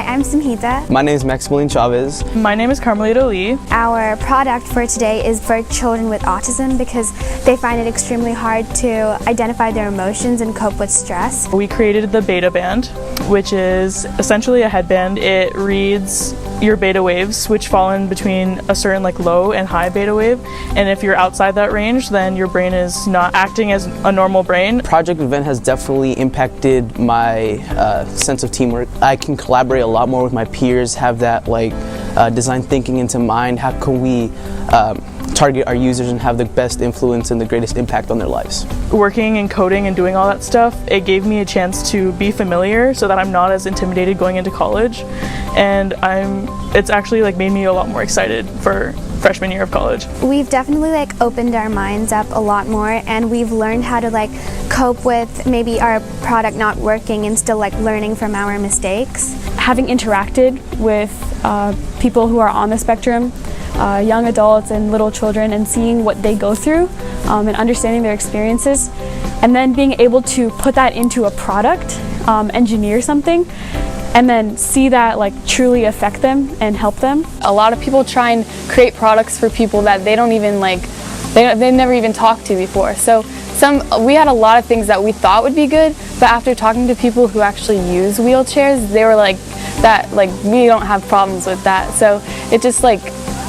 I'm Samhita. My name is Maximilian Chavez. My name is Carmelita Lee. Our product for today is for children with autism because they find it extremely hard to identify their emotions and cope with stress. We created the Beta Band, which is essentially a headband. It reads your beta waves, which fall in between a certain low and high beta wave. And if you're outside that range, then your brain is not acting as a normal brain. Project Event has definitely impacted my sense of teamwork. I can collaborate a lot more with my peers, have that design thinking into mind. How can we target our users and have the best influence and the greatest impact on their lives? Working and coding and doing all that stuff, it gave me a chance to be familiar so that I'm not as intimidated going into college. And it's actually made me a lot more excited for freshman year of college. We've definitely opened our minds up a lot more, and we've learned how to cope with maybe our product not working and still learning from our mistakes. Having interacted with people who are on the spectrum, young adults and little children, and seeing what they go through and understanding their experiences, and then being able to put that into a product, engineer something, and then see that truly affect them and help them. A lot of people try and create products for people that they don't even they never even talked to before. So we had a lot of things that we thought would be good, but after talking to people who actually use wheelchairs, they were we don't have problems with that. So it just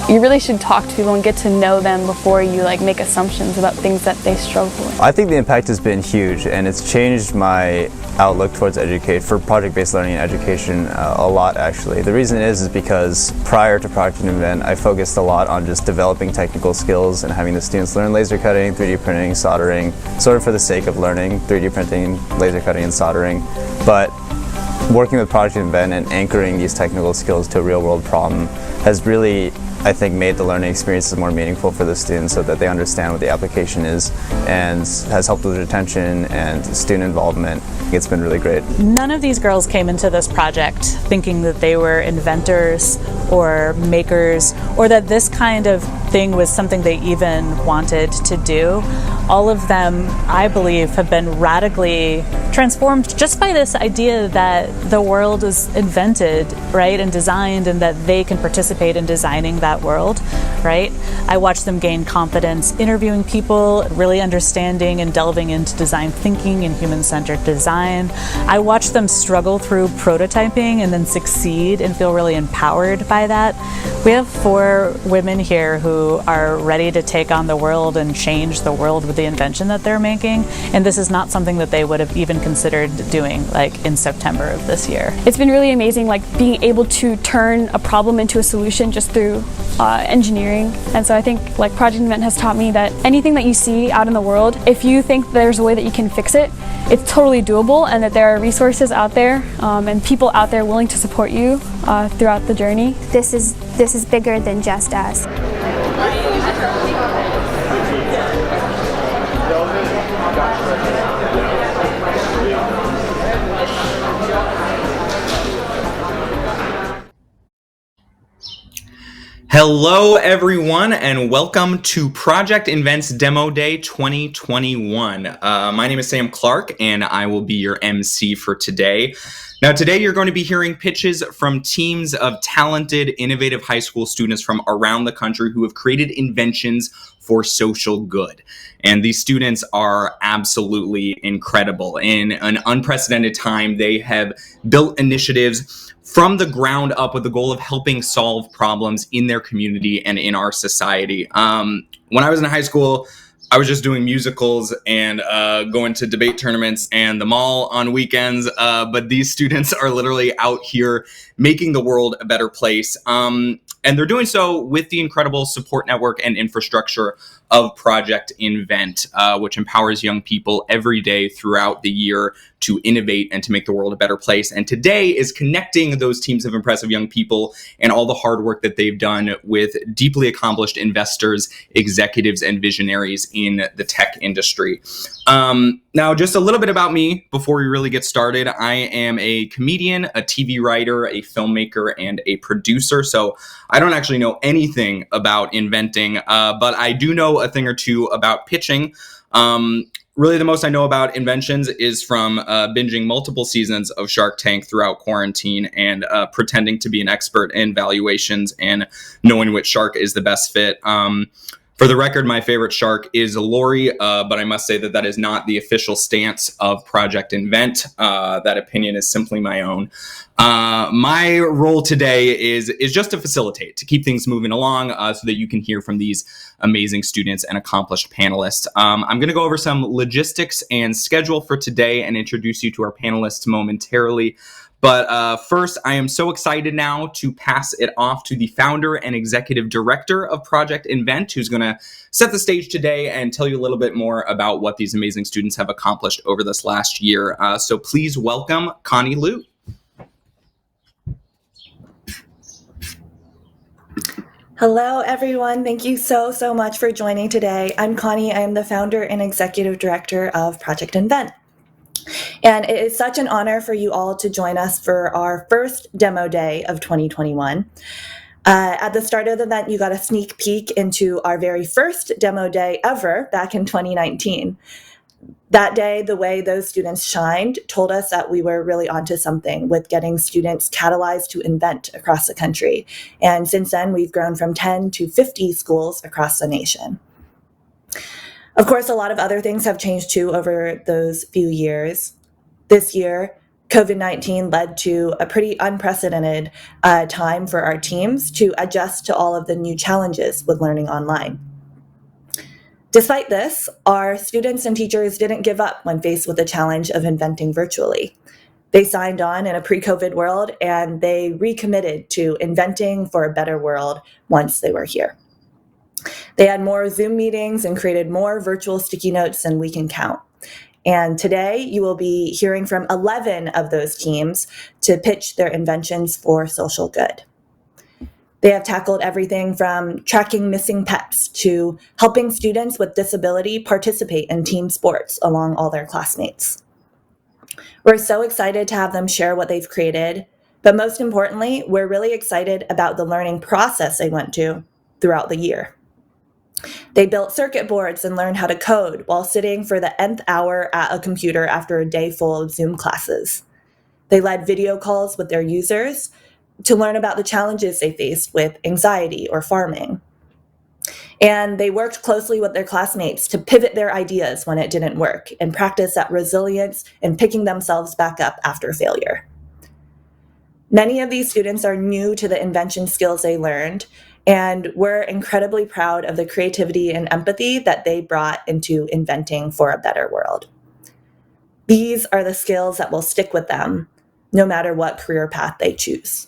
you really should talk to people and get to know them before you make assumptions about things that they struggle with. I think the impact has been huge, and it's changed my outlook towards for project-based learning and education a lot, actually. The reason is because prior to Project Event, I focused a lot on just developing technical skills and having the students learn laser cutting, 3D printing, soldering, sort of for the sake of learning 3D printing, laser cutting, and soldering. But working with Project Event and anchoring these technical skills to a real-world problem has really, I think, made the learning experiences more meaningful for the students so that they understand what the application is, and has helped with retention and student involvement. It's been really great. None of these girls came into this project thinking that they were inventors or makers, or that this kind of thing was something they even wanted to do. All of them, I believe, have been radically transformed just by this idea that the world is invented, right, and designed, and that they can participate in designing that world, right? I watched them gain confidence interviewing people, really understanding and delving into design thinking and human-centered design. I watched them struggle through prototyping and then succeed and feel really empowered by that. We have 4 women here who are ready to take on the world and change the world with the invention that they're making, and this is not something that they would have even considered doing in September of this year. It's been really amazing being able to turn a problem into a solution just through engineering. And so I think Project Event has taught me that anything that you see out in the world, if you think there's a way that you can fix it, it's totally doable, and that there are resources out there and people out there willing to support you throughout the journey. This is bigger than just us. Hello everyone, and welcome to Project Invent's Demo Day 2021. My name is Sam Clark, and I will be your MC for today. Now today you're going to be hearing pitches from teams of talented, innovative high school students from around the country who have created inventions for social good. And these students are absolutely incredible. In an unprecedented time, they have built initiatives from the ground up with the goal of helping solve problems in their community and in our society. When I was in high school, I was just doing musicals and going to debate tournaments and the mall on weekends. But these students are literally out here making the world a better place. And they're doing so with the incredible support network and infrastructure of Project Invent, which empowers young people every day throughout the year to innovate and to make the world a better place. And today is connecting those teams of impressive young people and all the hard work that they've done with deeply accomplished investors, executives, and visionaries in the tech industry. Now, just a little bit about me before we really get started. I am a comedian, a TV writer, a filmmaker, and a producer. So I don't actually know anything about inventing, but I do know a thing or two about pitching. Really, the most I know about inventions is from binging multiple seasons of Shark Tank throughout quarantine and pretending to be an expert in valuations and knowing which shark is the best fit. For the record, my favorite shark is Lori, but I must say that that is not the official stance of Project Invent. That opinion is simply my own. My role today is just to facilitate, to keep things moving along so that you can hear from these amazing students and accomplished panelists. I'm going to go over some logistics and schedule for today and introduce you to our panelists momentarily. But first, I am so excited now to pass it off to the founder and executive director of Project Invent, who's going to set the stage today and tell you a little bit more about what these amazing students have accomplished over this last year. So please welcome Connie Liu. Hello, everyone. Thank you so much for joining today. I'm Connie. I am the founder and executive director of Project Invent. And it is such an honor for you all to join us for our first demo day of 2021. At the start of the event, you got a sneak peek into our very first demo day ever back in 2019. That day, the way those students shined told us that we were really onto something with getting students catalyzed to invent across the country. And since then, we've grown from 10 to 50 schools across the nation. Of course, a lot of other things have changed too over those few years. This year, COVID-19 led to a pretty unprecedented time for our teams to adjust to all of the new challenges with learning online. Despite this, our students and teachers didn't give up when faced with the challenge of inventing virtually. They signed on in a pre-COVID world, and they recommitted to inventing for a better world once they were here. They had more Zoom meetings and created more virtual sticky notes than we can count. And today, you will be hearing from 11 of those teams to pitch their inventions for social good. They have tackled everything from tracking missing pets to helping students with disability participate in team sports along all their classmates. We're so excited to have them share what they've created, but most importantly, we're really excited about the learning process they went to throughout the year. They built circuit boards and learned how to code while sitting for the nth hour at a computer after a day full of Zoom classes. They led video calls with their users to learn about the challenges they faced with anxiety or farming. And they worked closely with their classmates to pivot their ideas when it didn't work and practice that resilience and picking themselves back up after failure. Many of these students are new to the invention skills they learned, and we're incredibly proud of the creativity and empathy that they brought into inventing for a better world. These are the skills that will stick with them, no matter what career path they choose.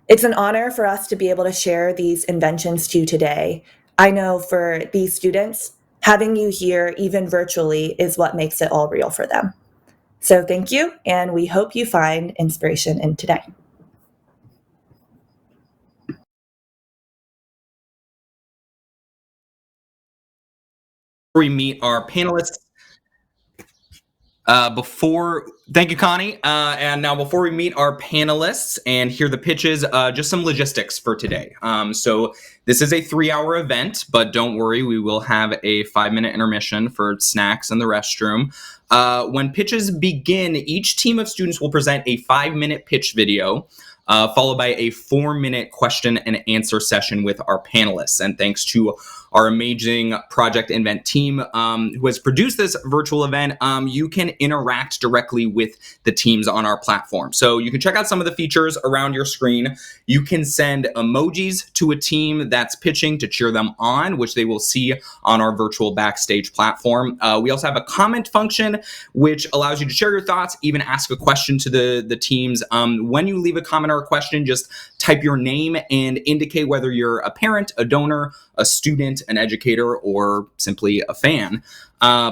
It's an honor for us to be able to share these inventions to you today. I know for these students, having you here, even virtually, is what makes it all real for them. So thank you, and we hope you find inspiration in today. We meet our panelists. Thank you, Connie. And now before we meet our panelists and hear the pitches, just some logistics for today. So this is a 3-hour event, but don't worry, we will have a 5-minute intermission for snacks in the restroom. When pitches begin, each team of students will present a 5-minute pitch video, followed by a 4-minute question and answer session with our panelists. And thanks to our amazing Project Invent team who has produced this virtual event, you can interact directly with the teams on our platform. So you can check out some of the features around your screen. You can send emojis to a team that's pitching to cheer them on, which they will see on our virtual backstage platform. We also have a comment function, which allows you to share your thoughts, even ask a question to the teams. When you leave a comment or a question, just type your name and indicate whether you're a parent, a donor, a student, an educator, or simply a fan.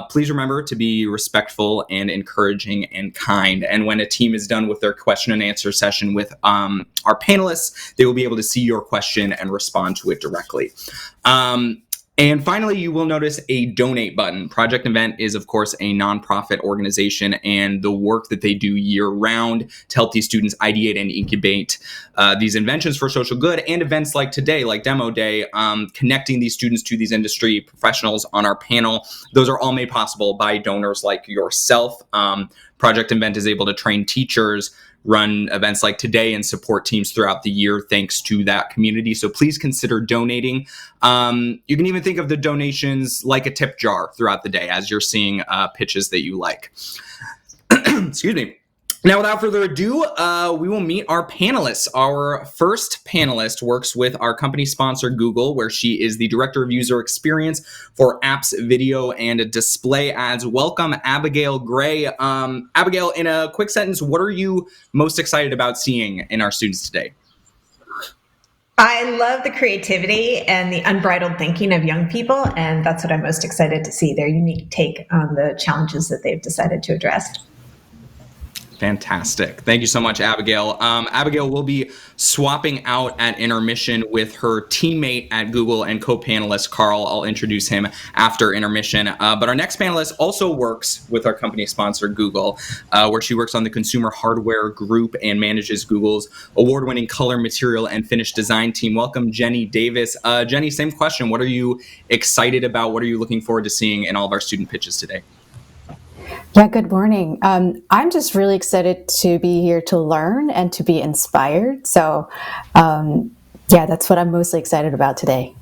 Please remember to be respectful and encouraging and kind. And when a team is done with their question and answer session with our panelists, they will be able to see your question and respond to it directly. And finally, you will notice a donate button. Project Invent is, of course, a nonprofit organization, and the work that they do year round to help these students ideate and incubate these inventions for social good, and events like today, like Demo Day, connecting these students to these industry professionals on our panel. Those are all made possible by donors like yourself. Project Invent is able to train teachers, run events like today, and support teams throughout the year thanks to that community. So please consider donating. You can even think of the donations like a tip jar throughout the day as you're seeing pitches that you like. Excuse me. Now, without further ado, we will meet our panelists. Our first panelist works with our company sponsor, Google, where she is the Director of User Experience for Apps, Video, and Display Ads. Welcome, Abigail Gray. Abigail, in a quick sentence, what are you most excited about seeing in our students today? I love the creativity and the unbridled thinking of young people, and that's what I'm most excited to see, their unique take on the challenges that they've decided to address. Fantastic. Thank you so much, Abigail. Abigail will be swapping out at Intermission with her teammate at Google and co-panelist, Carl. I'll introduce him after Intermission. But our next panelist also works with our company sponsor, Google, where she works on the consumer hardware group and manages Google's award-winning color, material, and finish design team. Welcome, Jenny Davis. Jenny, same question. What are you excited about? What are you looking forward to seeing in all of our student pitches today? Yeah, good morning. I'm just really excited to be here to learn and to be inspired. So, yeah, that's what I'm mostly excited about today.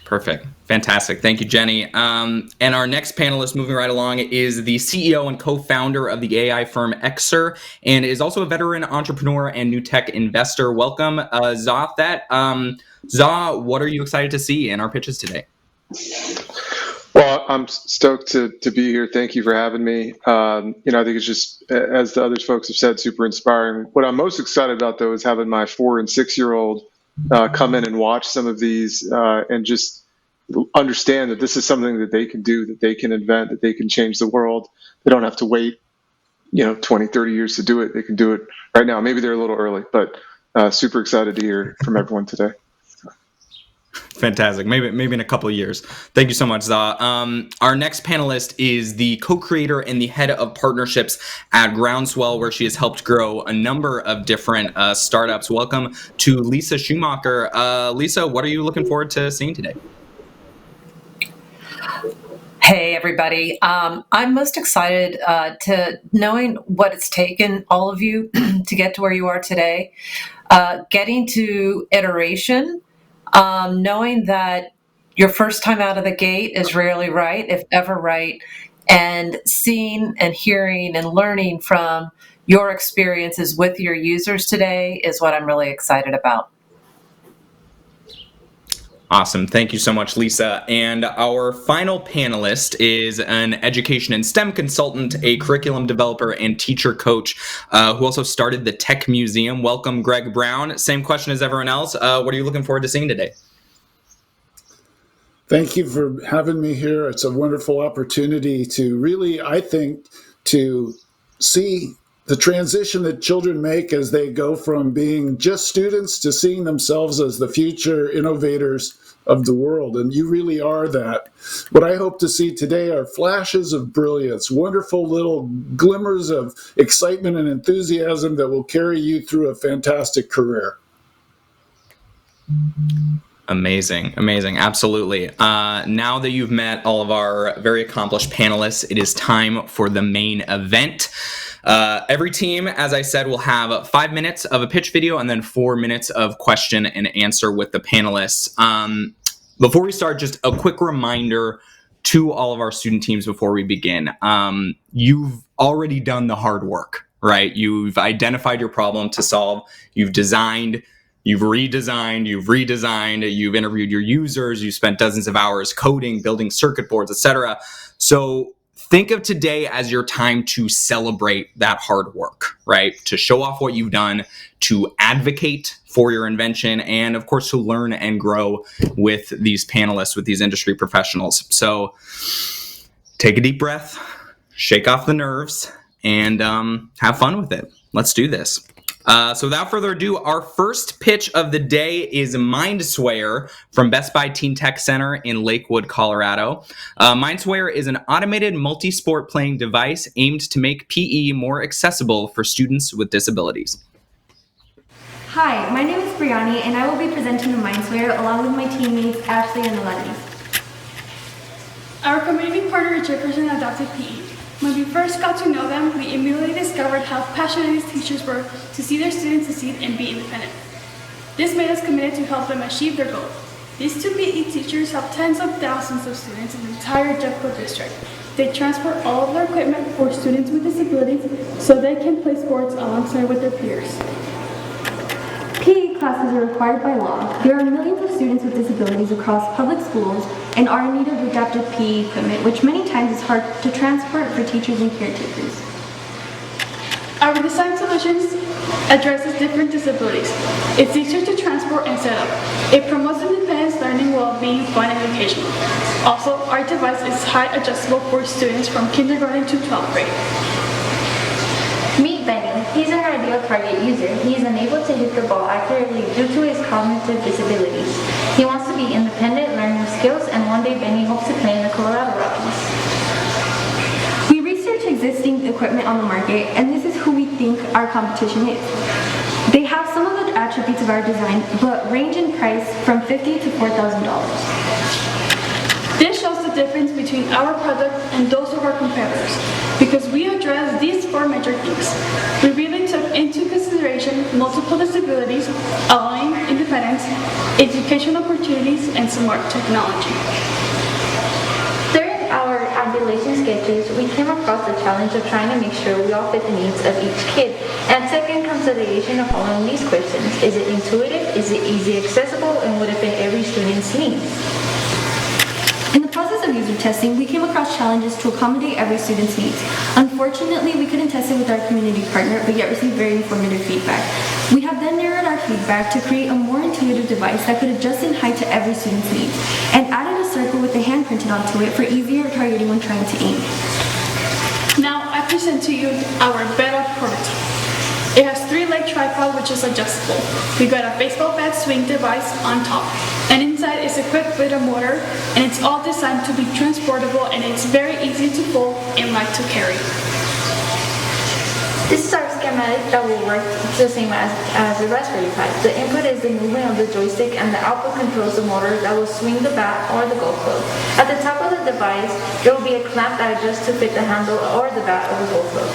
Perfect. Fantastic. Thank you, Jenny. And our next panelist, moving right along, is the CEO and co-founder of the AI firm Xer, and is also a veteran entrepreneur and new tech investor. Welcome, Zah Thet. Zah, what are you excited to see in our pitches today? Well, I'm stoked to be here. Thank you for having me. I think it's just, as the other folks have said, super inspiring. What I'm most excited about, though, is having my 4- and 6-year-old come in and watch some of these and just understand that this is something that they can do, that they can invent, that they can change the world. They don't have to wait, 20, 30 years to do it. They can do it right now. Maybe they're a little early, but super excited to hear from everyone today. Fantastic. Maybe in a couple of years. Thank you so much, Zah. Our next panelist is the co-creator and the head of partnerships at Groundswell, where she has helped grow a number of different startups. Welcome to Lisa Schumacher. Lisa, what are you looking forward to seeing today? Hey, everybody. I'm most excited to knowing what it's taken all of you to get to where you are today, getting to iteration, knowing that your first time out of the gate is rarely right, if ever right, and seeing and hearing and learning from your experiences with your users today is what I'm really excited about. Awesome. Thank you so much, Lisa. And our final panelist is an education and STEM consultant, a curriculum developer, and teacher coach who also started the Tech Museum. Welcome, Greg Brown. Same question as everyone else. What are you looking forward to seeing today? Thank you for having me here. It's a wonderful opportunity to really, I think, to see the transition that children make as they go from being just students to seeing themselves as the future innovators of the world. And you really are that. What I hope to see today are flashes of brilliance, wonderful little glimmers of excitement and enthusiasm that will carry you through a fantastic career. Amazing. Absolutely. Now that you've met all of our very accomplished panelists, it is time for the main event. Every team, as I said, will have 5 minutes of a pitch video and then 4 minutes of question and answer with the panelists. Before we start, just a quick reminder to all of our student teams before we begin. You've already done the hard work, right? You've identified your problem to solve. You've designed, you've redesigned, you've interviewed your users, you've spent dozens of hours coding, building circuit boards, etc. So think of today as your time to celebrate that hard work, right? To show off what you've done, to advocate for your invention, and of course, to learn and grow with these panelists, with these industry professionals. So take a deep breath, shake off the nerves, and have fun with it. Let's do this. So without further ado, our first pitch of the day is Mindswayer from Best Buy Teen Tech Center in Lakewood, Colorado. Mindswayer is an automated multi-sport playing device aimed to make PE more accessible for students with disabilities. Hi, my name is Brianni, and I will be presenting the Mindswayer along with my teammates Ashley and Eleni. Our community partner is Jefferson Adopted PE. When we first got to know them, we immediately discovered how passionate these teachers were to see their students succeed and be independent. This made us committed to help them achieve their goal. These two PE teachers help tens of thousands of students in the entire Jeffco district. They transport all of their equipment for students with disabilities so they can play sports alongside with their peers. PE classes are required by law. There are millions of students with disabilities across public schools and are in need of adapted PE equipment, which many times is hard to transport for teachers and caretakers. Our design solutions addresses different disabilities. It's easier to transport and set up. It promotes independence learning while being fun and educational. Also, our device is height adjustable for students from kindergarten to 12th grade. Meet Benny. He's our ideal target user. He is unable to hit the ball accurately due to his cognitive disabilities. He wants to be independent, learn new skills, and one day Benny hopes to play in the Colorado Rockies. We research existing equipment on the market, and this is who we think our competition is. They have some of the attributes of our design, but range in price from $50,000 to $4,000. This shows the difference between our product and those of our competitors, because we address these four major things. We really took into consideration multiple disabilities, allowing independence, education opportunities, and smart technology. During our ambulation sketches, we came across the challenge of trying to make sure we all fit the needs of each kid, and took in consideration of following these questions. Is it intuitive? Is it easy accessible? And would it fit every student's needs? In the process of user testing, we came across challenges to accommodate every student's needs. Unfortunately, we couldn't test it with our community partner, but yet received very informative feedback. We have then narrowed our feedback to create a more intuitive device that could adjust in height to every student's needs, and added a circle with the hand printed onto it for easier targeting when trying to aim. Now I present to you our beta prototype. It has 3-leg tripod which is adjustable. We got a baseball bat swing device on top, and inside is equipped with a motor, and it's all designed to be transportable, and it's very easy to fold and light to carry. This is our schematic that will work the same as the Raspberry Pi. The input is the movement of the joystick, and the output controls the motor that will swing the bat or the golf club. At the top of the device, there will be a clamp that adjusts to fit the handle or the bat of the golf club.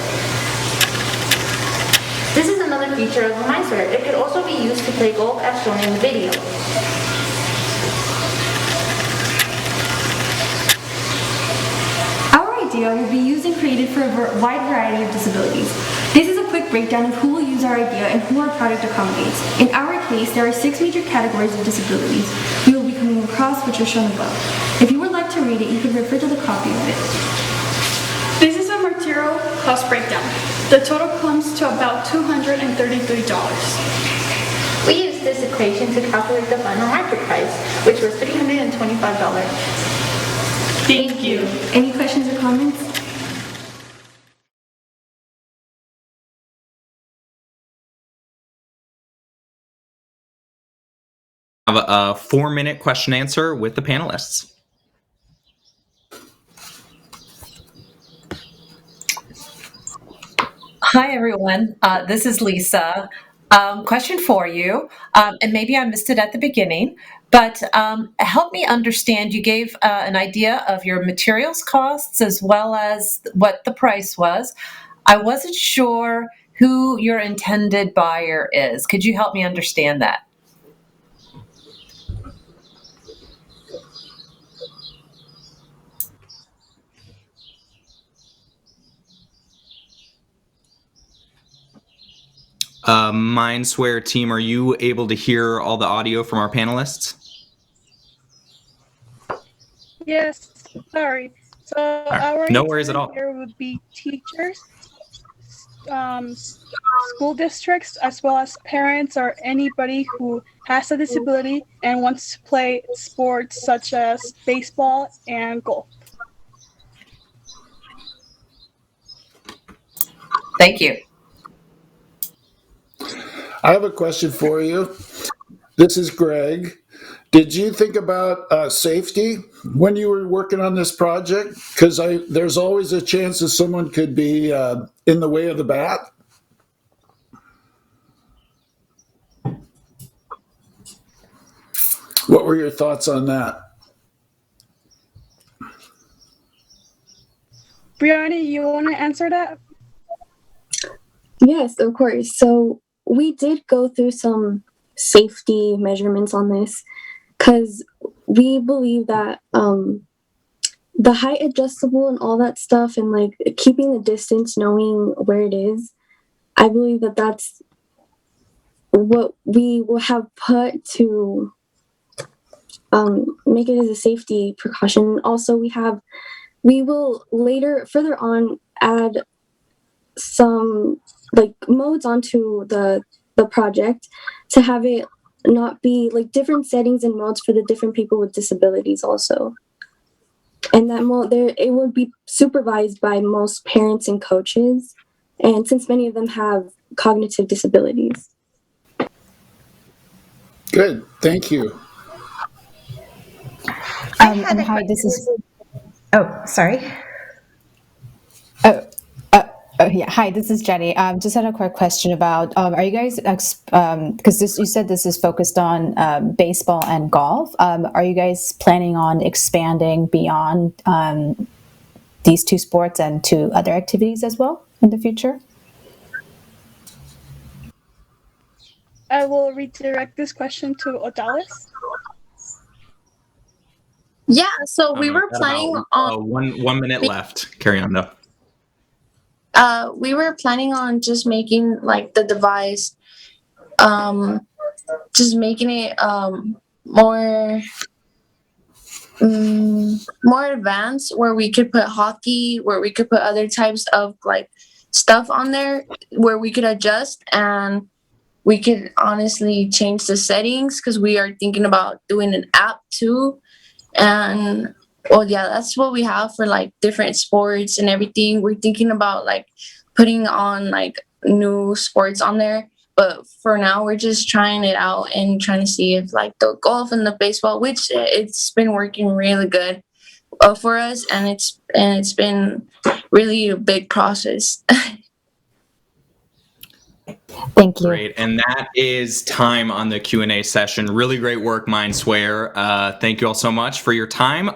This is another feature of the Mindswayer. It could also be used to play golf as shown in the video. Our idea will be used and created for a wide variety of disabilities. This is a quick breakdown of who will use our idea and who our product accommodates. In our case, there are 6 major categories of disabilities we will be coming across, which are shown above. If you would like to read it, you can refer to the copy of it. This is a material cost breakdown. The total comes to about $233. We used this equation to calculate the final market price, which was $325. Thank you. Any questions or comments? Have a 4-minute question answer with the panelists. Hi, everyone. This is Lisa. Question for you, and maybe I missed it at the beginning, but help me understand. You gave an idea of your materials costs as well as what the price was. I wasn't sure who your intended buyer is. Could you help me understand that? Mindswayer team, are you able to hear all the audio from our panelists? Yes, sorry. So our No worries at all. here would be teachers, school districts, as well as parents or anybody who has a disability and wants to play sports such as baseball and golf. Thank you. I have a question for you. This is Greg. Did you think about safety when you were working on this project? Because there's always a chance that someone could be in the way of the bat. What were your thoughts on that? Brianna, you want to answer that? Yes, of course. So we did go through some safety measurements on this because we believe that the height adjustable and all that stuff and like keeping the distance, knowing where it is, I believe that that's what we will have put to make it as a safety precaution. Also, we will later further on add some like modes onto the project to have it not be like different settings and modes for the different people with disabilities also. And that mode there, it will be supervised by most parents and coaches, and since many of them have cognitive disabilities. Good, thank you. Hi, this is. Oh, sorry. Yeah. Hi, this is Jenny. Just had a quick question about, are you guys, because you said this is focused on baseball and golf. Are you guys planning on expanding beyond these two sports and to other activities as well in the future? I will redirect this question to Odalis. Yeah, so we were Got planning about, on 1 minute left. Carry on though. we were planning on just making like the device just making it more more advanced, where we could put hockey, where we could put other types of like stuff on there where we could adjust, and we could honestly change the settings because we are thinking about doing an app too. And well, yeah, that's what we have for like different sports and everything. We're thinking about like putting on like new sports on there, but for now we're just trying it out and trying to see if like the golf and the baseball, which it's been working really good for us, and it's been really a big process. Thank you. Great, and that is time on the Q&A session. Really great work, Mindswayer. Thank you all so much for your time.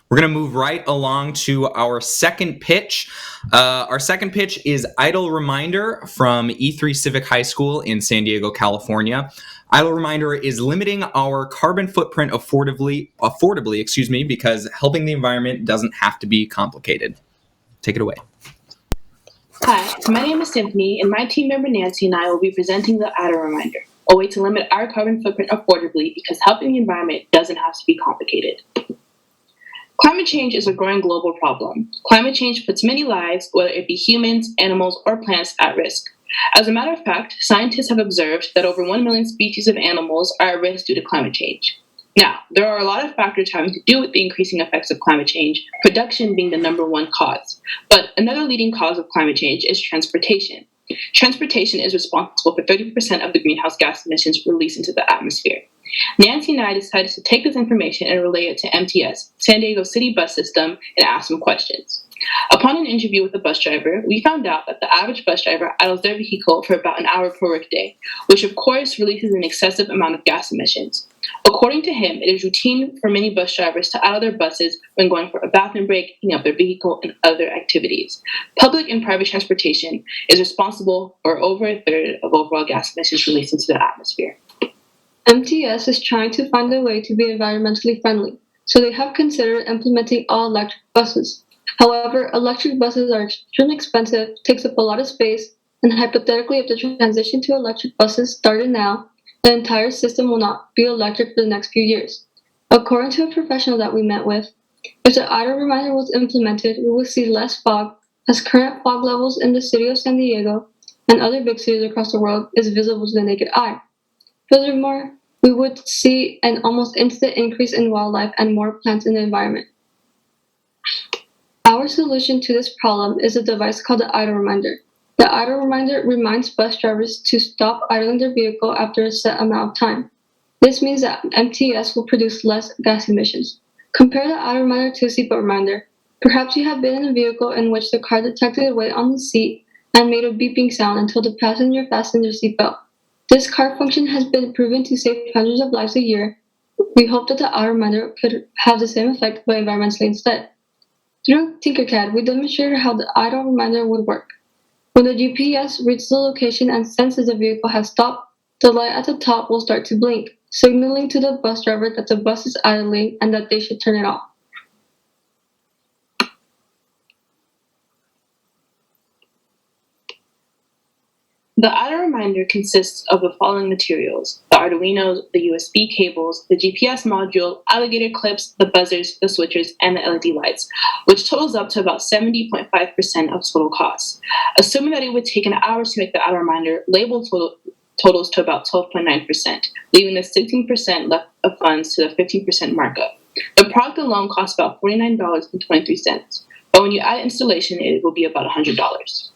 We're going to move right along to our second pitch. Our second pitch is Idle Reminder from E3 Civic High School in San Diego, California. Idle Reminder is limiting our carbon footprint affordably, because helping the environment doesn't have to be complicated. Take it away. Hi, my name is Tiffany, and my team member Nancy and I will be presenting the Idle Reminder, a way to limit our carbon footprint affordably because helping the environment doesn't have to be complicated. Climate change is a growing global problem. Climate change puts many lives, whether it be humans, animals, or plants, at risk. As a matter of fact, scientists have observed that over 1 million species of animals are at risk due to climate change. Now, there are a lot of factors having to do with the increasing effects of climate change, production being the number one cause. But another leading cause of climate change is transportation. Transportation is responsible for 30% of the greenhouse gas emissions released into the atmosphere. Nancy and I decided to take this information and relay it to MTS, San Diego City Bus System, and ask some questions. Upon an interview with the bus driver, we found out that the average bus driver idles their vehicle for about an hour per workday, which of course releases an excessive amount of gas emissions. According to him, it is routine for many bus drivers to idle their buses when going for a bathroom break, cleaning up their vehicle, and other activities. Public and private transportation is responsible for over a third of overall gas emissions released into the atmosphere. MTS is trying to find a way to be environmentally friendly, so they have considered implementing all-electric buses. However, electric buses are extremely expensive, takes up a lot of space, and hypothetically, if the transition to electric buses started now, the entire system will not be electric for the next few years. According to a professional that we met with, if the Idle Reminder was implemented, we would see less fog, as current fog levels in the city of San Diego and other big cities across the world is visible to the naked eye. Furthermore, we would see an almost instant increase in wildlife and more plants in the environment. Our solution to this problem is a device called the Idle Reminder. The idle reminder reminds bus drivers to stop idling their vehicle after a set amount of time. This means that MTS will produce less gas emissions. Compare the idle reminder to a seatbelt reminder. Perhaps you have been in a vehicle in which the car detected a weight on the seat and made a beeping sound until the passenger fastened their seatbelt. This car function has been proven to save hundreds of lives a year. We hope that the idle reminder could have the same effect but environmentally instead. Through Tinkercad, we demonstrated how the idle reminder would work. When the GPS reaches the location and senses the vehicle has stopped, the light at the top will start to blink, signaling to the bus driver that the bus is idling and that they should turn it off. The idle reminder consists of the following materials: the Arduino, the USB cables, the GPS module, alligator clips, the buzzers, the switchers, and the LED lights, which totals up to about 70.5% of total cost. Assuming that it would take an hour to make the idle reminder, label totals to about 12.9%, leaving the 16% left of funds to the 15% markup. The product alone costs about $49.23, but when you add installation, it will be about $100.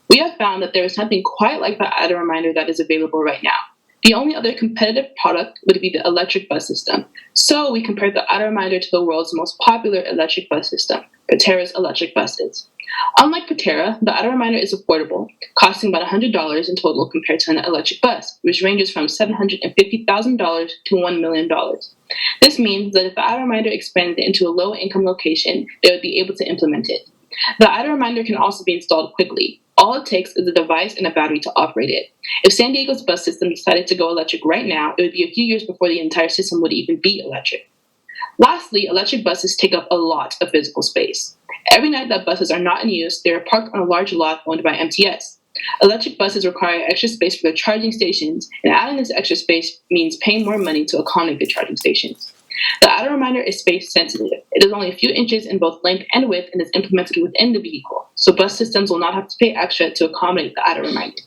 We have found that there is nothing quite like the idle reminder that is available right now. The only other competitive product would be the electric bus system. So we compared the idle reminder to the world's most popular electric bus system, Proterra's electric buses. Unlike Protera, the idle reminder is affordable, costing about $100 in total compared to an electric bus, which ranges from $750,000 to $1 million. This means that if the idle reminder expanded into a low-income location, they would be able to implement it. The idle reminder can also be installed quickly. All it takes is a device and a battery to operate it. If San Diego's bus system decided to go electric right now, it would be a few years before the entire system would even be electric. Lastly, electric buses take up a lot of physical space. Every night that buses are not in use, they are parked on a large lot owned by MTS. Electric buses require extra space for their charging stations, and adding this extra space means paying more money to accommodate the charging stations. The idle reminder is space sensitive. It is only a few inches in both length and width and is implemented within the vehicle, so bus systems will not have to pay extra to accommodate the idle reminder.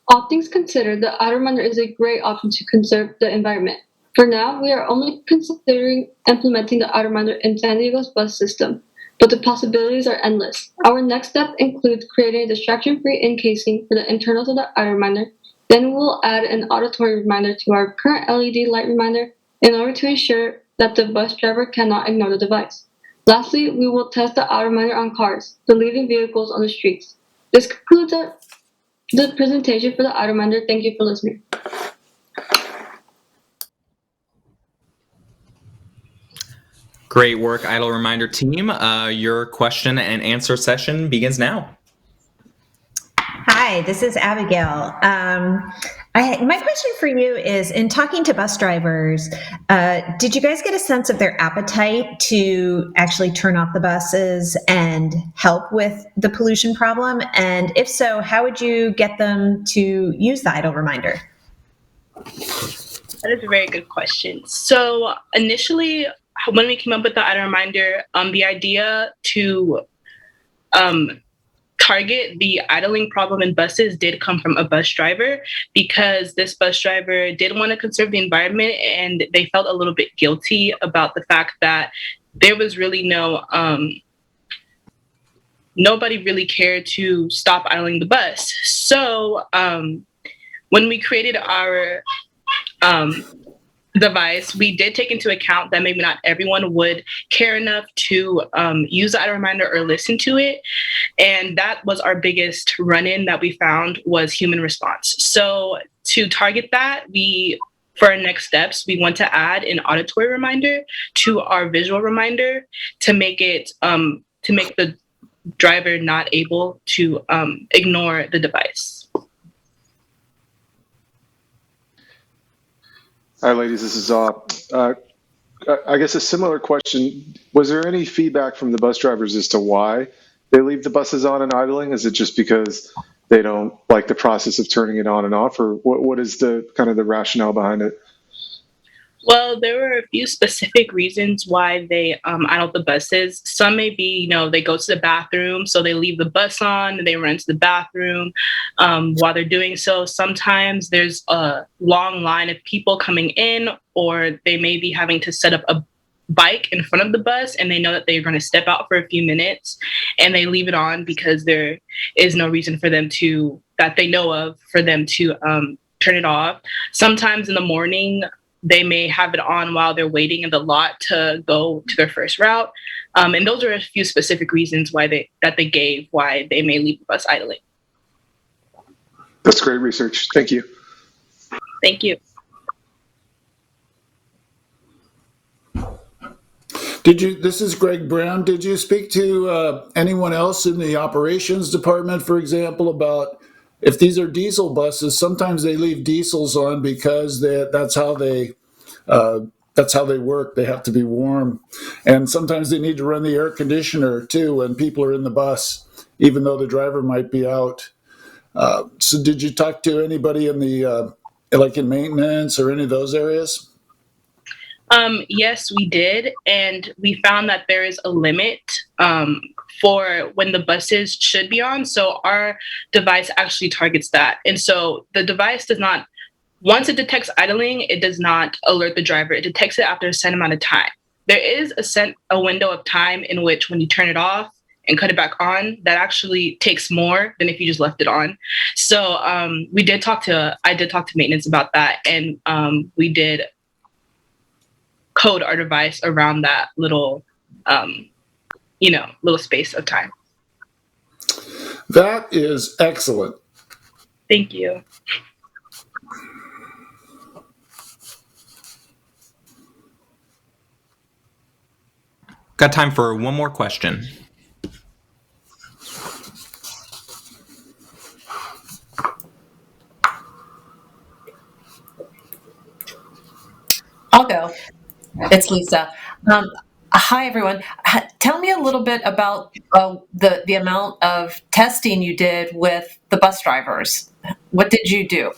All things considered, the idle reminder is a great option to conserve the environment. For now, we are only considering implementing the idle reminder in San Diego's bus system, but the possibilities are endless. Our next step includes creating a distraction-free encasing for the internals of the idle reminder. Then we will add an auditory reminder to our current LED light reminder in order to ensure that the bus driver cannot ignore the device. Lastly, we will test the idle reminder on cars, the leading vehicles on the streets. This concludes the presentation for the idle reminder. Thank you for listening. Great work, Idle Reminder team. Your question and answer session begins now. Hi, this is Abigail. My question for you is, in talking to bus drivers, did you guys get a sense of their appetite to actually turn off the buses and help with the pollution problem? And if so, how would you get them to use the idle reminder? That is a very good question. So initially, when we came up with the idle reminder, the idea to target the idling problem in buses did come from a bus driver, because this bus driver did want to conserve the environment, and they felt a little bit guilty about the fact that there was really nobody really cared to stop idling the bus. So when we created our device, we did take into account that maybe not everyone would care enough to use the idle reminder or listen to it. And that was our biggest run-in that we found was human response. So to target that, for our next steps, we want to add an auditory reminder to our visual reminder to make it to make the driver not able to ignore the device. Hi, ladies. This is I guess a similar question. Was there any feedback from the bus drivers as to why they leave the buses on and idling? Is it just because they don't like the process of turning it on and off, or what is the kind of the rationale behind it? Well, there were a few specific reasons why they idle the buses. Some may be, they go to the bathroom, so they leave the bus on and they run to the bathroom while they're doing so. Sometimes there's a long line of people coming in, or they may be having to set up bike in front of the bus and they know that they're going to step out for a few minutes and they leave it on because there is no reason for them to, that they know of, for them to turn it off. Sometimes in the morning, they may have it on while they're waiting in the lot to go to their first route. And those are a few specific reasons why they gave why they may leave the bus idling. That's great research. Thank you. Thank you. This is Greg Brown. Did you speak to anyone else in the operations department, for example, about if these are diesel buses, sometimes they leave diesels on because that's how they work. They have to be warm. And sometimes they need to run the air conditioner too when people are in the bus, even though the driver might be out. So did you talk to anybody in the, like in maintenance or any of those areas? Yes, we did. And we found that there is a limit for when the buses should be on. So our device actually targets that. And so the device does not, once it detects idling, it does not alert the driver. It detects it after a set amount of time. There is a window of time in which when you turn it off and cut it back on, that actually takes more than if you just left it on. So I did talk to maintenance about that. And we did code our device around that little space of time. That is excellent. Thank you. Got time for one more question. I'll go. It's Lisa. Hi, everyone. Tell me a little bit about the amount of testing you did with the bus drivers. What did you do?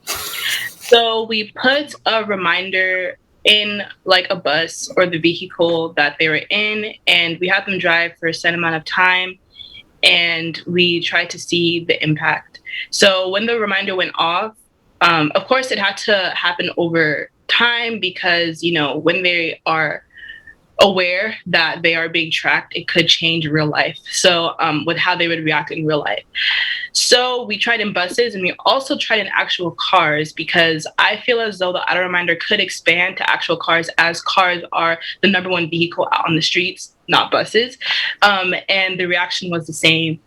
So we put a reminder in like a bus or the vehicle that they were in, and we had them drive for a set amount of time, and we tried to see the impact. So when the reminder went off, of course it had to happen over time because, when they are aware that they are being tracked, it could change real life. So with how they would react in real life. So we tried in buses and we also tried in actual cars because I feel as though the auto reminder could expand to actual cars as cars are the number one vehicle out on the streets, not buses. And the reaction was the same.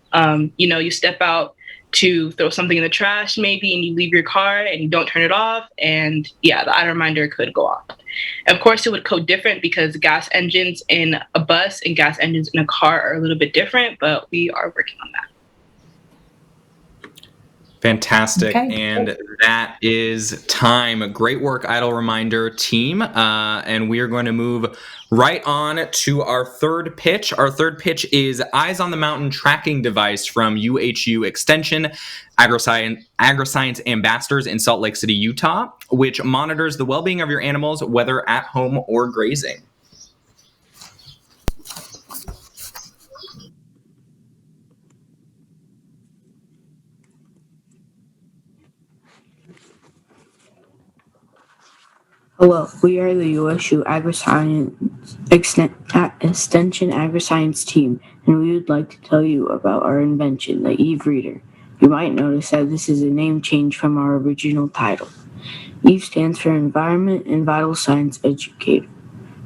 You step out to throw something in the trash maybe and you leave your car and you don't turn it off, and the auto reminder could go off. Of course it would code different because gas engines in a bus and gas engines in a car are a little bit different, but we are working on that. Fantastic. Okay. And that is time. Great work, Idle Reminder team. And we are going to move right on to our third pitch. Our third pitch is Eyes on the Mountain tracking device from UHU Extension, Agriscience Ambassadors in Salt Lake City, Utah, which monitors the well-being of your animals, whether at home or grazing. Hello, we are the USU Extension Agriscience team, and we would like to tell you about our invention, the Eve Reader. You might notice that this is a name change from our original title. Eve stands for Environment and Vital Signs Educator.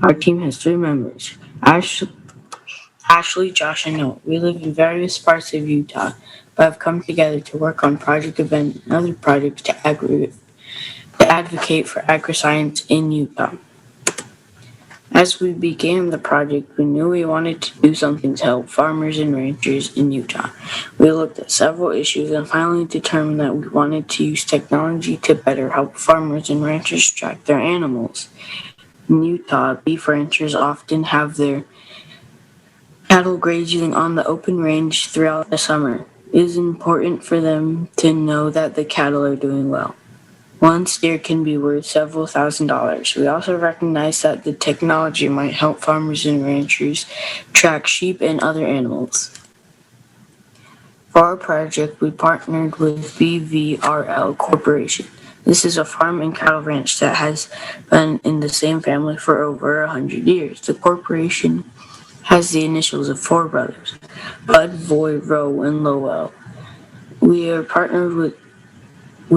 Our team has 3 members, Ashley, Josh, and Noah. We live in various parts of Utah, but have come together to work on Project Event and other projects to advocate for agriscience in Utah. As we began the project, we knew we wanted to do something to help farmers and ranchers in Utah. We looked at several issues and finally determined that we wanted to use technology to better help farmers and ranchers track their animals. In Utah, beef ranchers often have their cattle grazing on the open range throughout the summer. It is important for them to know that the cattle are doing well. One steer can be worth several $1,000s. We also recognize that the technology might help farmers and ranchers track sheep and other animals. For our project, we partnered with BVRL Corporation. This is a farm and cattle ranch that has been in the same family for over 100 years. The corporation has the initials of four brothers, Bud, Voy, Rowe, and Lowell. We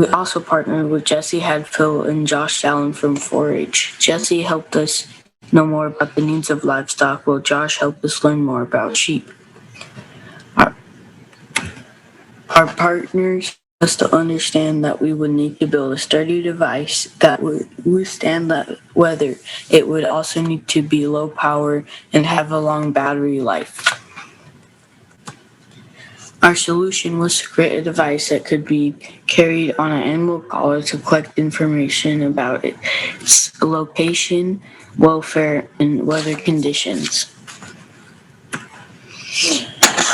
also partnered with Jesse Hadfield and Josh Allen from 4-H. Jesse helped us know more about the needs of livestock, while Josh helped us learn more about sheep. Our partners us to understand that we would need to build a sturdy device that would withstand the weather. It would also need to be low power and have a long battery life. Our solution was to create a device that could be carried on an animal collar to collect information about its location, welfare, and weather conditions.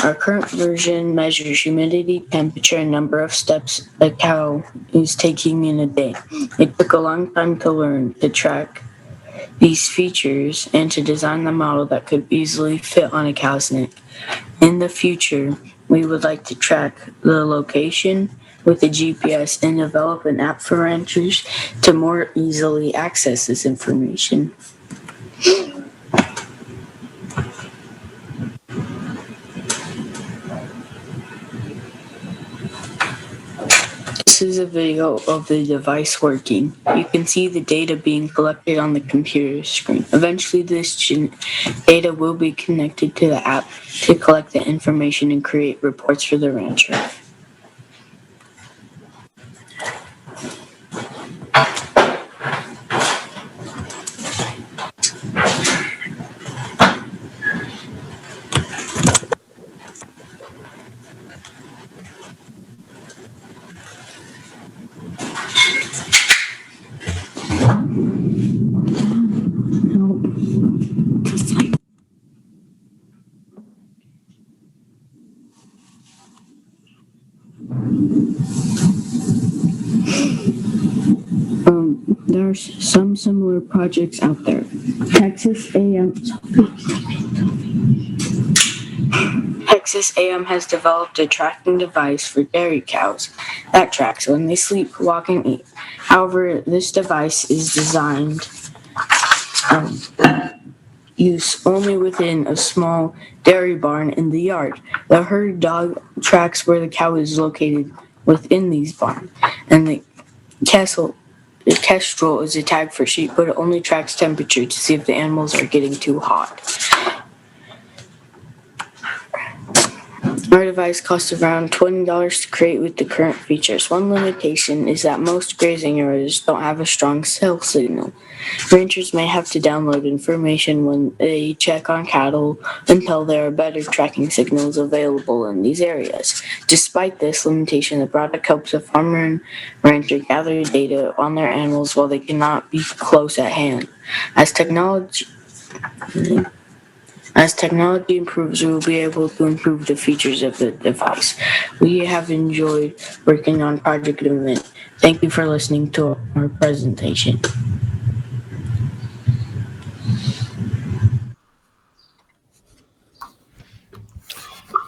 Our current version measures humidity, temperature, and number of steps a cow is taking in a day. It took a long time to learn to track these features and to design the model that could easily fit on a cow's neck. In the future, we would like to track the location with a GPS and develop an app for ranchers to more easily access this information. This is a video of the device working. You can see the data being collected on the computer screen. Eventually, this data will be connected to the app to collect the information and create reports for the rancher. There's some similar projects out there. Texas A&M has developed a tracking device for dairy cows that tracks when they sleep, walk, and eat. However, this device is designed use only within a small dairy barn in the yard. The herd dog tracks where the cow is located within these barns, and the kestrel is a tag for sheep, but it only tracks temperature to see if the animals are getting too hot. Our device costs around $20 to create with the current features. One limitation is that most grazing areas don't have a strong cell signal. Ranchers may have to download information when they check on cattle until there are better tracking signals available in these areas. Despite this limitation, the product helps a farmer and rancher gather data on their animals while they cannot be close at hand. As technology improves, we will be able to improve the features of the device. We have enjoyed working on Project Invent. Thank you for listening to our presentation.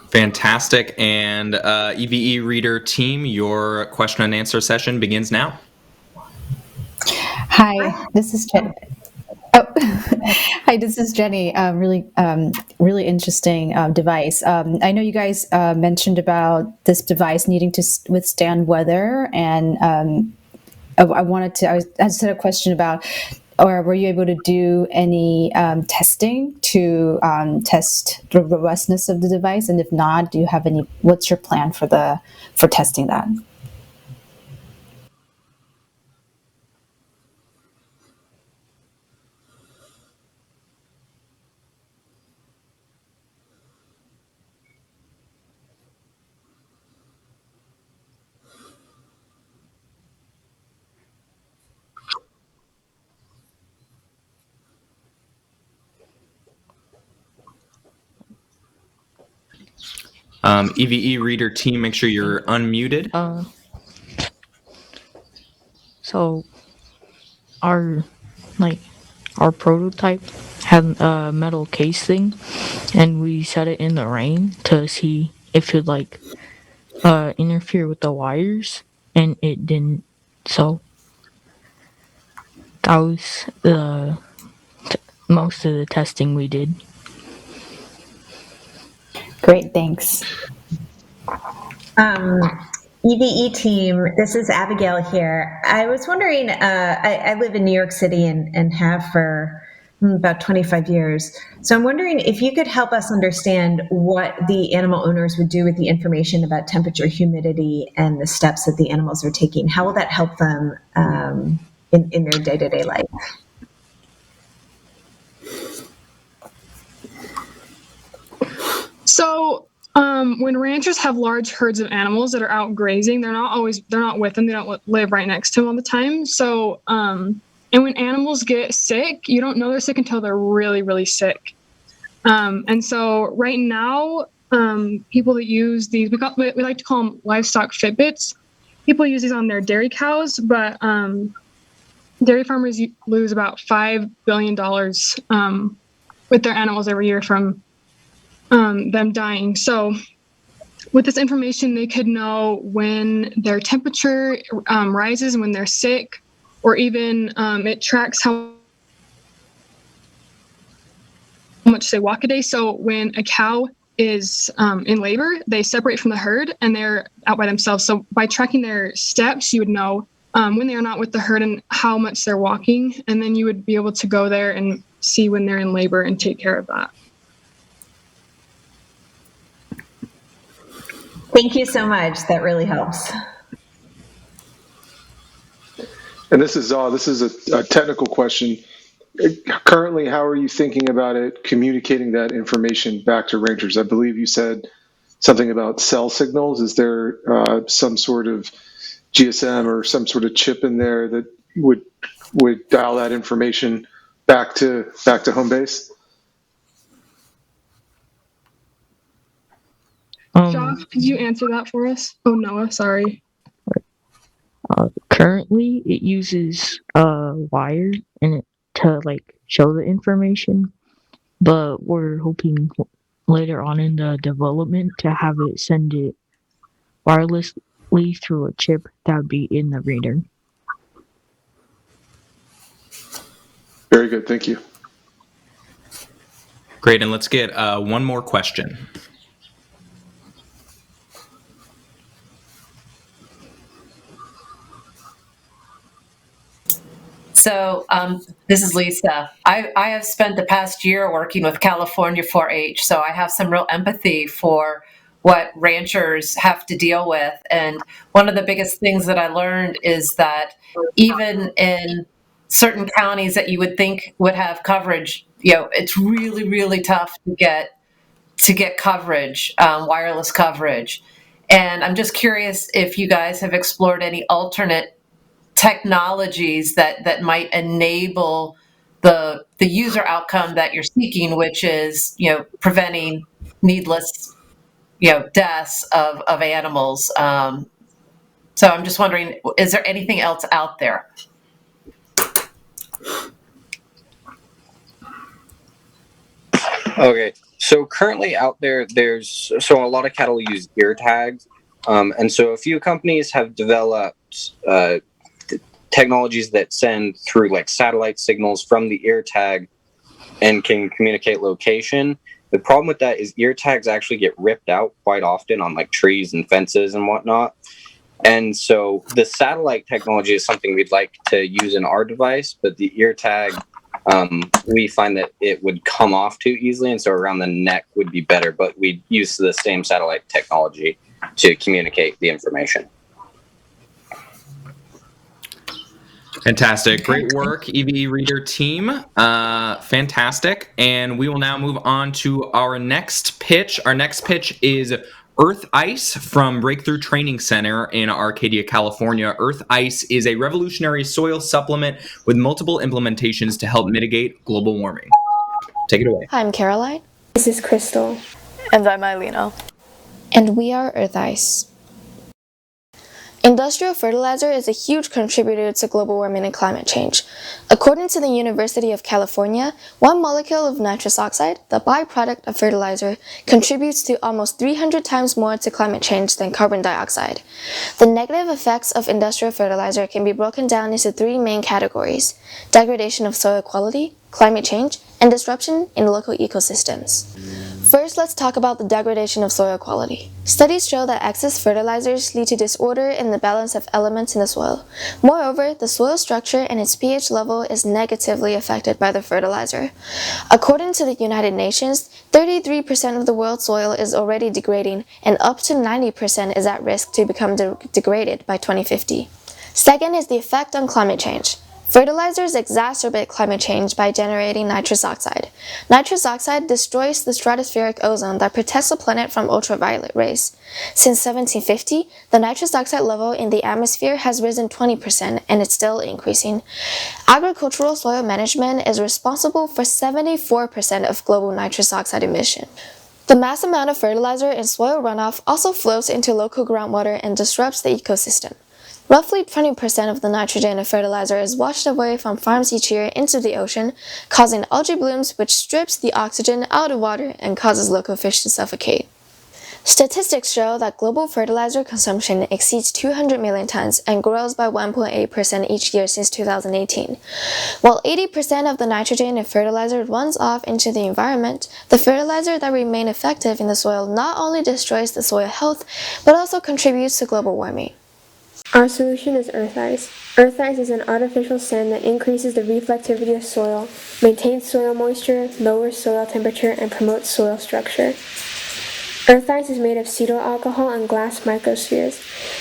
Fantastic. And EVE Reader team, your question and answer session begins now. Hi, this is Jenny. Hi, this is Jenny. Really interesting device. I know you guys mentioned about this device needing to withstand weather, and I just had a question about, or were you able to do any testing to test the robustness of the device? And if not, do you have any? What's your plan for testing that? EVE Reader team, make sure you're unmuted. So our prototype had a metal casing, and we set it in the rain to see if it interfere with the wires, and it didn't. So That was most of the testing we did. Great, thanks. EVE team, this is Abigail here. I was wondering, I live in New York City and have for about 25 years. So I'm wondering if you could help us understand what the animal owners would do with the information about temperature, humidity, and the steps that the animals are taking. How will that help them in their day-to-day life? So when ranchers have large herds of animals that are out grazing, they're not with them. They don't live right next to them all the time. So, and when animals get sick, you don't know they're sick until they're really, really sick. And so right now, people that use these, we like to call them Livestock Fitbits. People use these on their dairy cows, but dairy farmers lose about $5 billion with their animals every year from them dying. So with this information, they could know when their temperature rises and when they're sick, or even it tracks how much they walk a day. So when a cow is in labor, they separate from the herd and they're out by themselves. So by tracking their steps, you would know when they are not with the herd and how much they're walking. And then you would be able to go there and see when they're in labor and take care of that. Thank you so much. That really helps. And this is a technical question. Currently, how are you thinking about it, communicating that information back to rangers? I believe you said something about cell signals. Is there some sort of GSM or some sort of chip in there that would dial that information back to home base? Josh, could you answer that for us? Oh, Noah, sorry. Currently, it uses a wire to show the information, but we're hoping later on in the development to have it send it wirelessly through a chip that would be in the reader. Very good, thank you. Great, and let's get one more question. So this is Lisa. I have spent the past year working with California 4-H, so I have some real empathy for what ranchers have to deal with. And one of the biggest things that I learned is that even in certain counties that you would think would have coverage, it's really, really tough to get coverage, wireless coverage. And I'm just curious if you guys have explored any alternate technologies that might enable the user outcome that you're seeking, which is preventing needless deaths of animals. So I'm just wondering, is there anything else out there? Okay, so currently out there, there's a lot of cattle use ear tags, and so a few companies have developed technologies that send through satellite signals from the ear tag and can communicate location. The problem with that is ear tags actually get ripped out quite often on trees and fences and whatnot. And so the satellite technology is something we'd like to use in our device, but the ear tag, we find that it would come off too easily, and so around the neck would be better, but we'd use the same satellite technology to communicate the information. Fantastic. Great work, EVE Reader team. Fantastic. And we will now move on to our next pitch. Our next pitch is Earth Ice from Breakthrough Training Center in Arcadia, California. Earth Ice is a revolutionary soil supplement with multiple implementations to help mitigate global warming. Take it away. Hi, I'm Caroline. This is Crystal. And I'm Eilina. And we are Earth Ice. Industrial fertilizer is a huge contributor to global warming and climate change. According to the University of California, 1 molecule of nitrous oxide, the byproduct of fertilizer, contributes to almost 300 times more to climate change than carbon dioxide. The negative effects of industrial fertilizer can be broken down into 3 main categories: degradation of soil quality, climate change, and disruption in local ecosystems. First, let's talk about the degradation of soil quality. Studies show that excess fertilizers lead to disorder in the balance of elements in the soil. Moreover, the soil structure and its pH level is negatively affected by the fertilizer. According to the United Nations, 33% of the world's soil is already degrading, and up to 90% is at risk to become degraded by 2050. Second is the effect on climate change. Fertilizers exacerbate climate change by generating nitrous oxide. Nitrous oxide destroys the stratospheric ozone that protects the planet from ultraviolet rays. Since 1750, the nitrous oxide level in the atmosphere has risen 20%, and it's still increasing. Agricultural soil management is responsible for 74% of global nitrous oxide emission. The mass amount of fertilizer in soil runoff also flows into local groundwater and disrupts the ecosystem. Roughly 20% of the nitrogen of fertilizer is washed away from farms each year into the ocean, causing algae blooms which strips the oxygen out of water and causes local fish to suffocate. Statistics show that global fertilizer consumption exceeds 200 million tons and grows by 1.8% each year since 2018. While 80% of the nitrogen in fertilizer runs off into the environment, the fertilizer that remains effective in the soil not only destroys the soil health, but also contributes to global warming. Our solution is earth ice. Earth ice is an artificial sand that increases the reflectivity of soil, maintains soil moisture, lowers soil temperature, and promotes soil structure. Earth ice is made of cetyl alcohol and glass microspheres.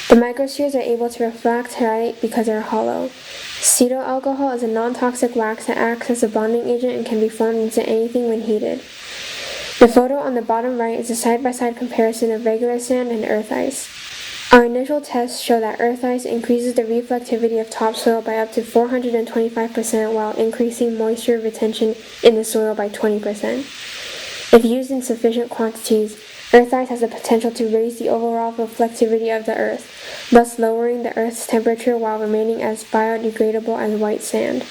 The microspheres are able to reflect light because they are hollow. Cetyl alcohol is a non-toxic wax that acts as a bonding agent and can be formed into anything when heated. The photo on the bottom right is a side-by-side comparison of regular sand and earth ice. Our initial tests show that earth ice increases the reflectivity of topsoil by up to 425% while increasing moisture retention in the soil by 20%. If used in sufficient quantities, earth ice has the potential to raise the overall reflectivity of the earth, thus lowering the earth's temperature while remaining as biodegradable as white sand.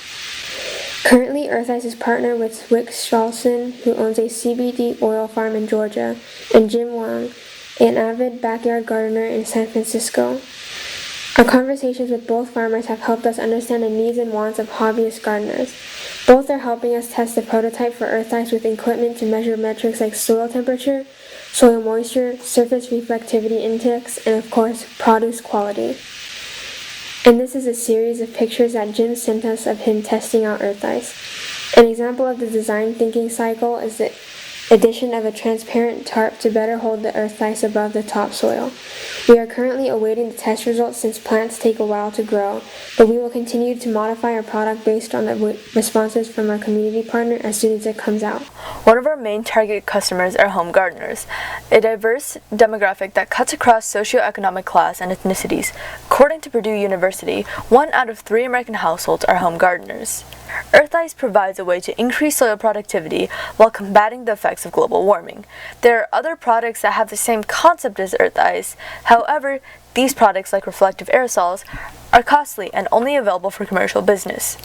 Currently, earth ice is partnered with Wick Schalson, who owns a CBD oil farm in Georgia, and Jim Wang, an avid backyard gardener in San Francisco. Our conversations with both farmers have helped us understand the needs and wants of hobbyist gardeners. Both are helping us test the prototype for earth ice with equipment to measure metrics like soil temperature, soil moisture, surface reflectivity index, and of course, produce quality. And this is a series of pictures that Jim sent us of him testing out earth ice. An example of the design thinking cycle is the addition of a transparent tarp to better hold the earth ice above the topsoil. We are currently awaiting the test results since plants take a while to grow, but we will continue to modify our product based on the responses from our community partner as soon as it comes out. One of our main target customers are home gardeners, a diverse demographic that cuts across socioeconomic class and ethnicities. According to Purdue University, 1 out of 3 American households are home gardeners. Earth ice provides a way to increase soil productivity while combating the effects of global warming. There are other products that have the same concept as earth ice. However, these products, like reflective aerosols, are costly and only available for commercial business.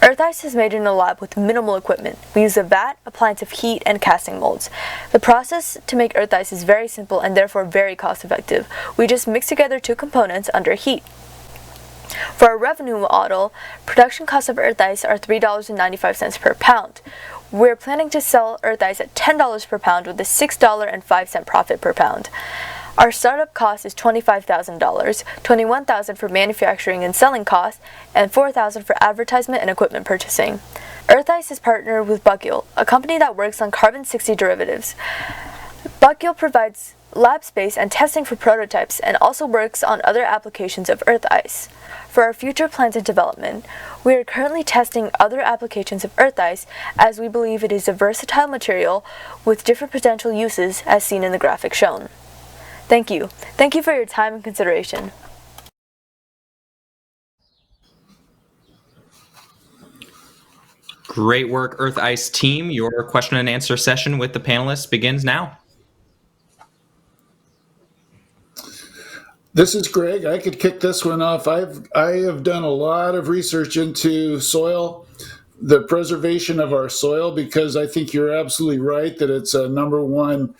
Earth ice is made in a lab with minimal equipment. We use a vat, appliance of heat, and casting molds. The process to make earth ice is very simple and therefore very cost effective. We just mix together 2 components under heat. For our revenue model, production costs of earth ice are $3.95 per pound. We're planning to sell earth ice at $10 per pound with a $6.05 profit per pound. Our startup cost is $25,000, $21,000 for manufacturing and selling costs, and $4,000 for advertisement and equipment purchasing. Earth ice is partnered with Buckle, a company that works on carbon-60 derivatives. Buckle provides lab space and testing for prototypes and also works on other applications of earth ice. For our future plans and development, we are currently testing other applications of earth ice as we believe it is a versatile material with different potential uses as seen in the graphic shown. Thank you. Thank you for your time and consideration. Great work, Earth Ice team. Your question and answer session with the panelists begins now. This is Greg. I could kick this one off. I have done a lot of research into soil, the preservation of our soil, because I think you're absolutely right that it's a number one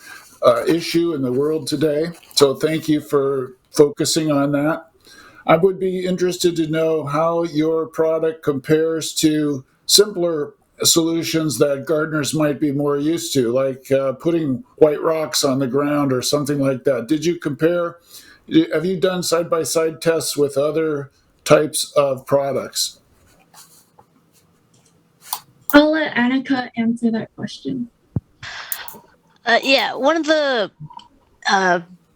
issue in the world today. So thank you for focusing on that. I would be interested to know how your product compares to simpler solutions that gardeners might be more used to, like putting white rocks on the ground or something like that. Did you compare? Have you done side-by-side tests with other types of products? I'll let Annika answer that question. Yeah, one of the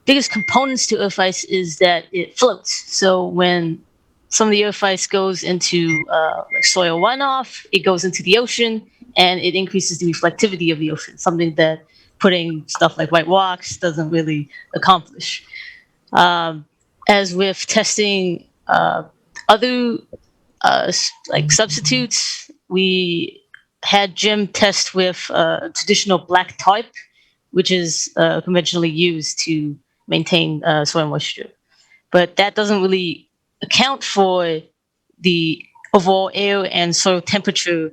biggest components to earth ice is that it floats. So when some of the earth ice goes into like soil runoff, it goes into the ocean, and it increases the reflectivity of the ocean, something that putting stuff like white rocks doesn't really accomplish. As with testing other like substitutes, we had Jim test with traditional black tarp, which is conventionally used to maintain soil moisture. But that doesn't really account for the overall air and soil temperature.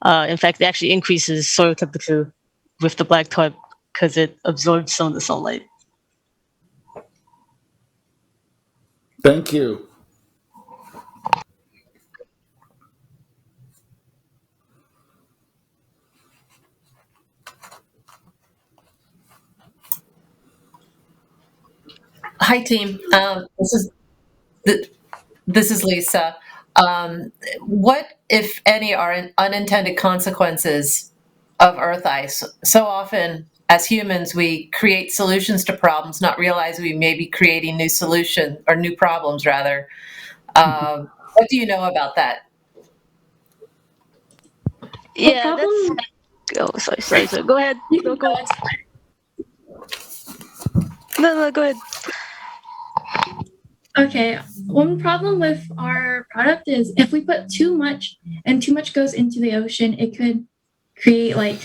In fact, it actually increases soil temperature with the black tarp because it absorbs some of the sunlight. Thank you. Hi, team. This is Lisa. What, if any, are unintended consequences of earth ice? So often, as humans, we create solutions to problems, not realize we may be creating new solutions or new problems, rather. What do you know about that? Yeah, that's. Oh, sorry. Go ahead. Go ahead. No, go ahead. Okay, one problem with our product is if we put too much and too much goes into the ocean, it could create like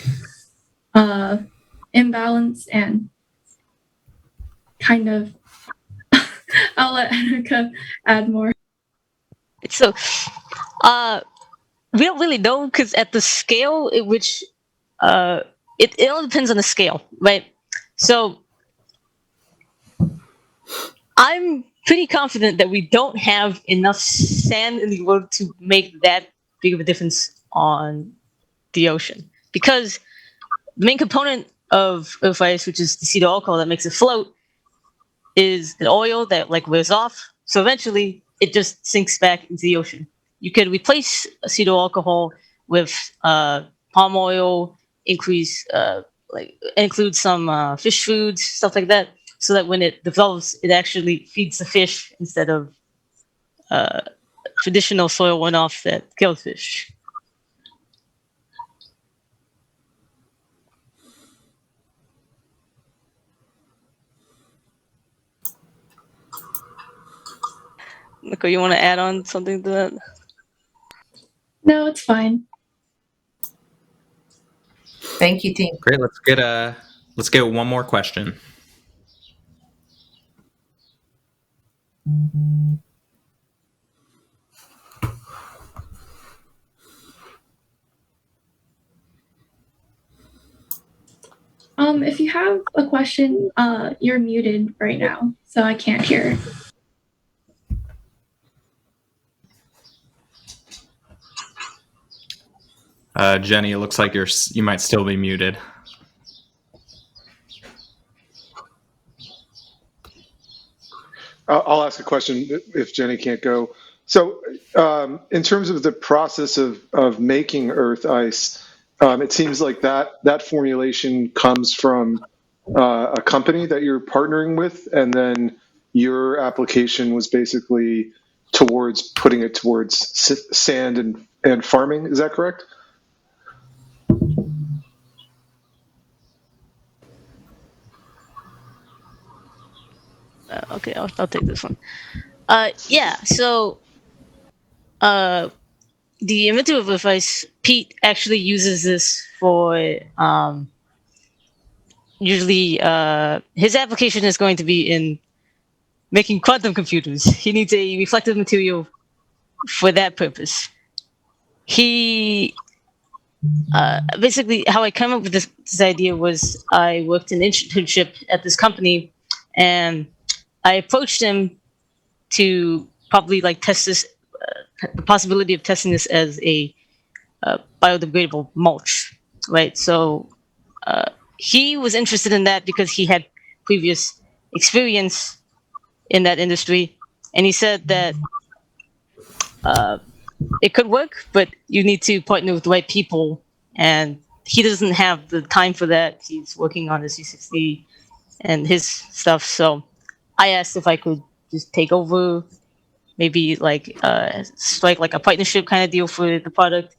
imbalance and kind of I'll let Annika add more. So we don't really know because at the scale at which it all depends on the scale, right? So I'm pretty confident that we don't have enough sand in the world to make that big of a difference on the ocean, because the main component of earth ice, which is the acetyl alcohol that makes it float, is an oil that like wears off. So eventually it just sinks back into the ocean. You could replace acetyl alcohol with palm oil, include some fish foods, stuff like that, so that when it develops, it actually feeds the fish instead of traditional soil runoff that kills fish. Nico, you want to add on something to that? No, it's fine. Thank you, team. Great. Let's get one more question. If you have a question, you're muted right now, so I can't hear. Jenny, it looks like you might still be muted. I'll ask a question if Jenny can't go. So, in terms of the process of making earth ice, it seems like that formulation comes from a company that you're partnering with, and then your application was basically towards putting it towards sand and farming. Is that correct? Okay, I'll take this one. Yeah, so the emitter of earth ice, Pete, actually uses this for usually his application is going to be in making quantum computers. He needs a reflective material for that purpose. He basically, how I came up with this idea was I worked an internship at this company, and I approached him to probably like test this, the possibility of testing this as a biodegradable mulch, right? So he was interested in that because he had previous experience in that industry, and he said that it could work, but you need to partner with the right people, and he doesn't have the time for that. He's working on his C60 and his stuff, so I asked if I could just take over, maybe like strike like a partnership kind of deal for the product,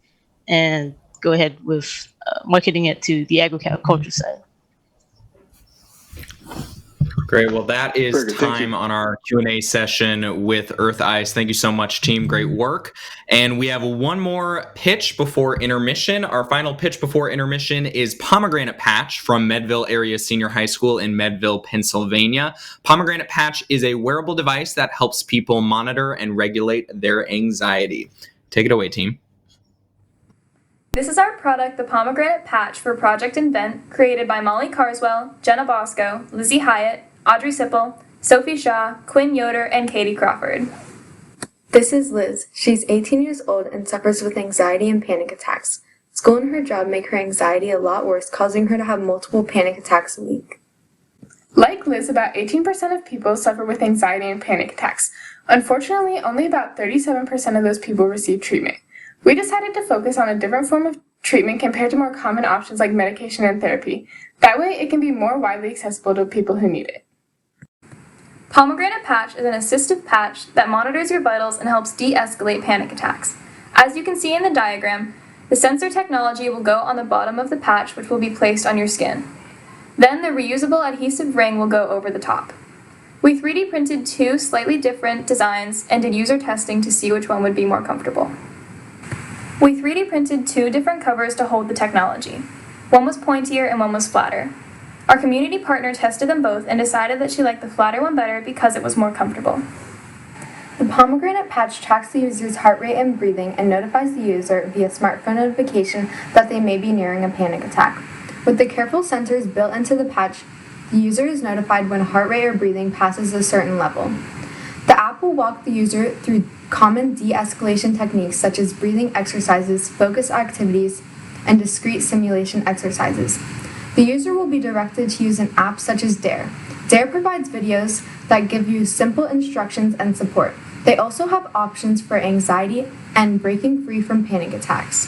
and go ahead with marketing it to the agriculture side. Great. Well, that is Very good. Thank time you. on our Q&A session with Earth Eyes. Thank you so much, team. Great work. And we have one more pitch before intermission. Our final pitch before intermission is Pomegranate Patch from Medville Area Senior High School in Medville, Pennsylvania. Pomegranate Patch is a wearable device that helps people monitor and regulate their anxiety. Take it away, team. This is our product, the Pomegranate Patch for Project Invent, created by Molly Carswell, Jenna Bosco, Lizzie Hyatt, Audrey Sipple, Sophie Shaw, Quinn Yoder, and Katie Crawford. This is Liz. She's 18 years old and suffers with anxiety and panic attacks. School and her job make her anxiety a lot worse, causing her to have multiple panic attacks a week. Like Liz, about 18% of people suffer with anxiety and panic attacks. Unfortunately, only about 37% of those people receive treatment. We decided to focus on a different form of treatment compared to more common options like medication and therapy. That way, it can be more widely accessible to people who need it. Pomegranate Patch is an assistive patch that monitors your vitals and helps de-escalate panic attacks. As you can see in the diagram, the sensor technology will go on the bottom of the patch, which will be placed on your skin. Then the reusable adhesive ring will go over the top. We 3D printed two slightly different designs and did user testing to see which one would be more comfortable. We 3D printed two different covers to hold the technology. One was pointier and one was flatter. Our community partner tested them both and decided that she liked the flatter one better because it was more comfortable. The Pomegranate Patch tracks the user's heart rate and breathing and notifies the user via smartphone notification that they may be nearing a panic attack. With the careful sensors built into the patch, the user is notified when heart rate or breathing passes a certain level. The app will walk the user through common de-escalation techniques such as breathing exercises, focus activities, and discrete simulation exercises. The user will be directed to use an app such as Dare. Dare provides videos that give you simple instructions and support. They also have options for anxiety and breaking free from panic attacks.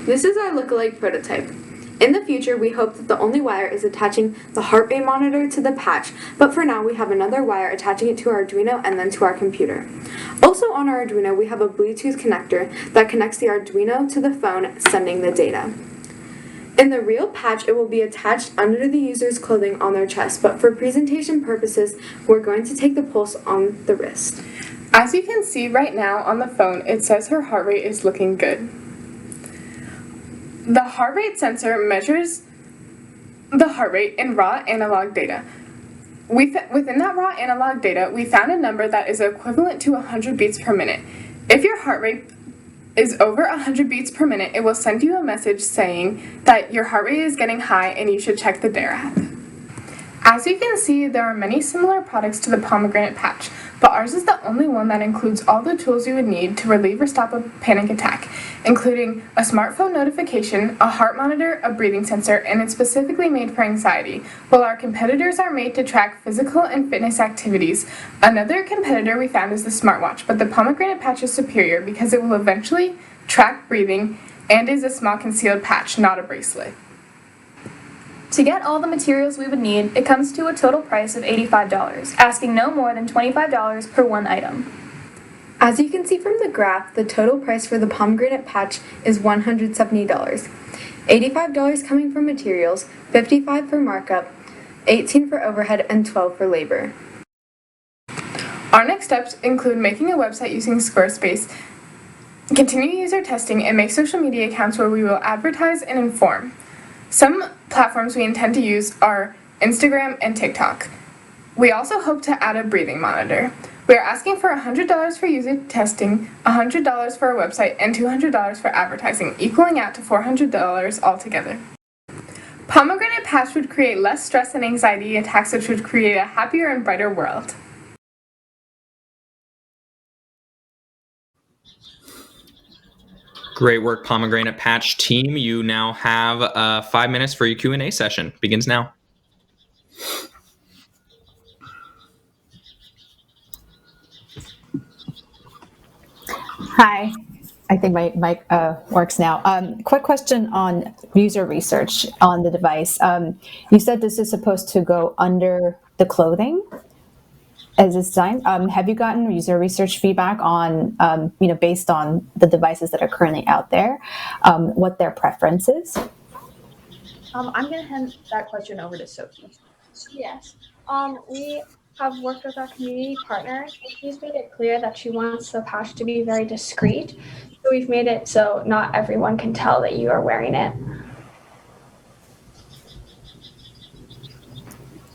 This is our lookalike prototype. In the future, we hope that the only wire is attaching the heart rate monitor to the patch, but for now we have another wire attaching it to our Arduino and then to our computer. Also on our Arduino, we have a Bluetooth connector that connects the Arduino to the phone, sending the data. In the real patch, it will be attached under the user's clothing on their chest, but for presentation purposes, we're going to take the pulse on the wrist. As you can see right now on the phone, it says her heart rate is looking good. The heart rate sensor measures the heart rate in raw analog data. Within that raw analog data, we found a number that is equivalent to 100 beats per minute. If your heart rate is over 100 beats per minute, it will send you a message saying that your heart rate is getting high and you should check the Dare app. As you can see, there are many similar products to the Pomegranate Patch, but ours is the only one that includes all the tools you would need to relieve or stop a panic attack, including a smartphone notification, a heart monitor, a breathing sensor, and it's specifically made for anxiety, while our competitors are made to track physical and fitness activities. Another competitor we found is the smartwatch, but the Pomegranate Patch is superior because it will eventually track breathing and is a small concealed patch, not a bracelet. To get all the materials we would need, it comes to a total price of $85, asking no more than $25 per one item. As you can see from the graph, the total price for the Pomegranate Patch is $170. $85 coming from materials, $55 for markup, $18 for overhead, and $12 for labor. Our next steps include making a website using Squarespace, continue user testing, and make social media accounts where we will advertise and inform. Some platforms we intend to use are Instagram and TikTok. We also hope to add a breathing monitor. We are asking for $100 for user testing, $100 for our website, and $200 for advertising, equaling out to $400 altogether. Pomegranate Patch would create less stress and anxiety attacks, which would create a happier and brighter world. Great work, Pomegranate Patch team. You now have 5 minutes for your Q&A session. Begins now. Hi. I think my mic works now. Quick question on user research on the device. You said this is supposed to go under the clothing as it's designed. Have you gotten user research feedback on, based on the devices that are currently out there, what their preference is? I'm going to hand that question over to Sophie. Yes. We have worked with our community partner, and she's made it clear that she wants the patch to be very discreet. So we've made it so not everyone can tell that you are wearing it.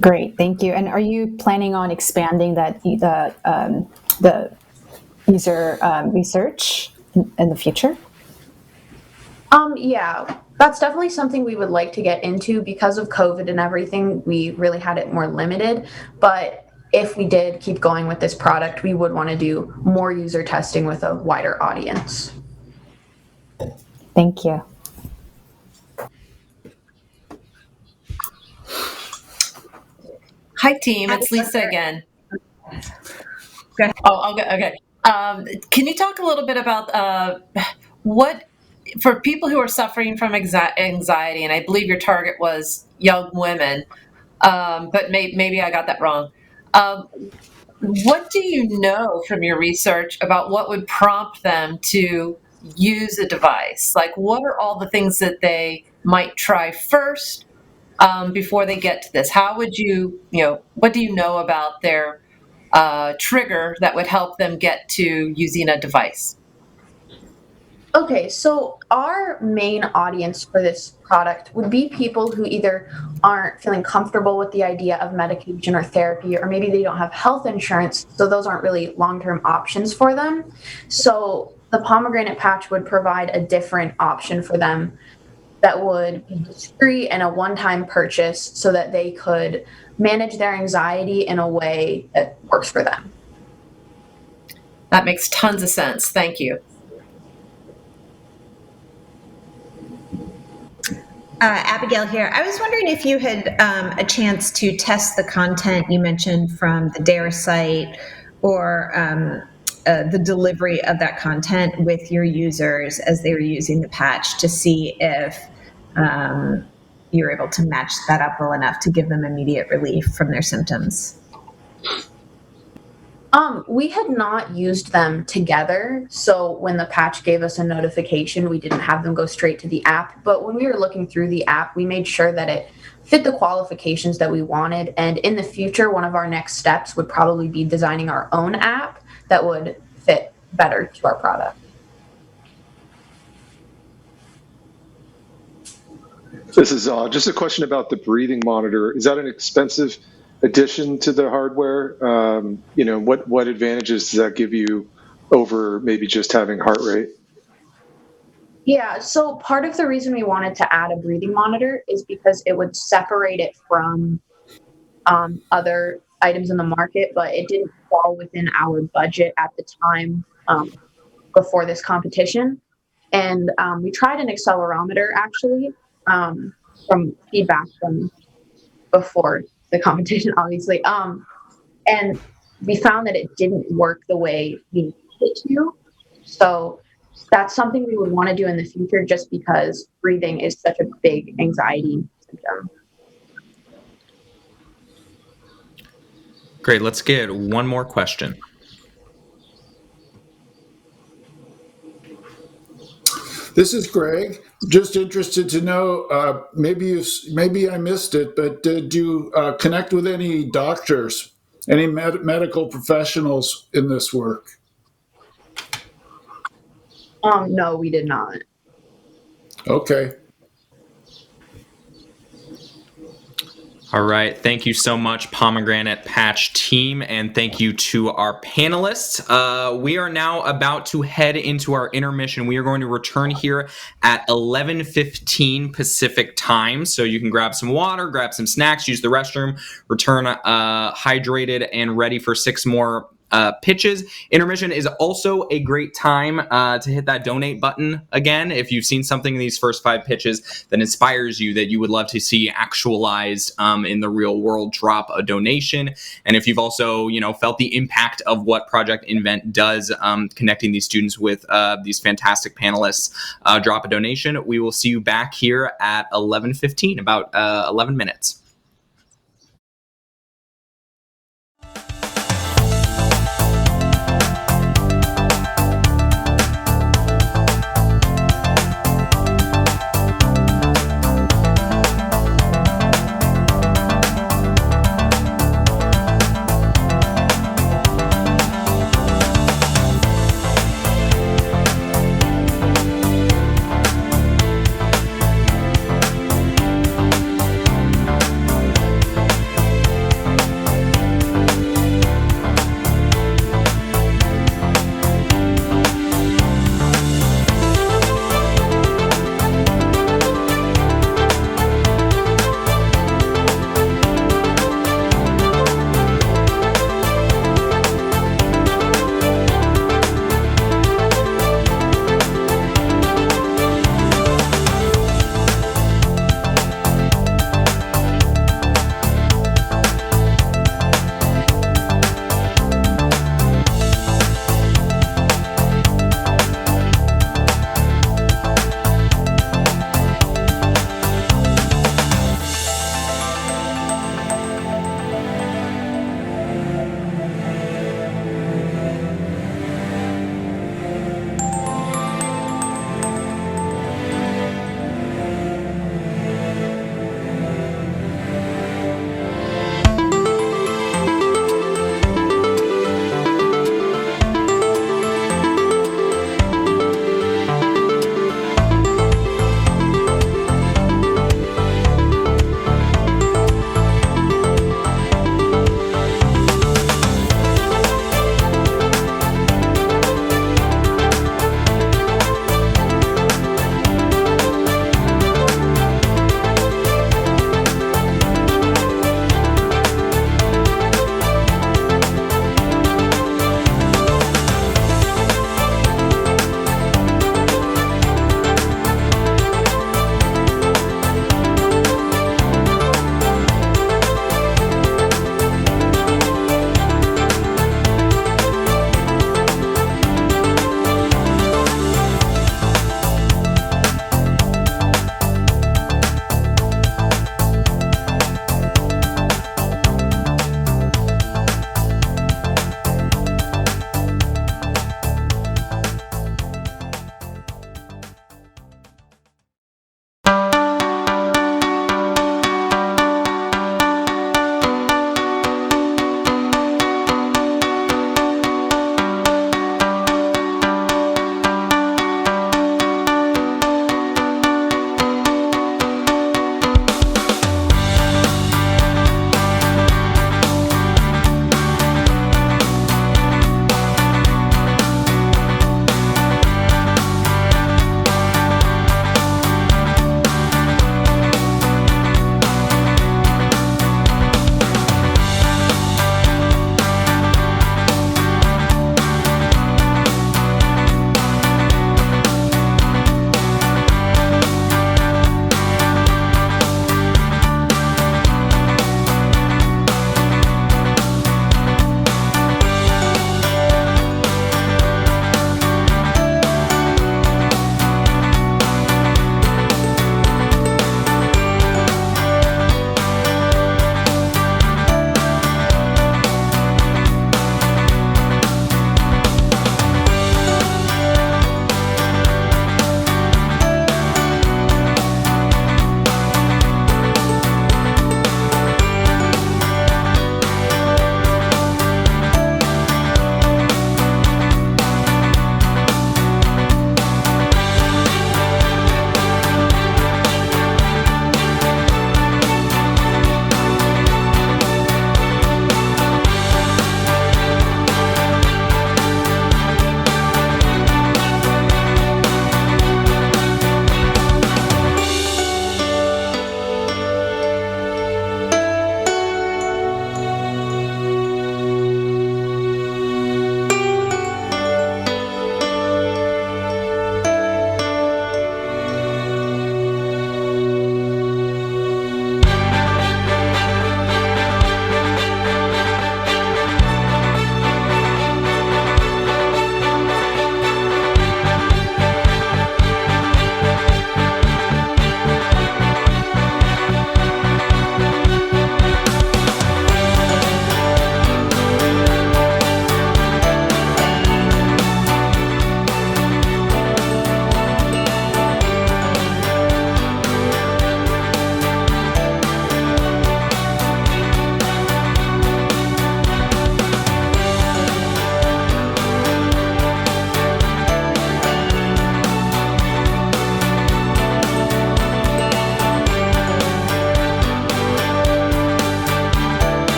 Great, thank you. And are you planning on expanding that the user research in the future? Yeah, that's definitely something we would like to get into. Because of COVID and everything, we really had it more limited. But if we did keep going with this product, we would want to do more user testing with a wider audience. Thank you. Hi, team. It's Lisa again. Oh, okay. Can you talk a little bit about what, for people who are suffering from anxiety, and I believe your target was young women, but maybe I got that wrong. What do you know from your research about what would prompt them to use a device? Like, what are all the things that they might try first before they get to this? How would what do you know about their trigger that would help them get to using a device? Okay, so our main audience for this product would be people who either aren't feeling comfortable with the idea of medication or therapy, or maybe they don't have health insurance, so those aren't really long-term options for them. So the Pomegranate Patch would provide a different option for them that would be discreet and a one-time purchase so that they could manage their anxiety in a way that works for them. That makes tons of sense. Thank you. Abigail here. I was wondering if you had a chance to test the content you mentioned from the DARE site or the delivery of that content with your users as they were using the patch to see if you were able to match that up well enough to give them immediate relief from their symptoms. We had not used them together, so when the patch gave us a notification, we didn't have them go straight to the app. But when we were looking through the app, we made sure that it fit the qualifications that we wanted. And in the future, one of our next steps would probably be designing our own app that would fit better to our product. This is just a question about the breathing monitor. Is that an expensive addition to the hardware? What advantages does that give you over maybe just having heart rate? Yeah, so part of the reason we wanted to add a breathing monitor is because it would separate it from other items in the market, but it didn't fall within our budget at the time before this competition. And we tried an accelerometer, actually, from feedback from before the competition, obviously. And we found that it didn't work the way we needed it to. So that's something we would want to do in the future just because breathing is such a big anxiety symptom. Great. Let's get one more question. This is Greg. Just interested to know, maybe I missed it, but did you connect with any doctors, any medical professionals in this work? No, we did not. Okay. All right. Thank you so much, Pomegranate Patch team, and thank you to our panelists. We are now about to head into our intermission. We are going to return here at 11:15 Pacific time, so you can grab some water, grab some snacks, use the restroom, return hydrated and ready for 6 more pitches. Intermission is also a great time to hit that donate button again. If you've seen something in these first 5 pitches that inspires you that you would love to see actualized in the real world, drop a donation. And if you've also, felt the impact of what Project Invent does, connecting these students with these fantastic panelists, drop a donation. We will see you back here at 11:15, about 11 minutes.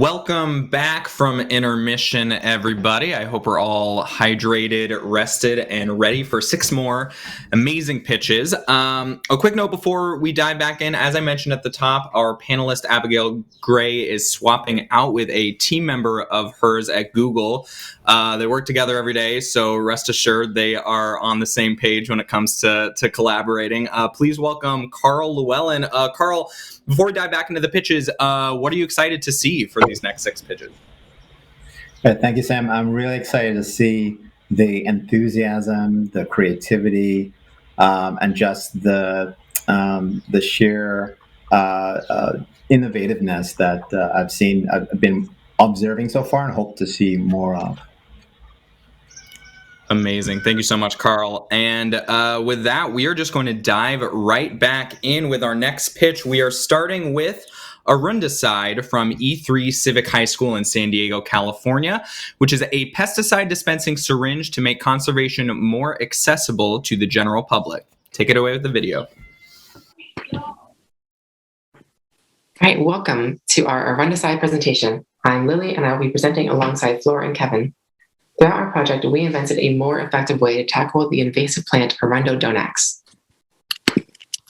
Welcome back from intermission, everybody. I hope we're all hydrated, rested, and ready for 6 more amazing pitches. A quick note before we dive back in. As I mentioned at the top, our panelist Abigail Gray is swapping out with a team member of hers at Google. They work together every day, so rest assured they are on the same page when it comes to collaborating. Please welcome Carl Llewellyn. Carl, before we dive back into the pitches, what are you excited to see for these next 6 pitches? Thank you, Sam. I'm really excited to see the enthusiasm, the creativity, and just the sheer innovativeness that I've been observing so far and hope to see more of. Amazing. Thank you so much, Carl. And with that, we are just going to dive right back in with our next pitch. We are starting with Arundicide from E3 Civic High School in San Diego, California, which is a pesticide dispensing syringe to make conservation more accessible to the general public. Take it away with the video. All right, welcome to our Arundicide presentation. I'm Lily, and I will be presenting alongside Flora and Kevin. Throughout our project, we invented a more effective way to tackle the invasive plant Arundocide.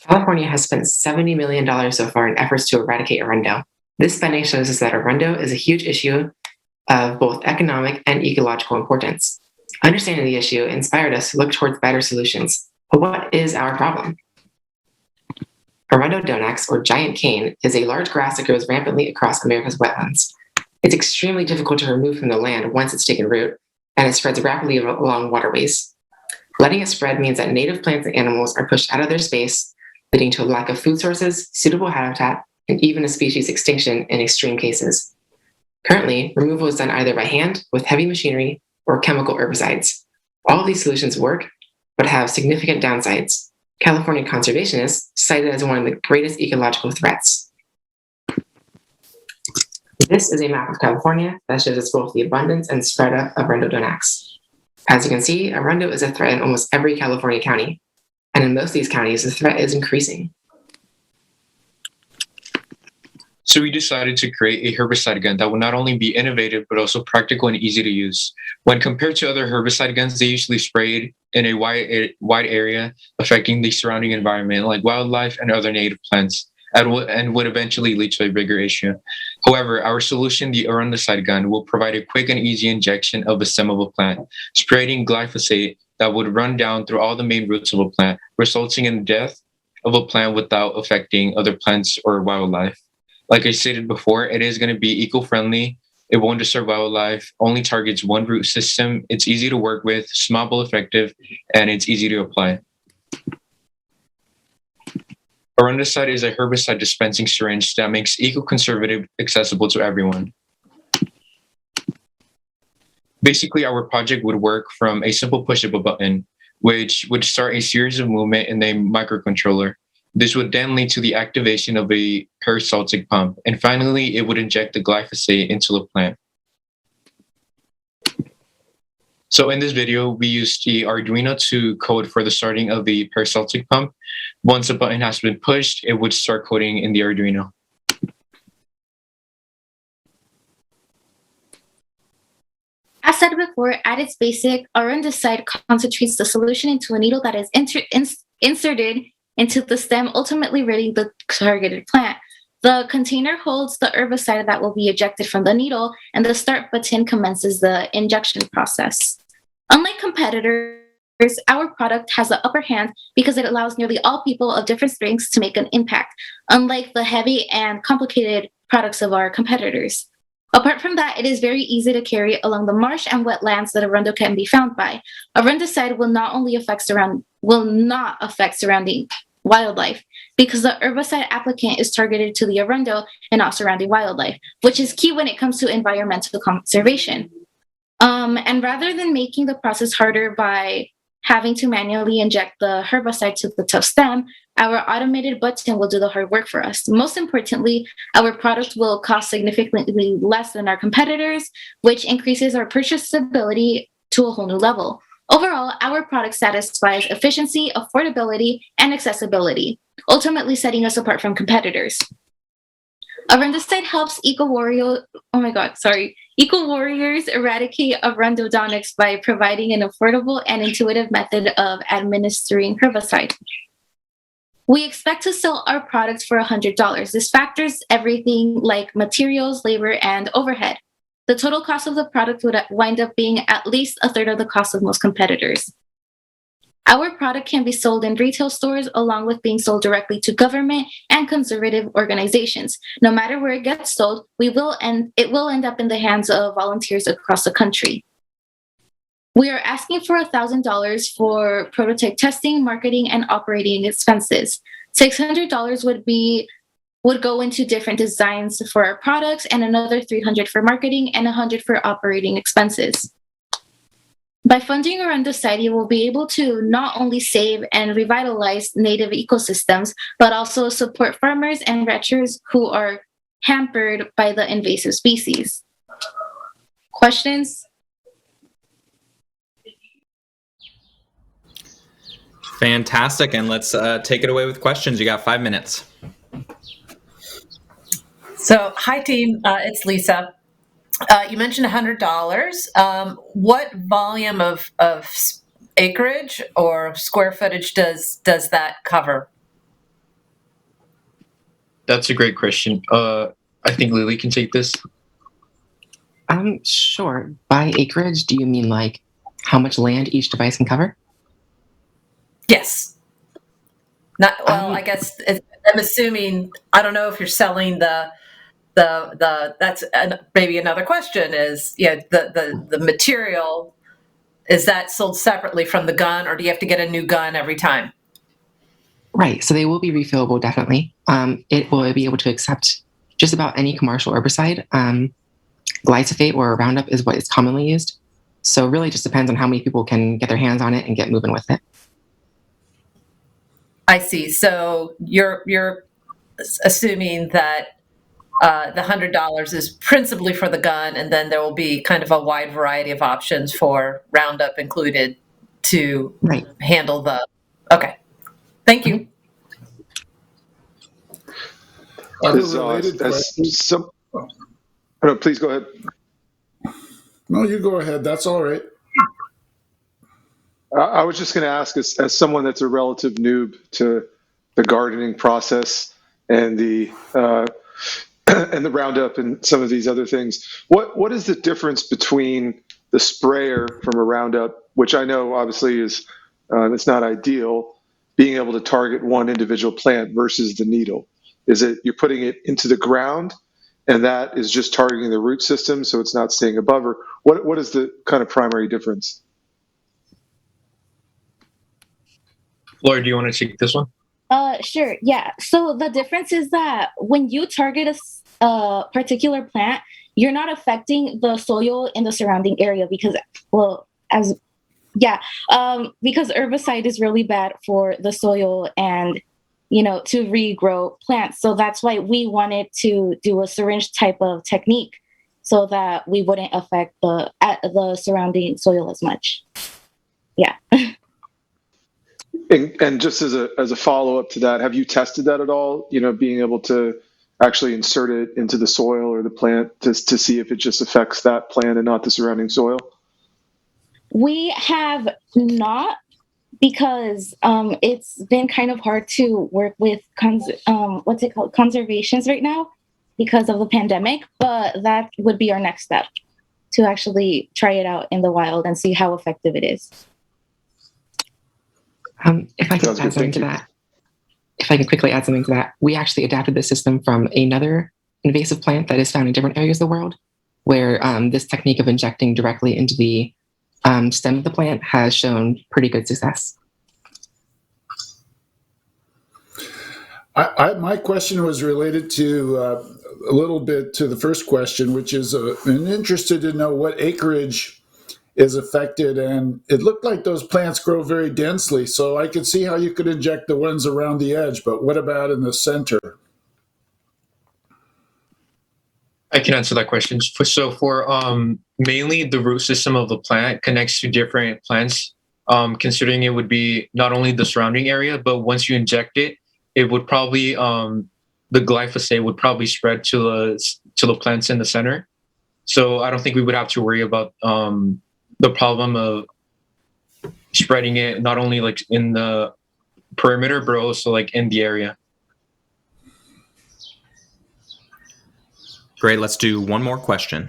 California has spent $70 million so far in efforts to eradicate Arundo. This spending shows us that Arundo is a huge issue of both economic and ecological importance. Understanding the issue inspired us to look towards better solutions. But what is our problem? Arundocide, or giant cane, is a large grass that grows rampantly across America's wetlands. It's extremely difficult to remove from the land once it's taken root, and it spreads rapidly along waterways. Letting it spread means that native plants and animals are pushed out of their space, leading to a lack of food sources, suitable habitat, and even a species extinction in extreme cases. Currently, removal is done either by hand, with heavy machinery, or chemical herbicides. All of these solutions work, but have significant downsides. California conservationists cite it as one of the greatest ecological threats. This is a map of California that shows us both the abundance and spread of Arundocide. As you can see, Arundo is a threat in almost every California county, and in most of these counties, the threat is increasing. So we decided to create a herbicide gun that will not only be innovative, but also practical and easy to use. When compared to other herbicide guns, they usually sprayed in a wide area, affecting the surrounding environment, like wildlife and other native plants, and would eventually lead to a bigger issue. However, our solution, the Arundicide gun, will provide a quick and easy injection of a stem of a plant, spraying glyphosate that would run down through all the main roots of a plant, resulting in the death of a plant without affecting other plants or wildlife. Like I stated before, it is going to be eco-friendly. It won't disturb wildlife, only targets one root system. It's easy to work with, small but effective, and it's easy to apply. Arundicide is a herbicide dispensing syringe that makes eco-conservative accessible to everyone. Basically, our project would work from a simple push of a button, which would start a series of movement in a microcontroller. This would then lead to the activation of a peristaltic pump, and finally, it would inject the glyphosate into the plant. So in this video, we used the Arduino to code for the starting of the peristaltic pump. Once a button has been pushed, it would start coding in the Arduino. As said before, at its basic, Arundicide concentrates the solution into a needle that is inserted into the stem, ultimately ridding the targeted plant. The container holds the herbicide that will be ejected from the needle, and the start button commences the injection process. Unlike competitors, our product has the upper hand because it allows nearly all people of different strengths to make an impact, unlike the heavy and complicated products of our competitors. Apart from that, it is very easy to carry along the marsh and wetlands that Arundo can be found by. Arundicide will not affect surrounding wildlife because the herbicide applicant is targeted to the Arundo and not surrounding wildlife, which is key when it comes to environmental conservation. And rather than making the process harder by having to manually inject the herbicide to the tough stem, our automated button will do the hard work for us. Most importantly, our product will cost significantly less than our competitors, which increases our purchasability to a whole new level. Overall, our product satisfies efficiency, affordability, and accessibility, ultimately setting us apart from competitors. Arundicide helps eco warriors eradicate arundodonics by providing an affordable and intuitive method of administering herbicide. We expect to sell our products for $100. This factors everything like materials, labor, and overhead. The total cost of the product would wind up being at least a third of the cost of most competitors. Our product can be sold in retail stores along with being sold directly to government and conservative organizations. No matter where it gets sold, it will end up in the hands of volunteers across the country. We are asking for $1,000 for prototype testing, marketing, and operating expenses. $600 would go into different designs for our products, and another $300 for marketing and $100 for operating expenses. By funding Arundocide, you will be able to not only save and revitalize native ecosystems, but also support farmers and ranchers who are hampered by the invasive species. Questions? Fantastic. And let's take it away with questions. You got 5 minutes. So, hi team, it's Lisa. You mentioned $100. What volume of acreage or square footage does that cover? That's a great question. I think Lily can take this. Sure. By acreage, do you mean like how much land each device can cover? Yes. I guess I'm assuming. I don't know if you're selling the. That's maybe another question. Is the material, is that sold separately from the gun, or do you have to get a new gun every time? Right. So they will be refillable, definitely. It will be able to accept just about any commercial herbicide. Glyphosate or Roundup is what is commonly used. So it really just depends on how many people can get their hands on it and get moving with it. I see. So you're assuming that the $100 is principally for the gun, and then there will be kind of a wide variety of options for Roundup included to handle the. Okay. Thank you. Please go ahead. No, you go ahead. That's all right. I was just going to ask, as someone that's a relative noob to the gardening process and the and the Roundup and some of these other things, what is the difference between the sprayer from a Roundup, which I know obviously is it's not ideal, being able to target one individual plant versus the needle? Is it you're putting it into the ground and that is just targeting the root system, so it's not staying above? Or what is the kind of primary difference? Laura, do you want to take this one? Sure. Yeah. So the difference is that when you target a particular plant, you're not affecting the soil in the surrounding area because herbicide is really bad for the soil and to regrow plants. So that's why we wanted to do a syringe type of technique so that we wouldn't affect the surrounding soil as much. Yeah. And just as a follow-up to that, have you tested that at all? Being able to actually insert it into the soil or the plant to see if it just affects that plant and not the surrounding soil? We have not, because it's been kind of hard to work with conservations right now because of the pandemic. But that would be our next step, to actually try it out in the wild and see how effective it is. If I can quickly add something to that, we actually adapted this system from another invasive plant that is found in different areas of the world, where this technique of injecting directly into the stem of the plant has shown pretty good success. My question was related to a little bit to the first question, which is I'm interested to know what acreage is affected, and it looked like those plants grow very densely, so I could see how you could inject the ones around the edge, but what about in the center? I can answer that question. So for mainly the root system of the plant connects to different plants, considering it would be not only the surrounding area, but once you inject it, it would probably the glyphosate would probably spread to the plants in the center. So I don't think we would have to worry about the problem of spreading it not only like in the perimeter, but also like in the area. Great. Let's do one more question.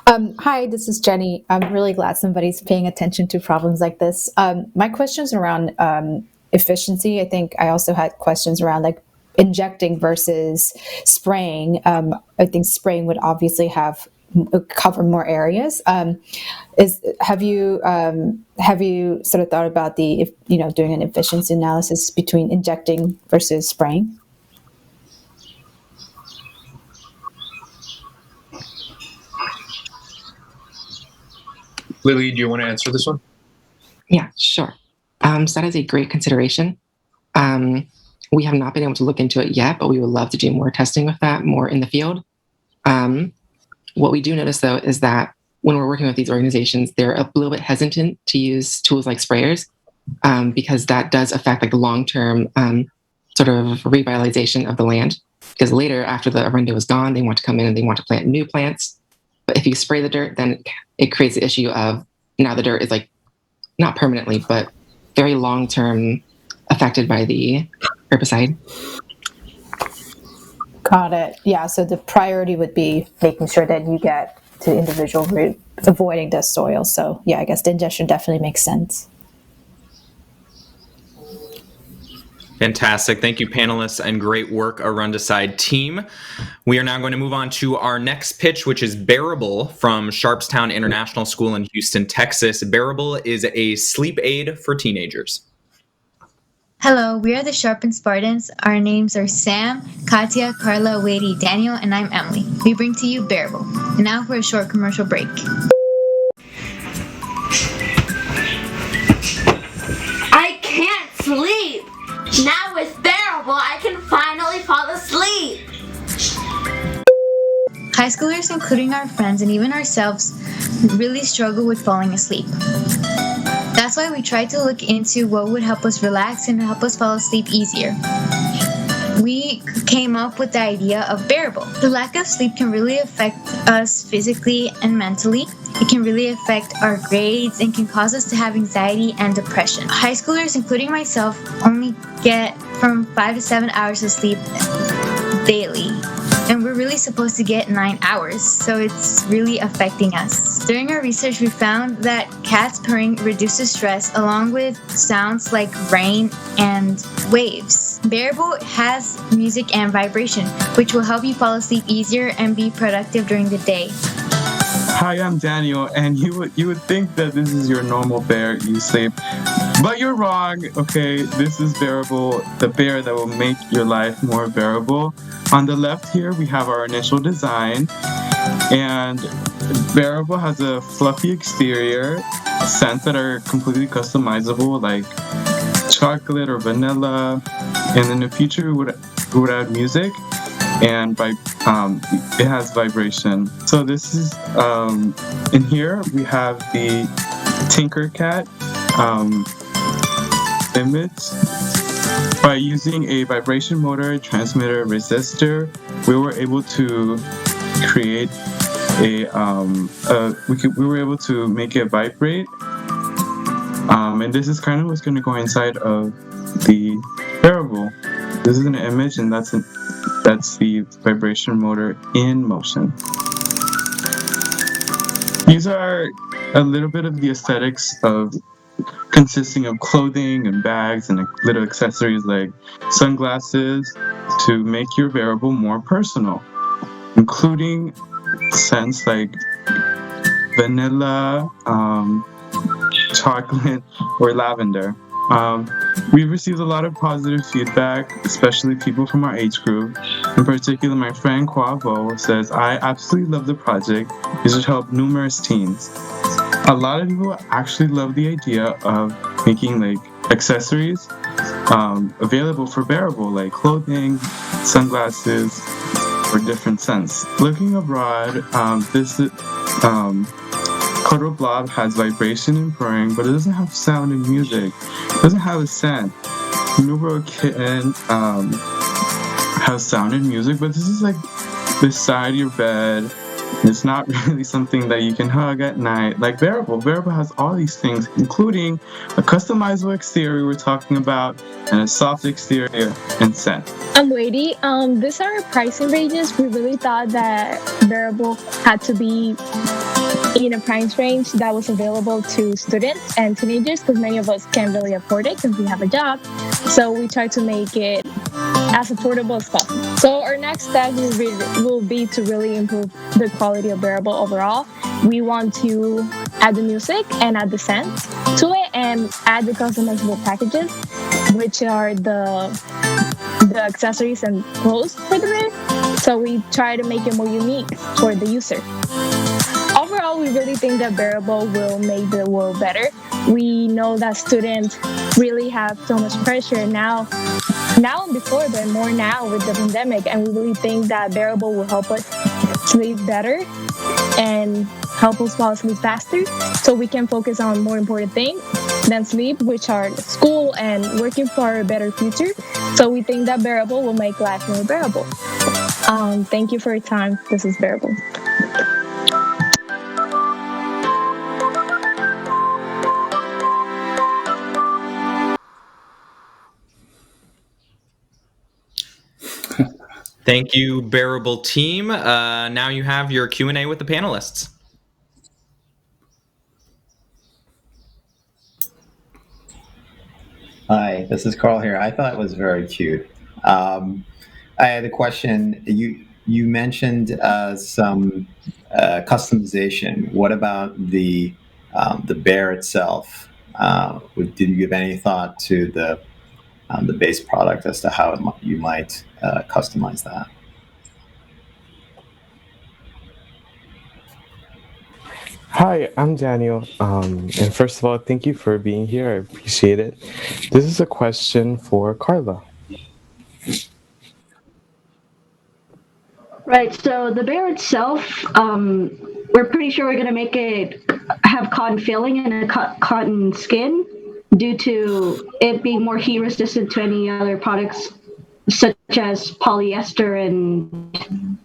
Hi, this is Jenny. I'm really glad somebody's paying attention to problems like this. My question's around efficiency. I think I also had questions around like injecting versus spraying. I think spraying would obviously cover more areas. Have you sort of thought about doing an efficiency analysis between injecting versus spraying? Lily, do you want to answer this one? Yeah, sure. So that is a great consideration. We have not been able to look into it yet, but we would love to do more testing with that, more in the field. What we do notice, though, is that when we're working with these organizations, they're a little bit hesitant to use tools like sprayers because that does affect like the long-term sort of revitalization of the land. Because later, after the arundo is gone, they want to come in and they want to plant new plants. But if you spray the dirt, then it creates the issue of now the dirt is like not permanently, but very long-term affected by the herbicide. Got it. Yeah. So the priority would be making sure that you get to individual root, avoiding the soil. So yeah, I guess the ingestion definitely makes sense. Fantastic. Thank you, panelists, and great work, Arundicide team. We are now going to move on to our next pitch, which is Bearable from Sharpstown International School in Houston, Texas. Bearable is a sleep aid for teenagers. Hello, we are the Sharpened Spartans. Our names are Sam, Katya, Carla, Wadey, Daniel, and I'm Emily. We bring to you Bearable. And now for a short commercial break. I can't sleep! Now with Bearable, I can finally fall asleep! High schoolers, including our friends and even ourselves, really struggle with falling asleep. That's why we tried to look into what would help us relax and help us fall asleep easier. We came up with the idea of Bearable. The lack of sleep can really affect us physically and mentally. It can really affect our grades and can cause us to have anxiety and depression. High schoolers, including myself, only get from 5 to 7 hours of sleep daily. And we're really supposed to get 9 hours, so it's really affecting us. During our research, we found that cats purring reduces stress along with sounds like rain and waves. Bearable has music and vibration, which will help you fall asleep easier and be productive during the day. Hi, I'm Daniel, and you would think that this is your normal bear you sleep, but you're wrong. Okay, this is Bearable, the bear that will make your life more bearable. On the left here, we have our initial design, and Bearable has a fluffy exterior, scents that are completely customizable, like chocolate or vanilla, and in the future we would add music. And it has vibration. So this is, in here we have the Tinkercat image. By using a vibration motor, transmitter, resistor, we were able to create we were able to make it vibrate. And this is kind of what's going to go inside of the Bearable. This is an image, and that's the vibration motor in motion. These are a little bit of the aesthetics of consisting of clothing and bags and little accessories like sunglasses to make your Bearable more personal, including scents like vanilla, chocolate, or lavender. We've received a lot of positive feedback, especially people from our age group. In particular, my friend Quavo says, "I absolutely love the project. It should help numerous teens." A lot of people actually love the idea of making like accessories available for Bearable, like clothing, sunglasses, or different scents. Looking abroad, this Cuddle Blob has vibration and purring, but it doesn't have sound and music. It doesn't have a scent. Numero Kitten has sound and music, but this is like beside your bed. It's not really something that you can hug at night. Like Bearable. Bearable has all these things, including a customizable exterior we were talking about, and a soft exterior and scent. I'm Lady. These are our pricing ranges. We really thought that Bearable had to be in a price range that was available to students and teenagers, because many of us can't really afford it because we have a job. So we tried to make it as affordable as possible. So our next step will be to really improve the quality of Bearable overall. We want to add the music and add the scent to it, and add the customizable packages, which are the accessories and clothes for the bear. So we try to make it more unique for the user. Overall, we really think that Bearable will make the world better. We know that students really have so much pressure now and before, but more now with the pandemic. And we really think that Bearable will help us sleep better and help us fall asleep faster, so we can focus on more important things than sleep, which are school and working for a better future. So we think that Bearable will make life more bearable. Thank you for your time. This is Bearable. Thank you, Bearable team. Now you have your Q&A with the panelists. Hi, this is Carl here. I thought it was very cute. I had a question. You mentioned some customization. What about the bear itself? Did you give any thought to the base product as to how you might customize that? Hi, I'm Daniel. And first of all, thank you for being here. I appreciate it. This is a question for Carla. Right, so the bear itself, we're pretty sure we're going to make it have cotton filling and a cotton skin, due to it being more heat resistant to any other products such as polyester and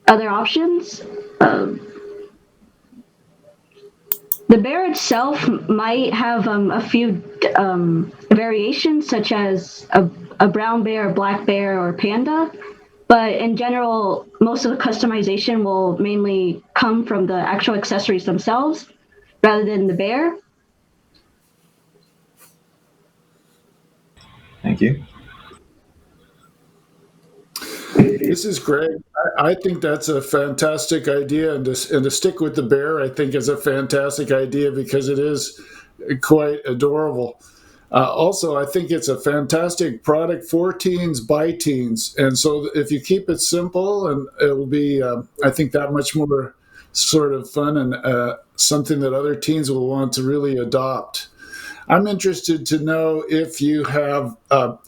other options. The bear itself might have a few variations, such as a brown bear, a black bear, or panda. But in general, most of the customization will mainly come from the actual accessories themselves rather than the bear. Thank you. This is Greg. I think that's a fantastic idea, and to stick with the bear, I think is a fantastic idea because it is quite adorable. Also, I think it's a fantastic product for teens by teens, and so if you keep it simple, and it will be, I think, that much more sort of fun and something that other teens will want to really adopt. I'm interested to know if you have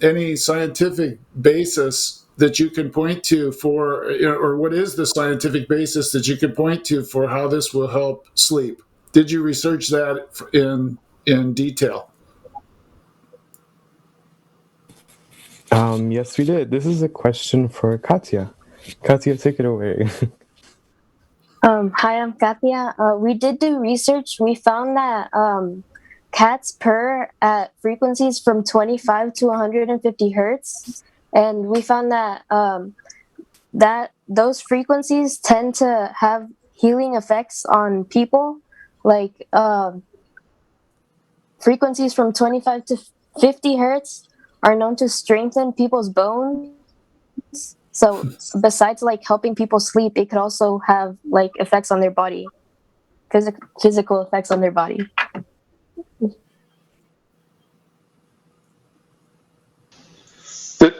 any scientific basis that you can point to for, or what is the scientific basis that you can point to for how this will help sleep? Did you research that in detail? Yes, we did. This is a question for Katya. Katya, take it away. Hi, I'm Katya. We did do research. We found that cats purr at frequencies from 25 to 150 hertz. And we found that that those frequencies tend to have healing effects on people. Like frequencies from 25 to 50 hertz are known to strengthen people's bones. So besides like helping people sleep, it could also have like effects on their body, physical effects on their body.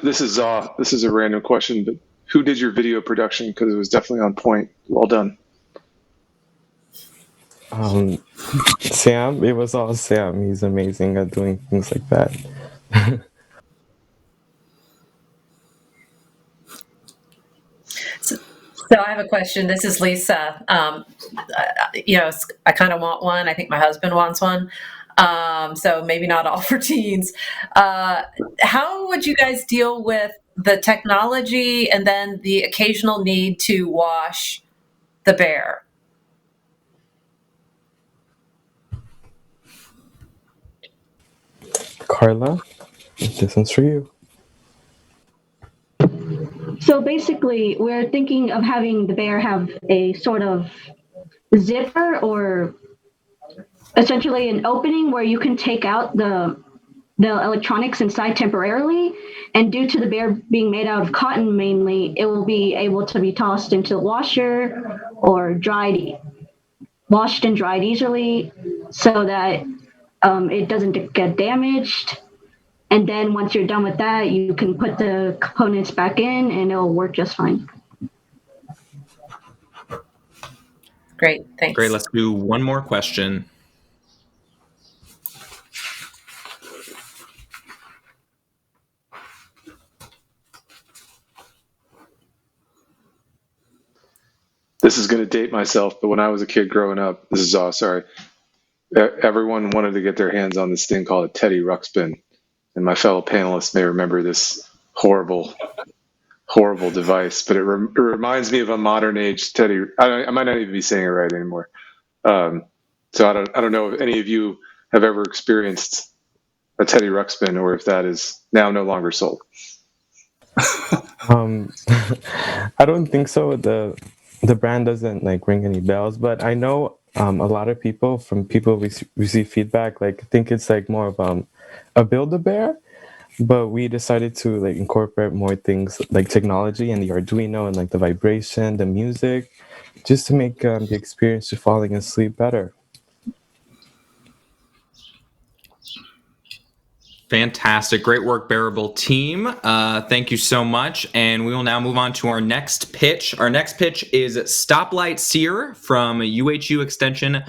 This is a random question, but who did your video production? Because it was definitely on point. Well done. Sam. It was all Sam. He's amazing at doing things like that. So I have a question. This is Lisa. I kind of want one. I think my husband wants one. So maybe not all for teens. How would you guys deal with the technology and then the occasional need to wash the bear? Carla, this one's for you. So basically, we're thinking of having the bear have a sort of zipper or essentially an opening where you can take out the electronics inside temporarily. And due to the bear being made out of cotton mainly, it will be able to be tossed into the washer or washed and dried easily so that it doesn't get damaged. And then once you're done with that, you can put the components back in and it'll work just fine. Great, thanks. Great, let's do one more question. This is going to date myself, but when I was a kid growing up, everyone wanted to get their hands on this thing called a Teddy Ruxpin. And my fellow panelists may remember this horrible device, but it reminds me of a modern age Teddy. I might not even be saying it right anymore. So I don't know if any of you have ever experienced a Teddy Ruxpin or if that is now no longer sold. I don't think so. The brand doesn't like ring any bells, but I know a lot of people we receive feedback think it's like more of a Build-A-Bear, but we decided to like incorporate more things like technology and the Arduino and like the vibration, the music, just to make the experience to falling asleep better. Fantastic. Great work, Bearable team. Thank you so much. And we will now move on to our next pitch. Our next pitch is Stoplightseer from UHU Extension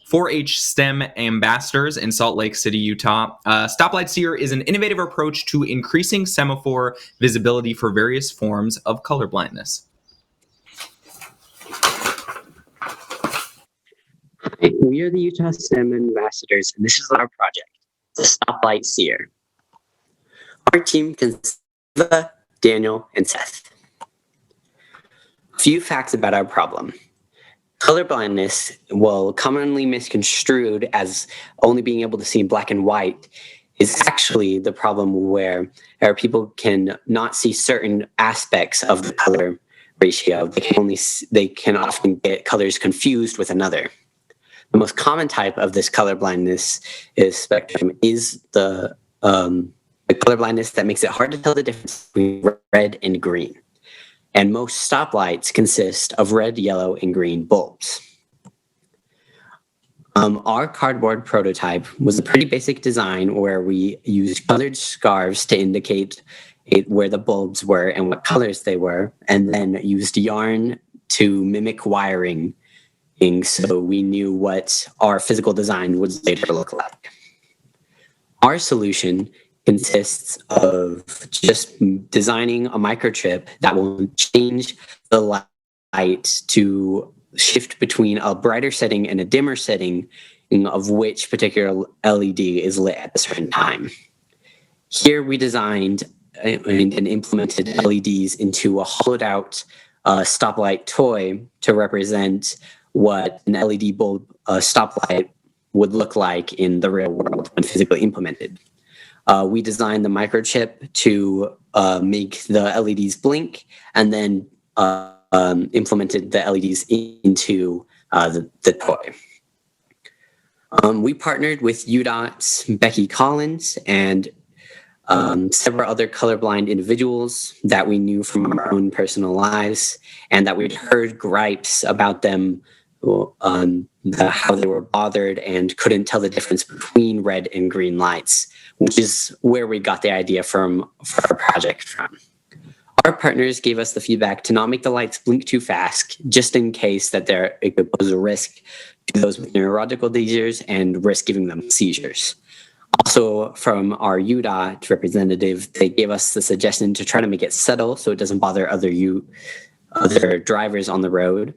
4-H STEM ambassadors in Salt Lake City, Utah. Stoplightseer is an innovative approach to increasing semaphore visibility for various forms of colorblindness. We are the Utah STEM ambassadors, and this is our project, the Stoplightseer. Our team consists of Eva, Daniel, and Seth. A few facts about our problem. Colorblindness, while commonly misconstrued as only being able to see in black and white, is actually the problem where people can not see certain aspects of the color ratio. They can often get colors confused with another. The most common type of this colorblindness is the colorblindness that makes it hard to tell the difference between red and green. And most stoplights consist of red, yellow, and green bulbs. Our cardboard prototype was a pretty basic design where we used colored scarves to indicate where the bulbs were and what colors they were, and then used yarn to mimic wiring, so we knew what our physical design would later look like. Our solution consists of just designing a microchip that will change the light to shift between a brighter setting and a dimmer setting of which particular LED is lit at a certain time. Here we designed and implemented LEDs into a hollowed out stoplight toy to represent what an LED bulb stoplight would look like in the real world when physically implemented. We designed the microchip to make the LEDs blink, and then implemented the LEDs into the toy. We partnered with UDOT's Becky Collins and several other colorblind individuals that we knew from our own personal lives, and that we'd heard gripes about them, how they were bothered and couldn't tell the difference between red and green lights, which is where we got the idea for our project from. Our partners gave us the feedback to not make the lights blink too fast, just in case that it could pose a risk to those with neurological seizures and risk giving them seizures. Also, from our UDOT representative, they gave us the suggestion to try to make it subtle so it doesn't bother other drivers on the road.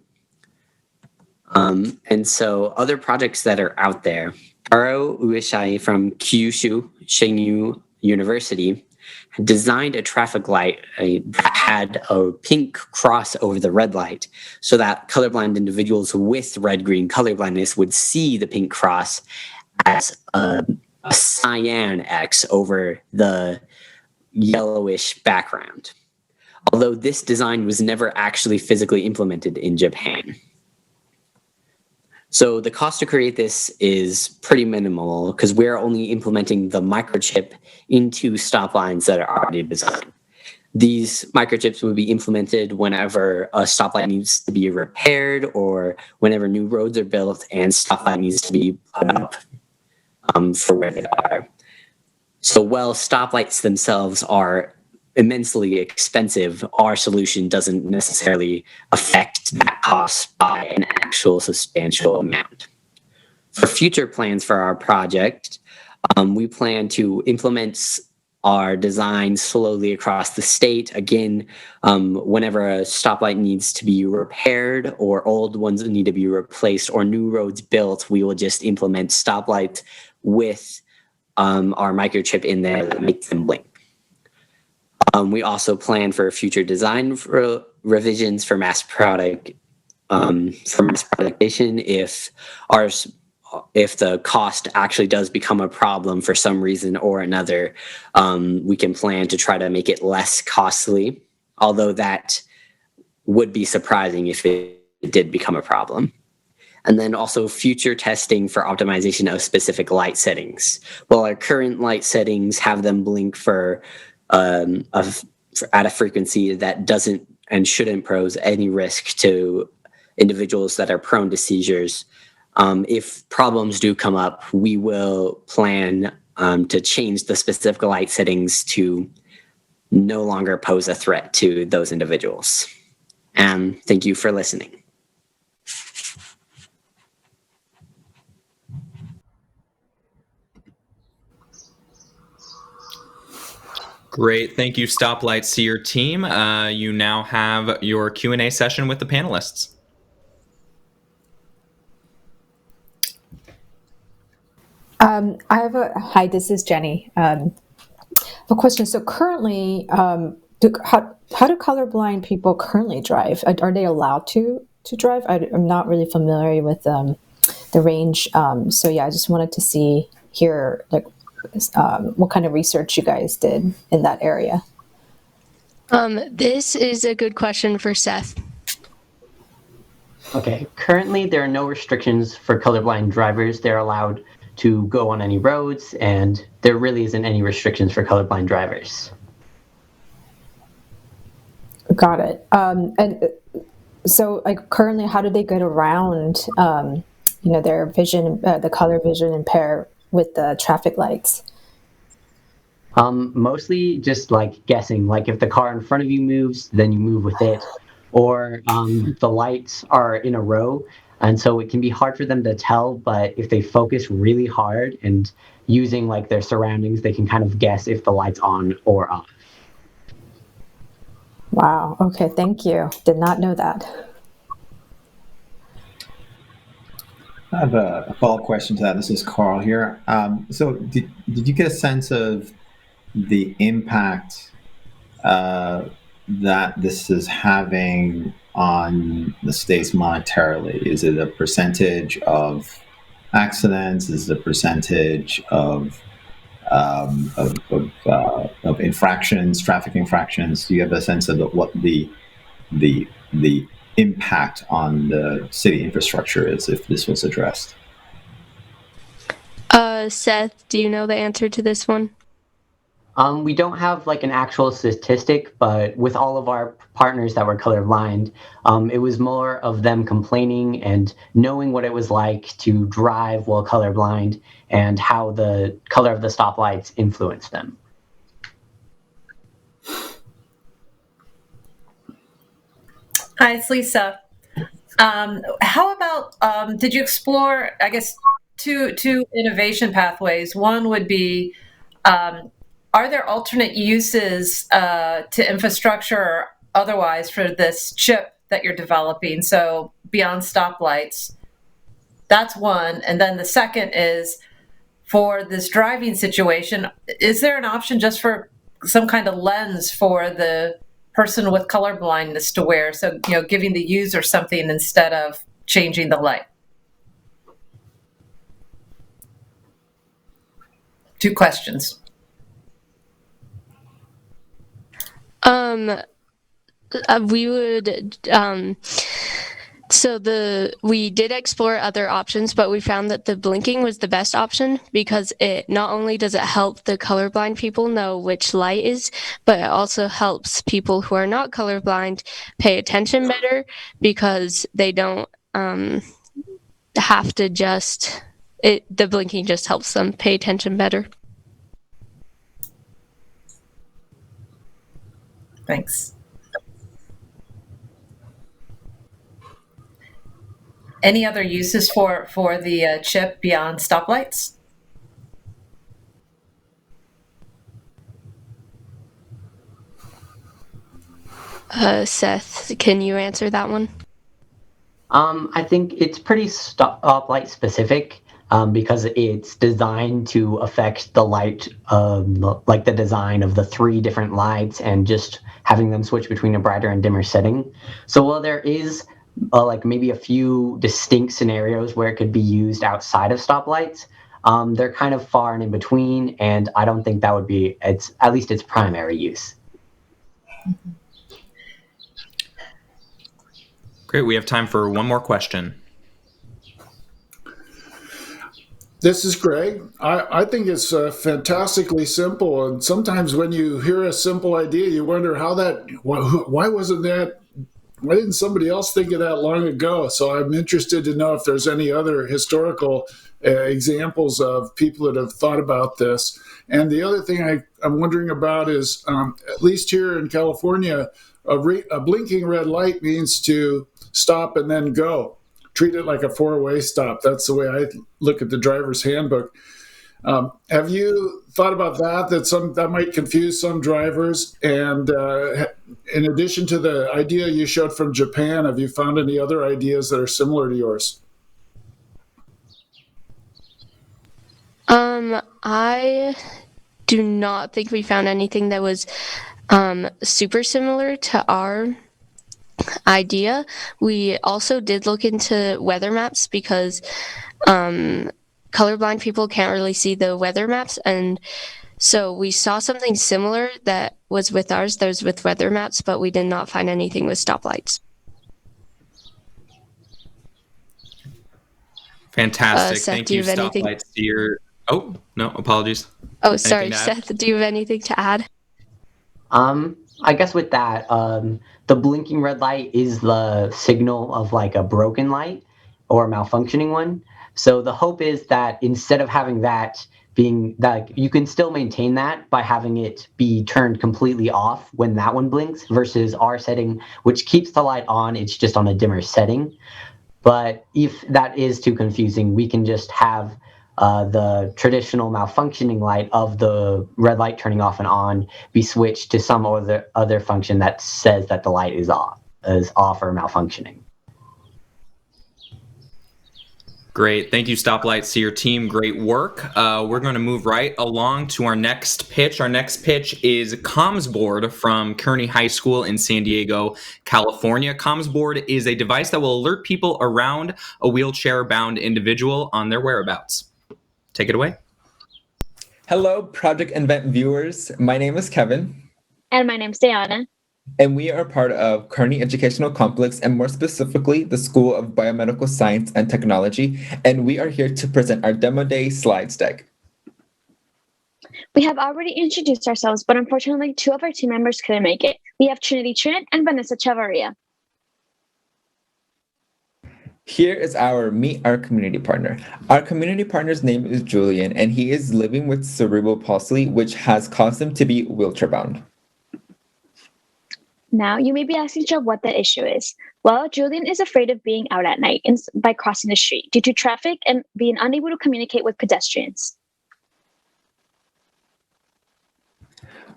And so other projects that are out there, Taro Ueshai from Kyushu Shingyu University designed a traffic light that had a pink cross over the red light so that colorblind individuals with red-green colorblindness would see the pink cross as a cyan X over the yellowish background. Although this design was never actually physically implemented in Japan. So the cost to create this is pretty minimal because we're only implementing the microchip into stop lines that are already designed. These microchips would be implemented whenever a stoplight needs to be repaired or whenever new roads are built and stoplight needs to be put up for where they are. So while stoplights themselves are immensely expensive, our solution doesn't necessarily affect that cost by an actual substantial amount. For future plans for our project, we plan to implement our design slowly across the state. Again, whenever a stoplight needs to be repaired or old ones need to be replaced or new roads built, we will just implement stoplights with our microchip in there that makes them blink. We also plan for future design revisions for mass production if the cost actually does become a problem for some reason or another. We can plan to try to make it less costly, although that would be surprising if it did become a problem. And then also future testing for optimization of specific light settings. Well, our current light settings have them blink at a frequency that doesn't and shouldn't pose any risk to individuals that are prone to seizures. If problems do come up, we will plan to change the specific light settings to no longer pose a threat to those individuals. And thank you for listening. Great. Thank you, Stoplightseer team. You now have your Q&A session with the panelists. Hi, this is Jenny. I have a question. So currently, how do colorblind people currently drive? Are they allowed to drive? I'm not really familiar with the range. So yeah, I just wanted to hear what kind of research you guys did in that area. This is a good question for Seth. Okay, currently there are no restrictions for colorblind drivers. They're allowed to go on any roads, and there really isn't any restrictions for colorblind drivers. Got it. And so, currently, how do they get around, their vision, the color vision impair with the traffic lights? Mostly just guessing. If the car in front of you moves, then you move with it, or the lights are in a row. And so it can be hard for them to tell, but if they focus really hard and using their surroundings, they can kind of guess if the light's on or off. Wow. Okay. Thank you. Did not know that. I have a follow-up question to that. This is Carl here. So did you get a sense of the impact that this is having on the states monetarily? Is it a percentage of accidents? Is it a percentage of infractions, traffic infractions? Do you have a sense of what the impact on the city infrastructure is if this was addressed? Seth, do you know the answer to this one? We don't have an actual statistic, but with all of our partners that were colorblind, it was more of them complaining and knowing what it was like to drive while colorblind and how the color of the stoplights influenced them. Hi, it's Lisa. How about, did you explore, I guess, two innovation pathways? One would be, are there alternate uses to infrastructure or otherwise for this chip that you're developing. So beyond stoplights, that's one. And then the second is for this driving situation, is there an option just for some kind of lens for the person with color blindness to wear? So, giving the user something instead of changing the light. Two questions. We would we did explore other options, but we found that the blinking was the best option because it not only does it help the colorblind people know which light is, but it also helps people who are not colorblind pay attention better because they don't have to the blinking just helps them pay attention better. Thanks. Any other uses for the chip beyond stoplights? Seth, can you answer that one? I think it's pretty stoplight specific because it's designed to affect the light, like the design of the 3 different lights and just having them switch between a brighter and dimmer setting. So while there is like maybe a few distinct scenarios where it could be used outside of stoplights, they're kind of far and in between, and I don't think that would be at least its primary use. Great. We have time for one more question. This is Greg. I think it's fantastically simple. And sometimes when you hear a simple idea, you wonder why didn't somebody else think of that long ago? So I'm interested to know if there's any other historical examples of people that have thought about this. And the other thing I'm wondering about is, at least here in California, a blinking red light means to stop and then go. Treat it like a 4-way stop. That's the way I look at the driver's handbook. Have you thought about that might confuse some drivers? And in addition to the idea you showed from Japan, have you found any other ideas that are similar to yours? I do not think we found anything that was super similar to our idea. We also did look into weather maps because colorblind people can't really see the weather maps, and so we saw something similar that was with ours. There's with weather maps, but we did not find anything with stoplights. Fantastic. Seth, Thank do you, you have anything? Stoplightseer. Oh, no, apologies. Oh, sorry, Anything to add? Seth, do you have anything to add? I guess with that, the blinking red light is the signal of like a broken light or a malfunctioning one. So the hope is that instead of having that being that, you can still maintain that by having it be turned completely off when that one blinks versus our setting, which keeps the light on. It's just on a dimmer setting. But if that is too confusing, we can just have the traditional malfunctioning light of the red light turning off and on be switched to some other function that says that the light is off or malfunctioning. Great. Thank you, Stoplightseer team. Great work. We're going to move right along to our next pitch. Our next pitch is Comms Board from Kearney High School in San Diego, California. Comms Board is a device that will alert people around a wheelchair-bound individual on their whereabouts. Take it away. Hello, Project Invent viewers. My name is Kevin. And my name's Diana. And we are part of Kearney Educational Complex, and more specifically, the School of Biomedical Science and Technology. And we are here to present our Demo Day slides deck. We have already introduced ourselves, but unfortunately, 2 of our team members couldn't make it. We have Trinity Trinit and Vanessa Chavarria. Here is our Meet Our Community Partner. Our community partner's name is Julian, and he is living with cerebral palsy, which has caused him to be wheelchair-bound. Now, you may be asking yourself what the issue is. Well, Julian is afraid of being out at night by crossing the street due to traffic and being unable to communicate with pedestrians.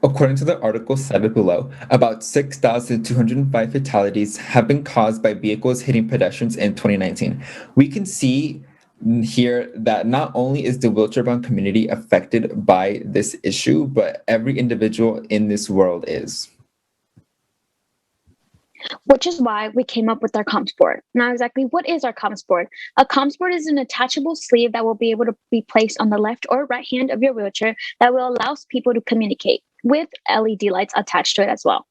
According to the article cited below, about 6,205 fatalities have been caused by vehicles hitting pedestrians in 2019. We can see here that not only is the wheelchair-bound community affected by this issue, but every individual in this world is. Which is why we came up with our comms board. Now, exactly what is our comms board? A comms board is an attachable sleeve that will be able to be placed on the left or right hand of your wheelchair that will allow people to communicate with LED lights attached to it as well.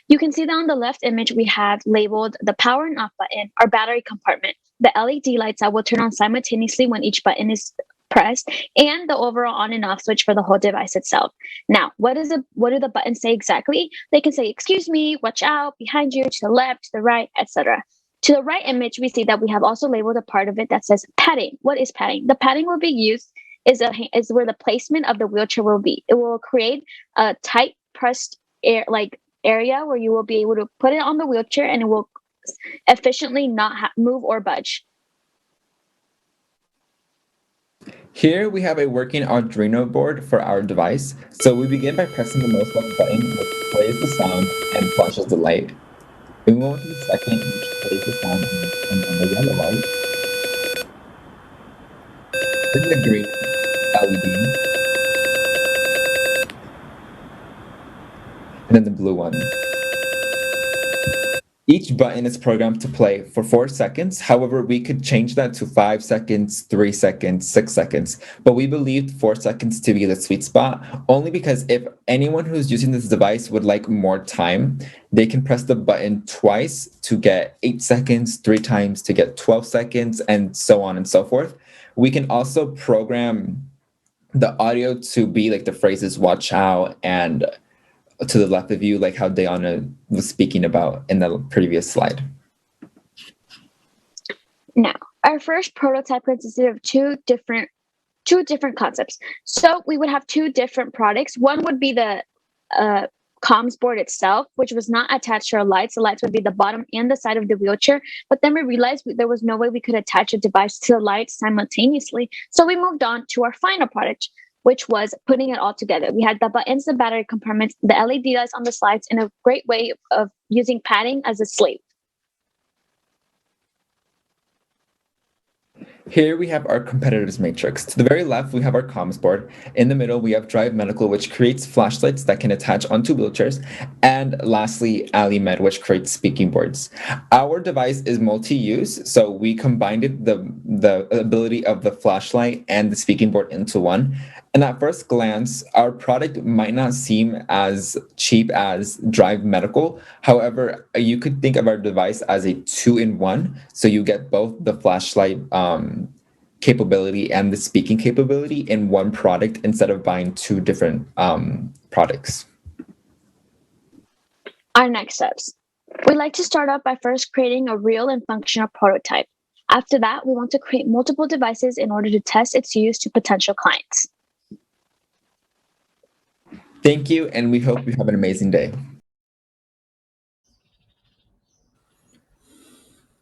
You can see that on the left image, we have labeled the power and off button, our battery compartment, the LED lights that will turn on simultaneously when each button is pressed, and the overall on and off switch for the whole device itself. Now, what do the buttons say exactly? They can say, excuse me, watch out, behind you, to the left, to the right, etc. To the right image, we see that we have also labeled a part of it that says padding. What is padding? The padding will be used is where the placement of the wheelchair will be. It will create a tight pressed area where you will be able to put it on the wheelchair and it will efficiently not move or budge. Here we have a working Arduino board for our device. So we begin by pressing the most left button, which plays the sound and flashes the light. We move on to the second, which plays the sound and on the yellow light. Then the green LED. And then the blue one. Each button is programmed to play for 4 seconds. However, we could change that to 5 seconds, 3 seconds, 6 seconds. But we believed 4 seconds to be the sweet spot, only because if anyone who's using this device would like more time, they can press the button twice to get 8 seconds, 3 times to get 12 seconds, and so on and so forth. We can also program the audio to be like the phrases watch out and to the left of you, like how Diana was speaking about in the previous slide. Now, our first prototype consisted of two different concepts. So we would have 2 different products. One would be the comms board itself, which was not attached to our lights. The lights would be the bottom and the side of the wheelchair. But then we realized there was no way we could attach a device to the lights simultaneously. So we moved on to our final product, which was putting it all together. We had the buttons, the battery compartments, the LED lights on the slides, and a great way of using padding as a sleeve. Here we have our competitors matrix. To the very left, we have our comms board. In the middle, we have Drive Medical, which creates flashlights that can attach onto wheelchairs. And lastly, AliMed, which creates speaking boards. Our device is multi-use, so we combined the ability of the flashlight and the speaking board into one. And at first glance, our product might not seem as cheap as Drive Medical. However, you could think of our device as a 2-in-1. So you get both the flashlight capability and the speaking capability in one product instead of buying 2 different products. Our next steps. We like to start off by first creating a real and functional prototype. After that, we want to create multiple devices in order to test its use to potential clients. Thank you, and we hope you have an amazing day.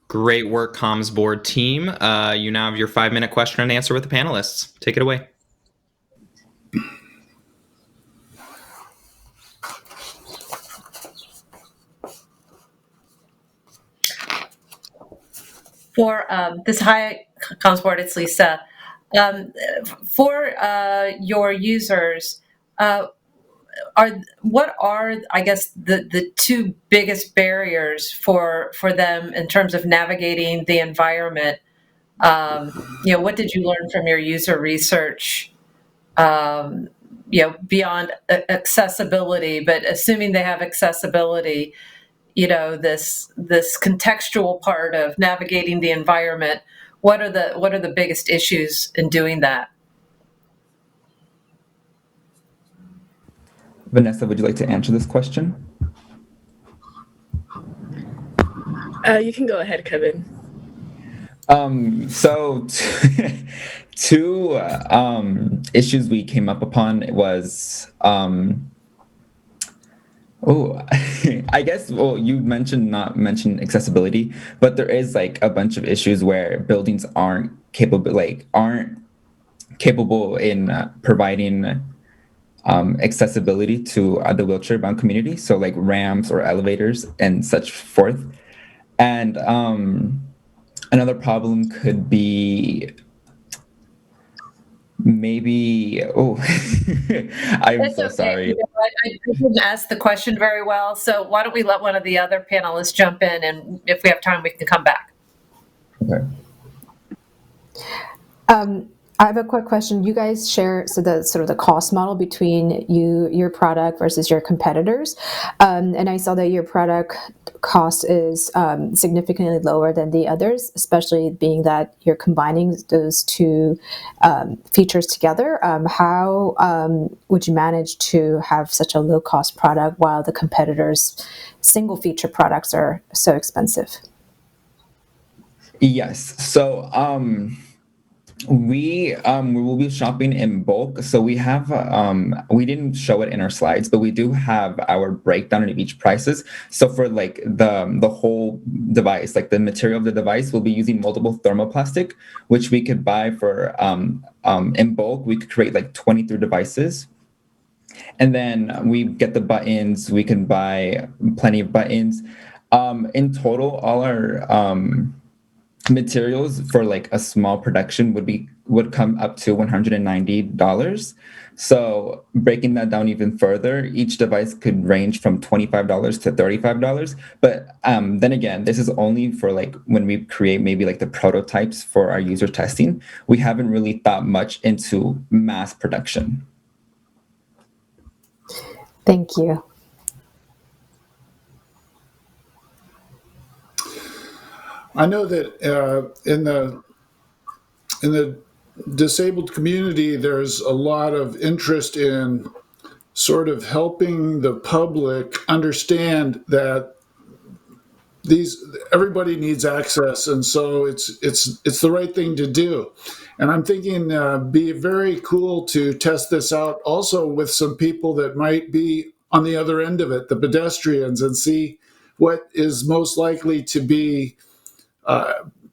Great work, comms board team. You now have your 5-minute question and answer with the panelists. Take it away. For this high comms board, it's Lisa. For your users, what are I guess the 2 biggest barriers for them in terms of navigating the environment? What did you learn from your user research? Beyond accessibility, but assuming they have accessibility, this contextual part of navigating the environment. What are the biggest issues in doing that? Vanessa, would you like to answer this question? You can go ahead, Kevin. So 2 issues we came up upon was I guess, you mentioned not mention accessibility, but there is like a bunch of issues where buildings aren't capable in providing accessibility to the wheelchair-bound community, so like ramps or elevators and such forth. And another problem could be maybe, I'm It's so okay. sorry. You know, I didn't ask the question very well, so why don't we let one of the other panelists jump in, and if we have time, we can come back. Okay. I have a quick question. You guys share the sort of the cost model between your product versus your competitors, and I saw that your product cost is significantly lower than the others, especially being that you're combining those two features together. How would you manage to have such a low cost product while the competitors' single feature products are so expensive? Yes. So we will be shopping in bulk. So we have we didn't show it in our slides, but we do have our breakdown of each prices. So for like the whole device, like the material of the device, we'll be using multiple thermoplastic, which we could buy for in bulk. We could create like 23 devices. And then we get the buttons. We can buy plenty of buttons. In total, all our materials for like a small production would come up to $190. So breaking that down even further, each device could range from $25 to $35. But then again, this is only for like when we create maybe like the prototypes for our user testing. We haven't really thought much into mass production. Thank you. I know that in the disabled community, there's a lot of interest in sort of helping the public understand that everybody needs access, and so it's the right thing to do. And I'm thinking be very cool to test this out also with some people that might be on the other end of it, the pedestrians, and see what is most likely to be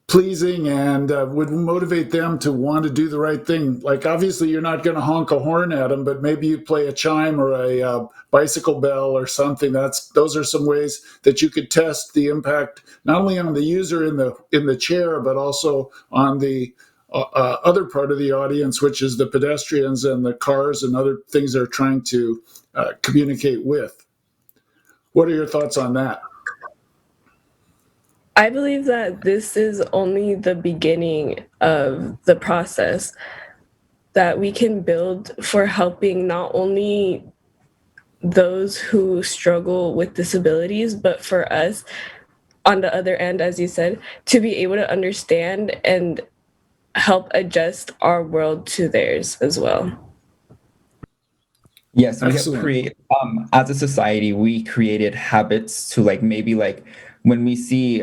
pleasing and would motivate them to want to do the right thing. Like, obviously, you're not going to honk a horn at them, but maybe you play a chime or a bicycle bell or something. Those are some ways that you could test the impact, not only on the user in the chair, but also on the other part of the audience, which is the pedestrians and the cars and other things they're trying to communicate with. What are your thoughts on that? I believe that this is only the beginning of the process that we can build for helping not only those who struggle with disabilities, but for us on the other end, as you said, to be able to understand and help adjust our world to theirs as well. Yes, we have created, as a society, we created habits to maybe when we see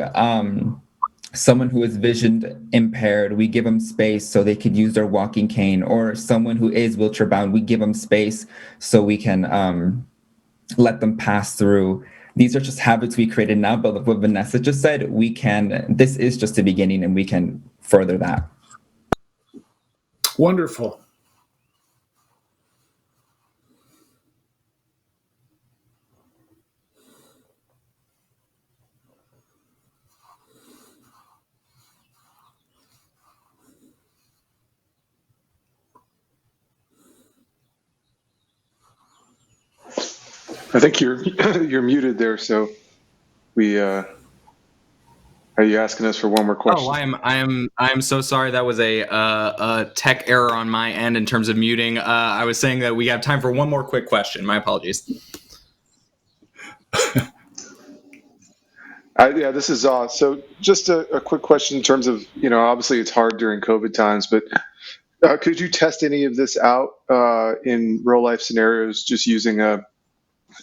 someone who is vision impaired, we give them space so they could use their walking cane, or someone who is wheelchair bound, we give them space so we can let them pass through. These are just habits we created now, but what Vanessa just said, this is just the beginning and we can further that. Wonderful. I think you're muted there, so we are you asking us for one more question? Oh, I'm so sorry. That was a tech error on my end in terms of muting. I was saying that we have time for one more quick question. My apologies. Yeah, this is so just a quick question in terms of, obviously it's hard during COVID times, but could you test any of this out in real life scenarios just using an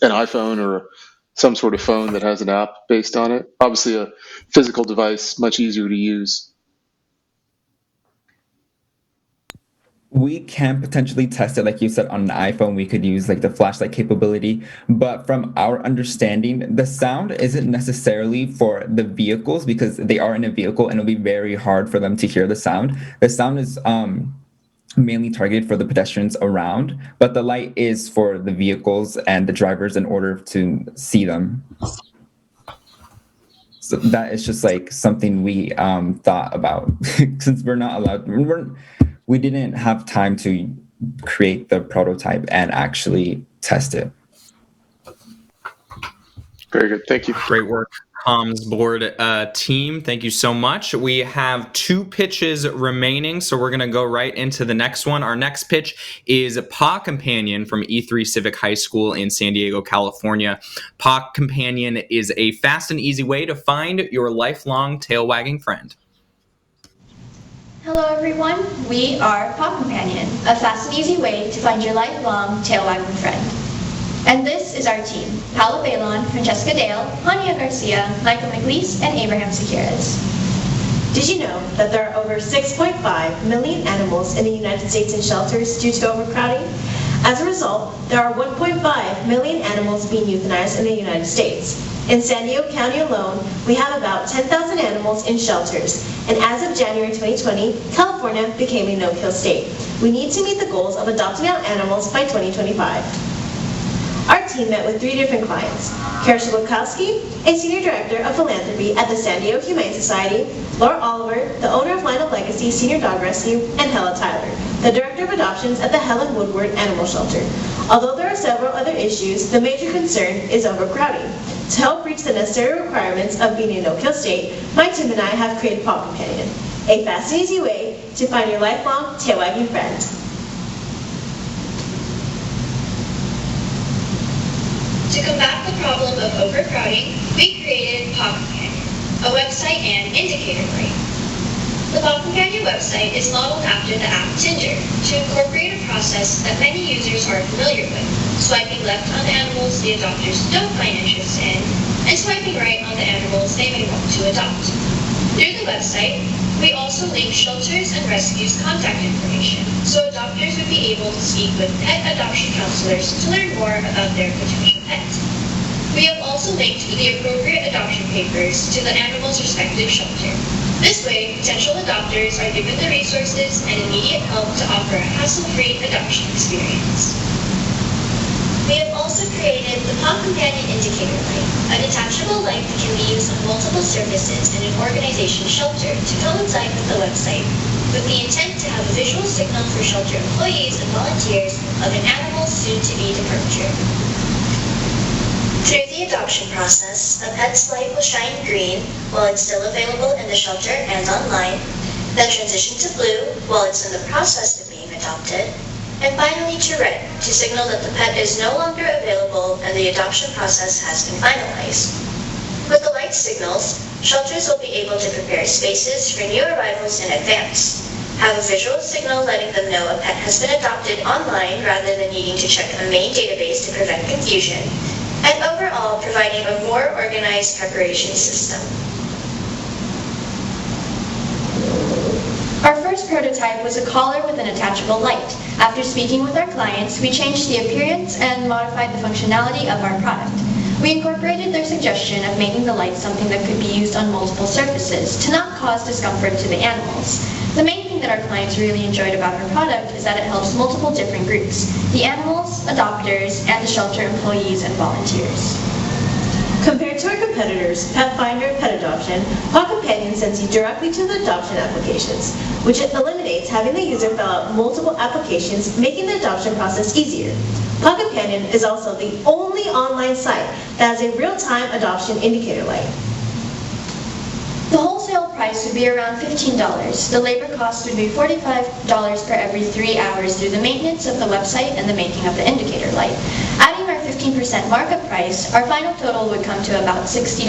iPhone or some sort of phone that has an app based on it? Obviously a physical device, much easier to use. We can potentially test it, like you said, on an iPhone. We could use the flashlight capability, but from our understanding, the sound isn't necessarily for the vehicles because they are in a vehicle and it'll be very hard for them to hear the sound. The sound is mainly targeted for the pedestrians around, but the light is for the vehicles and the drivers in order to see them. So that is just like something we thought about since we're not allowed. We didn't have time to create the prototype and actually test it. Very good. Thank you. Great work, comms board team. Thank you so much. We have 2 pitches remaining, so we're going to go right into the next one. Our next pitch is Paw Companion from E3 Civic High School in San Diego, California. Paw Companion is a fast and easy way to find your lifelong tail-wagging friend. Hello everyone, we are Paw Companion, a fast and easy way to find your lifelong tail-wagging friend. And this is our team: Paula Balon, Francesca Dale, Hania Garcia, Michael McLeese, and Abraham Sequeiros. Did you know that there are over 6.5 million animals in the United States in shelters due to overcrowding? As a result, there are 1.5 million animals being euthanized in the United States. In San Diego County alone, we have about 10,000 animals in shelters, and as of January 2020, California became a no-kill state. We need to meet the goals of adopting out animals by 2025. Our team met with 3 different clients: Kara Shalokowski, a Senior Director of Philanthropy at the San Diego Humane Society, Laura Oliver, the owner of Line of Legacy Senior Dog Rescue, and Hella Tyler, the Director of Adoptions at the Helen Woodward Animal Shelter. Although there are several other issues, the major concern is overcrowding. To help reach the necessary requirements of being a no-kill state, my team and I have created Paw Companion, a fast and easy way to find your lifelong tail-wagging friend. To combat the problem of overcrowding, we created Paw Companion, a website and indicator light. The Paw Companion website is modeled after the app Tinder to incorporate a process that many users are familiar with: swiping left on the animals the adopters don't find interest in, and swiping right on the animals they may want to adopt. Through the website, we also link shelters and rescues' contact information, so adopters would be able to speak with pet adoption counselors to learn more about their potential pet. We have also linked the appropriate adoption papers to the animal's respective shelter. This way, potential adopters are given the resources and immediate help to offer a hassle-free adoption experience. We have also created the Paw Companion Indicator Light, a detachable light that can be used on multiple surfaces in an organization's shelter to coincide with the website, with the intent to have a visual signal for shelter employees and volunteers of an animal's soon-to-be departure. Through the adoption process, a pet's light will shine green while it's still available in the shelter and online, then transition to blue while it's in the process of being adopted, and finally to red to signal that the pet is no longer available and the adoption process has been finalized. With the light signals, shelters will be able to prepare spaces for new arrivals in advance, have a visual signal letting them know a pet has been adopted online rather than needing to check a main database to prevent confusion, and overall providing a more organized preparation system. Our first prototype was a collar with an attachable light. After speaking with our clients, we changed the appearance and modified the functionality of our product. We incorporated their suggestion of making the light something that could be used on multiple surfaces to not cause discomfort to the animals. The main thing that our clients really enjoyed about our product is that it helps multiple different groups: the animals, adopters, and the shelter employees and volunteers. Compared to our competitors, Petfinder and Pet Adoption, Paw Companion sends you directly to the adoption applications, which eliminates having the user fill out multiple applications, making the adoption process easier. Paw Companion is also the only online site that has a real-time adoption indicator light. The wholesale price would be around $15. The labor cost would be $45 per every 3 hours through the maintenance of the website and the making of the indicator light. Adding our 15% markup price, our final total would come to about $60.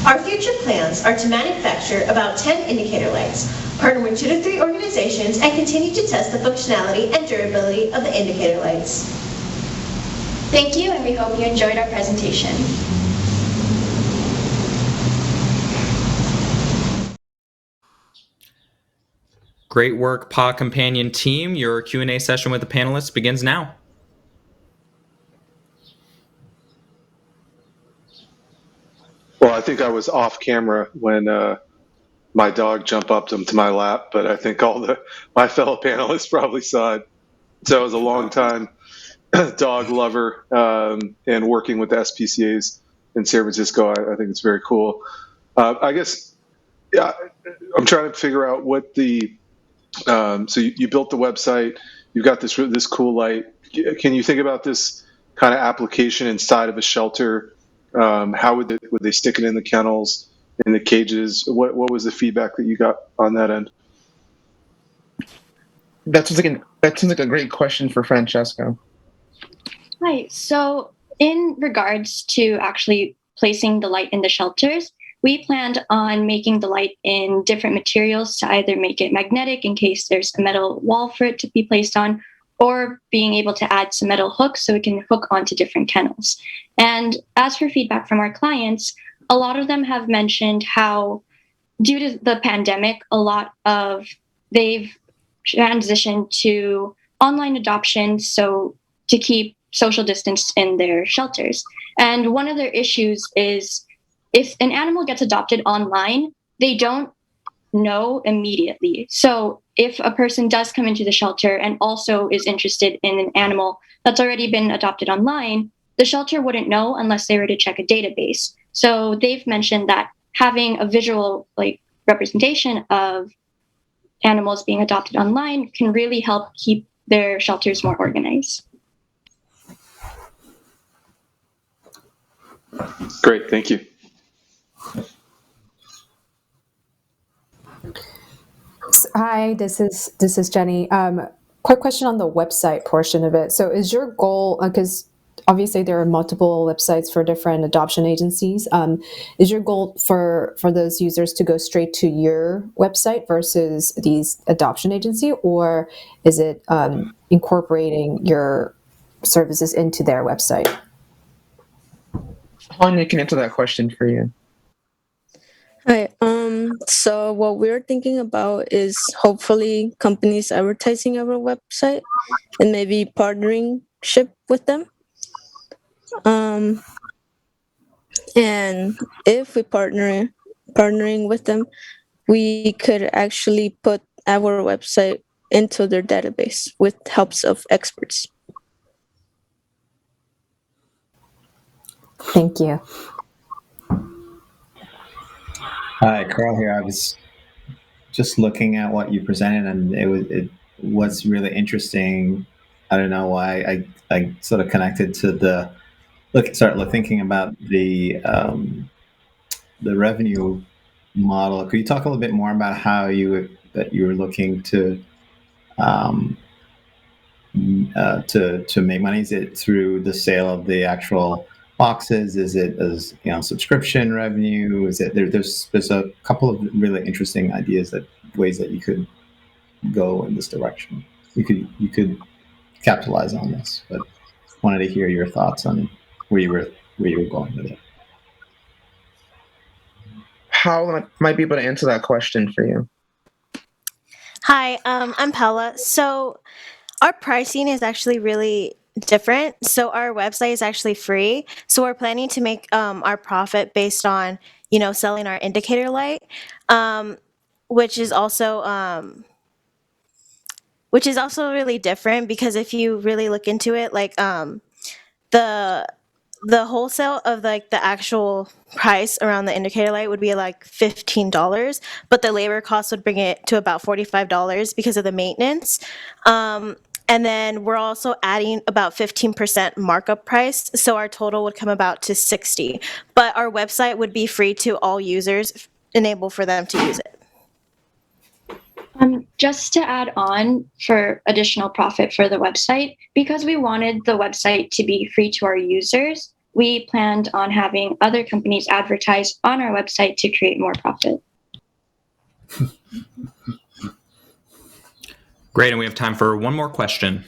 Our future plans are to manufacture about 10 indicator lights, partner with 2 to 3 organizations, and continue to test the functionality and durability of the indicator lights. Thank you, and we hope you enjoyed our presentation. Great work, Paw Companion team. Your Q&A session with the panelists begins now. Well, I think I was off camera when my dog jump up to my lap, but I think my fellow panelists probably saw it. So I was a long time dog lover, and working with the SPCAs in San Francisco, I think it's very cool. I guess I'm trying to figure out what the so you built the website, you've got this cool light. Can you think about this kind of application inside of a shelter? How would they stick it in the kennels, in the cages? What was the feedback that you got on that end? That seems like a great question for Francesco. Right. So in regards to actually placing the light in the shelters, we planned on making the light in different materials to either make it magnetic in case there's a metal wall for it to be placed on, or being able to add some metal hooks so it can hook onto different kennels. And as for feedback from our clients, a lot of them have mentioned how due to the pandemic, they've transitioned to online adoption, so to keep social distance in their shelters. And one of their issues is if an animal gets adopted online, they don't know immediately. So if a person does come into the shelter and also is interested in an animal that's already been adopted online, the shelter wouldn't know unless they were to check a database. So they've mentioned that having a visual representation of animals being adopted online can really help keep their shelters more organized. Great, thank you. Hi, this is Jenny. Quick question on the website portion of it. So is your goal, because obviously there are multiple websites for different adoption agencies, is your goal for those users to go straight to your website versus these adoption agency, or is it incorporating your services into their website? Hanya can answer that question for you. Hi. So what we're thinking about is hopefully companies advertising our website and maybe partnership with them. And if we partnering with them, we could actually put our website into their database with helps of experts. Thank you. Hi, Carl here. I was just looking at what you presented, and it was really interesting. I don't know why I sort of connected to thinking about the revenue model. Could you talk a little bit more about how you were looking to make money? Is it through the sale of the actual boxes? Is it as subscription revenue? Is it there's a couple of really interesting ways that you could go in this direction. You could capitalize on this, but wanted to hear your thoughts on where you were going with it. How might be able to answer that question for you? Hi, I'm Paula. So our pricing is actually really different. So our website is actually free. So we're planning to make our profit based on, selling our indicator light, which is also really different because if you really look into it, the wholesale of the actual price around the indicator light would be $15, but the labor cost would bring it to about $45 because of the maintenance. And then we're also adding about 15% markup price, so our total would come about to $60. But our website would be free to all users, enable for them to use it. Just to add on for additional profit for the website, because we wanted the website to be free to our users, we planned on having other companies advertise on our website to create more profit. Great, and we have time for one more question.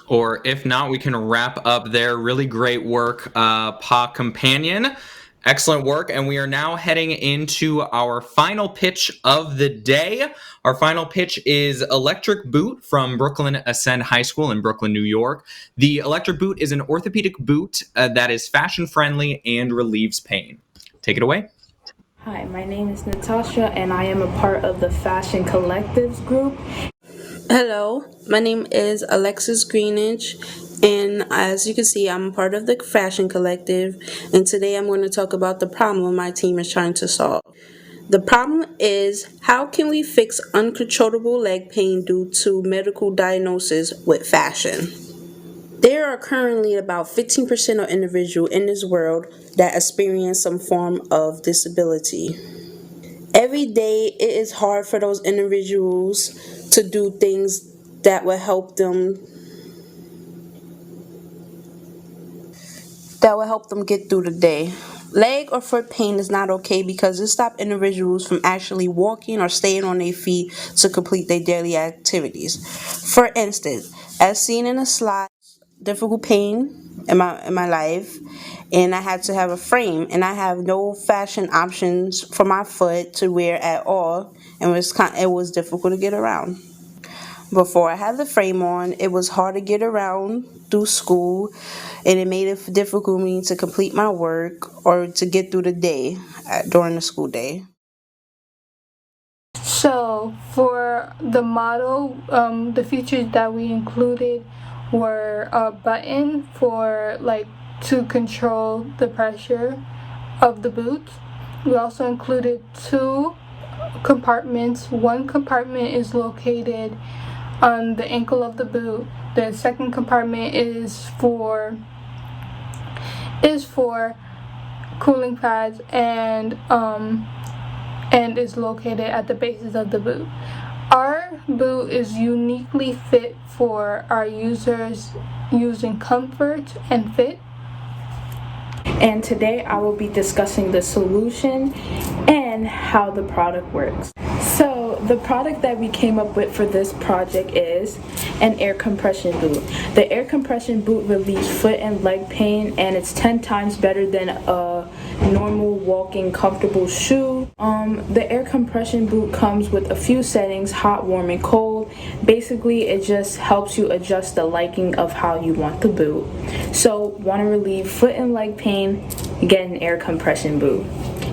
Or if not, we can wrap up there. Really great work, Paw Companion. Excellent work. And we are now heading into our final pitch of the day. Our final pitch is Electric Boot from Brooklyn Ascend High School in Brooklyn, New York. The Electric Boot is an orthopedic boot that is fashion friendly and relieves pain. Take it away. Hi, my name is Natasha and I am a part of the Fashion Collectives group. Hello, my name is Alexis Greenidge, and as you can see, I'm a part of the Fashion Collective, and today I'm going to talk about the problem my team is trying to solve. The problem is, how can we fix uncontrollable leg pain due to medical diagnosis with fashion? There are currently about 15% of individuals in this world that experience some form of disability. Every day, it is hard for those individuals to do things that will help them get through the day. Leg or foot pain is not okay because it stops individuals from actually walking or staying on their feet to complete their daily activities. For instance, as seen in a slide, difficult pain in my life, and I had to have a frame, and I have no fashion options for my foot to wear at all, and it was difficult to get around. Before I had the frame on, it was hard to get around through school, and it made it difficult for me to complete my work or to get through the day during the school day. So for the model, the features that we included were a button for to control the pressure of the boot. We also included 2 compartments. One compartment is located on the ankle of the boot. The second compartment is for cooling pads and is located at the bases of the boot. Our boot is uniquely fit for our users using comfort and fit. And today I will be discussing the solution and how the product works. So the product that we came up with for this project is an air compression boot. The air compression boot relieves foot and leg pain, and it's 10 times better than a normal walking comfortable shoe. The air compression boot comes with a few settings: hot, warm, and cold. Basically, it just helps you adjust the liking of how you want the boot. So, want to relieve foot and leg pain? Get an air compression boot.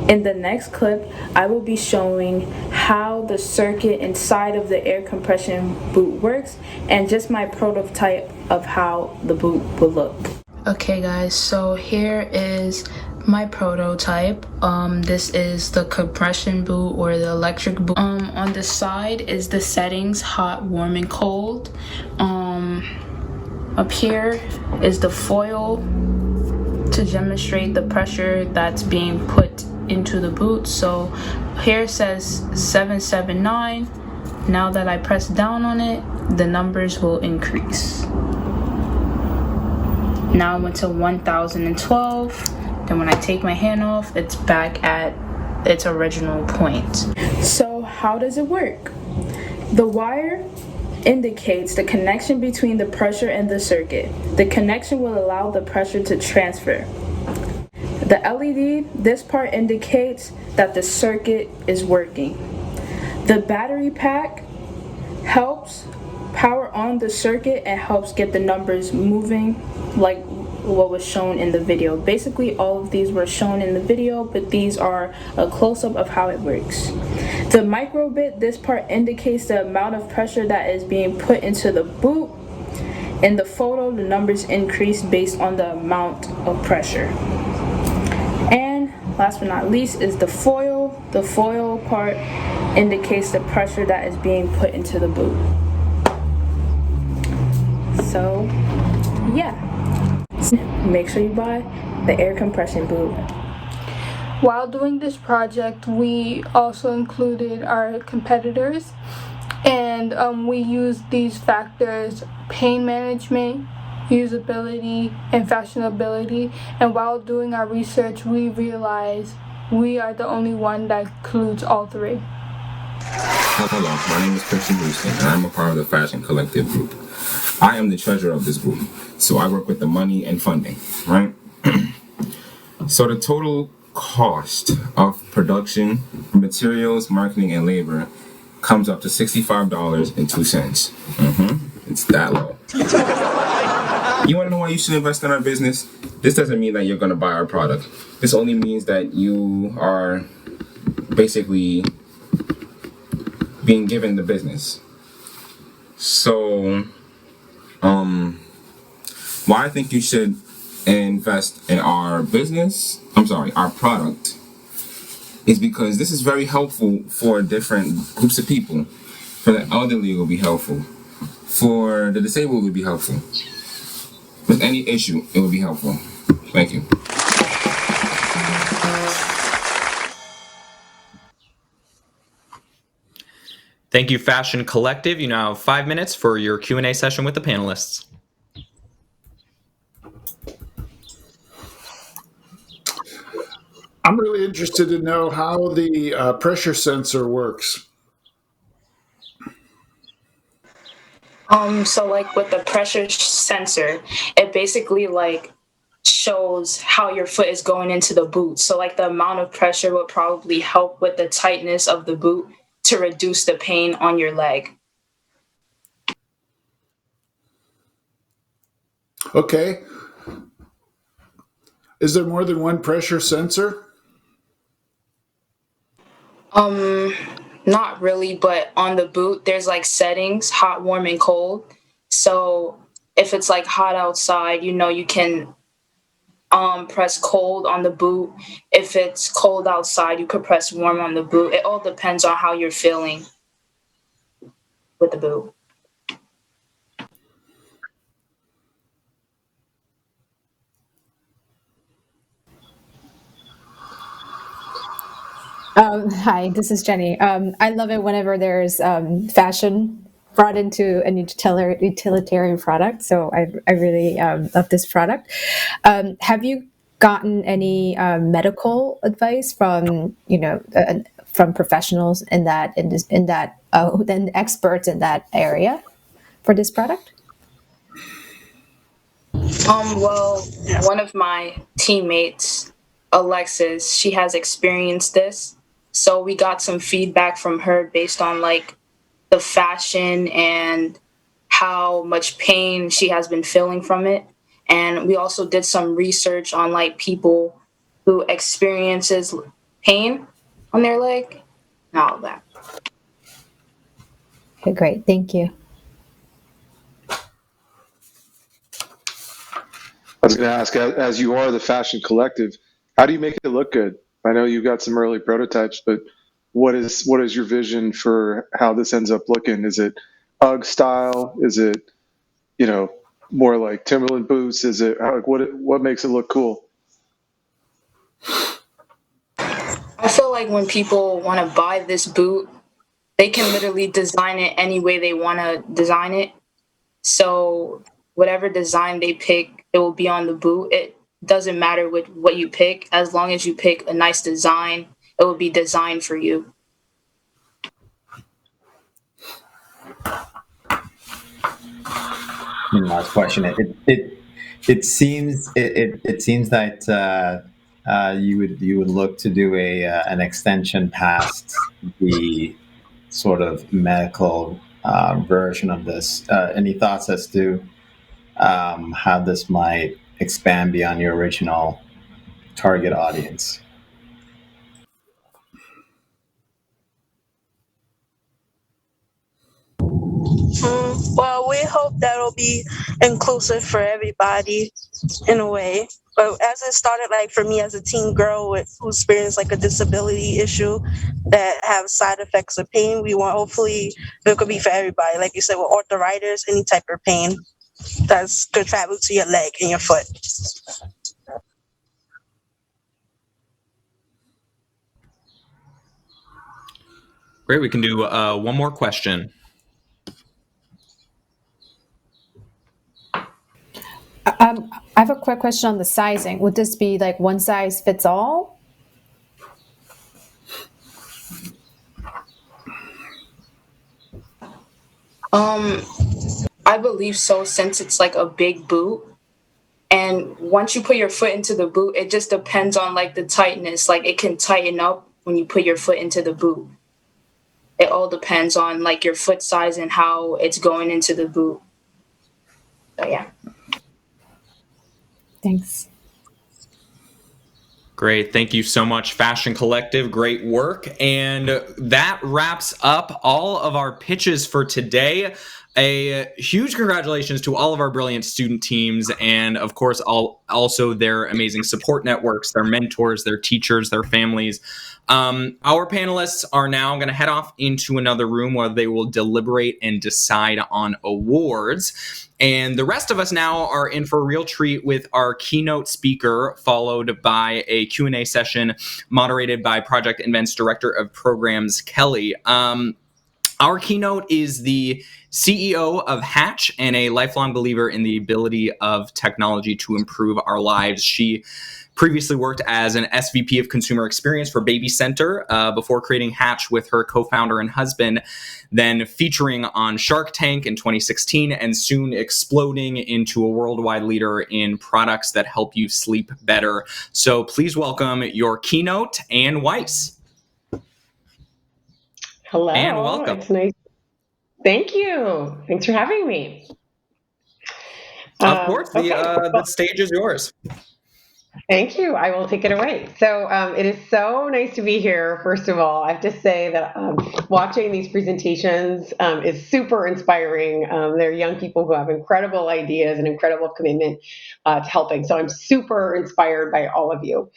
In the next clip, I will be showing how the circuit inside of the air compression boot works and just my prototype of how the boot will look. Okay guys, so here is my prototype. This is the compression boot or the electric boot. On the side is the settings: hot, warm, and cold. Up here is the foil to demonstrate the pressure that's being put into the boot. So here it says 779. Now that I press down on it, the numbers will increase. Now I went to 1012. Then when I take my hand off, it's back at its original point. So how does it work? The wire indicates the connection between the pressure and the circuit. The connection will allow the pressure to transfer. The LED, this part indicates that the circuit is working. The battery pack helps power on the circuit and helps get the numbers moving like what was shown in the video. Basically, all of these were shown in the video, but these are a close-up of how it works. The microbit, this part indicates the amount of pressure that is being put into the boot. In the photo, the numbers increase based on the amount of pressure. And last but not least is the foil. The foil part indicates the pressure that is being put into the boot. So, yeah. Make sure you buy the air compression boot. While doing this project, we also included our competitors, and we used these factors: pain management, usability, and fashionability. And while doing our research, we realized we are the only one that includes all 3. Hello, my name is Christian Houston, and I'm a part of the Fashion Collective group. I am the treasurer of this group, so I work with the money and funding, right? So the total cost of production, materials, marketing, and labor comes up to $65.02. It's that low. You want to know why you should invest in our business? This doesn't mean that you're going to buy our product. This only means that you are basically being given the business. So, why I think you should invest in our business, our product, is because this is very helpful for different groups of people. For the elderly, it will be helpful. For the disabled, it will be helpful. With any issue, it will be helpful. Thank you. Thank you, Fashion Collective. You now have 5 minutes for your Q&A session with the panelists. I'm really interested to know how the pressure sensor works. So like with the pressure sensor, it basically like shows how your foot is going into the boot. So like the amount of pressure would probably help with the tightness of the boot to reduce the pain on your leg. Okay. Is there more than one pressure sensor? Not really, but on the boot there's like settings, hot, warm, and cold. So if it's like hot outside, you can press cold on the boot. If it's cold outside, you could press warm on the boot. It all depends on how you're feeling with the boot. Hi, this is Jenny. I love it whenever there's fashion brought into a utilitarian product. So I really love this product. Have you gotten any medical advice from from professionals then experts in that area for this product? Well, one of my teammates, Alexis, she has experienced this. So we got some feedback from her based on like the fashion and how much pain she has been feeling from it. And we also did some research on like people who experiences pain on their leg and all of that. Okay, great. Thank you. I was going to ask, as you are the Fashion Collective, how do you make it look good? I know you've got some early prototypes, but what is your vision for how this ends up looking? Is it UGG style? Is it more like Timberland boots? Is it what makes it look cool? I feel like when people want to buy this boot, they can literally design it any way they want to design it. So whatever design they pick, it will be on the boot. It doesn't matter what you pick. As long as you pick a nice design, it will be designed for you. Last question. It seems that you would look to do an extension past the sort of medical version of this. Any thoughts as to how this might expand beyond your original target audience? Well, we hope that'll be inclusive for everybody in a way. But as it started, like for me as a teen girl who experienced like a disability issue that have side effects of pain, we want hopefully it could be for everybody. Like you said, with arthritis, any type of pain that's could travel to your leg and your foot. Great. We can do one more question. I have a quick question on the sizing. Would this be like one size fits all? I believe so, since it's like a big boot. And once you put your foot into the boot, it just depends on like the tightness. Like it can tighten up when you put your foot into the boot. It all depends on like your foot size and how it's going into the boot. So yeah. Thanks. Great. Thank you so much, Fashion Collective. Great work. And that wraps up all of our pitches for today. A huge congratulations to all of our brilliant student teams and, of course, also their amazing support networks, their mentors, their teachers, their families. Our panelists are now going to head off into another room where they will deliberate and decide on awards. And the rest of us now are in for a real treat with our keynote speaker, followed by a Q&A session moderated by Project Invent's Director of Programs, Kelly. Our keynote is the CEO of Hatch and a lifelong believer in the ability of technology to improve our lives. She previously worked as an SVP of Consumer Experience for Baby Center before creating Hatch with her co-founder and husband, then featuring on Shark Tank in 2016 and soon exploding into a worldwide leader in products that help you sleep better. So please welcome your keynote, Ann Weiss. Hello. Ann, welcome. It's nice. Thank you. Thanks for having me. Of course, Okay. the stage is yours. Thank you. I will take it away. So it is so nice to be here. First of all, I have to say that watching these presentations is super inspiring. They're young people who have incredible ideas and incredible commitment to helping. So I'm super inspired by all of you.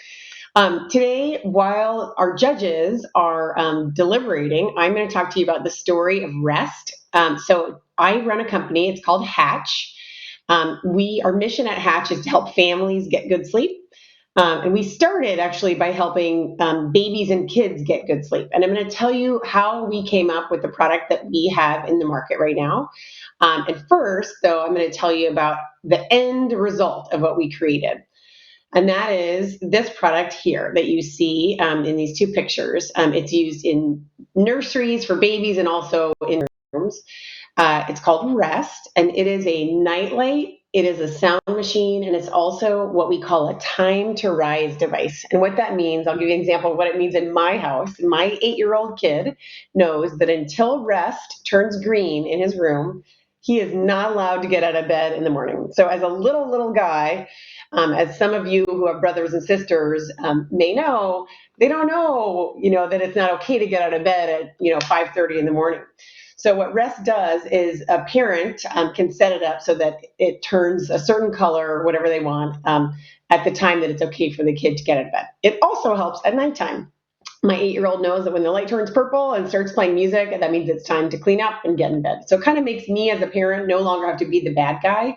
Today, while our judges are deliberating, I'm going to talk to you about the story of rest. So I run a company. It's called Hatch. Our mission at Hatch is to help families get good sleep. And we started actually by helping babies and kids get good sleep. And I'm going to tell you how we came up with the product that we have in the market right now. And first, though, I'm going to tell you about the end result of what we created. And that is this product here that you see in these two pictures. It's used in nurseries for babies and also in rooms. It's called Rest, and it is a nightlight. It is a sound machine, and it's also what we call a time to rise device. And what that means, I'll give you an example of what it means in my house. My 8-year-old kid knows that until Rest turns green in his room, he is not allowed to get out of bed in the morning. So as a little guy, as some of you who have brothers and sisters may know, they don't know, that it's not okay to get out of bed at, 5:30 in the morning. So what Rest does is a parent can set it up so that it turns a certain color, whatever they want, at the time that it's okay for the kid to get out of bed. It also helps at nighttime. My 8-year-old knows that when the light turns purple and starts playing music, that means it's time to clean up and get in bed. So it kind of makes me as a parent no longer have to be the bad guy.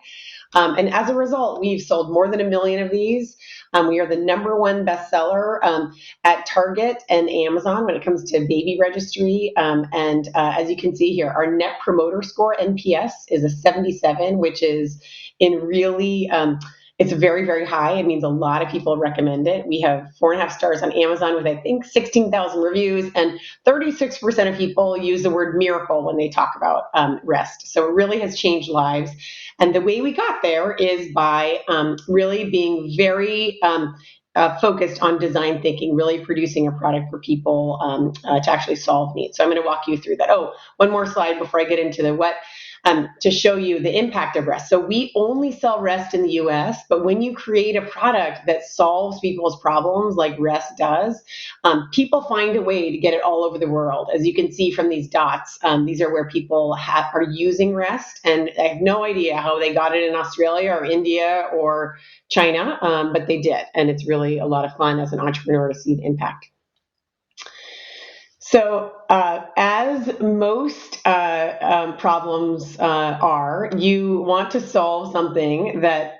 And as a result, we've sold more than 1 million of these. We are the #1 bestseller at Target and Amazon when it comes to baby registry. And as you can see here, our Net Promoter Score, NPS, is a 77, which is in really... it's very, very high. It means a lot of people recommend it. We have 4.5 stars on Amazon with, I think, 16,000 reviews, and 36% of people use the word miracle when they talk about Rest. So it really has changed lives. And the way we got there is by really being very focused on design thinking, really producing a product for people to actually solve needs. So I'm going to walk you through that. Oh, one more slide before I get into the what. To show you the impact of Rest. So we only sell Rest in the US, but when you create a product that solves people's problems like Rest does, people find a way to get it all over the world. As you can see from these dots, these are where people are using Rest, and I have no idea how they got it in Australia or India or China, but they did, and it's really a lot of fun as an entrepreneur to see the impact. So as most problems are, you want to solve something that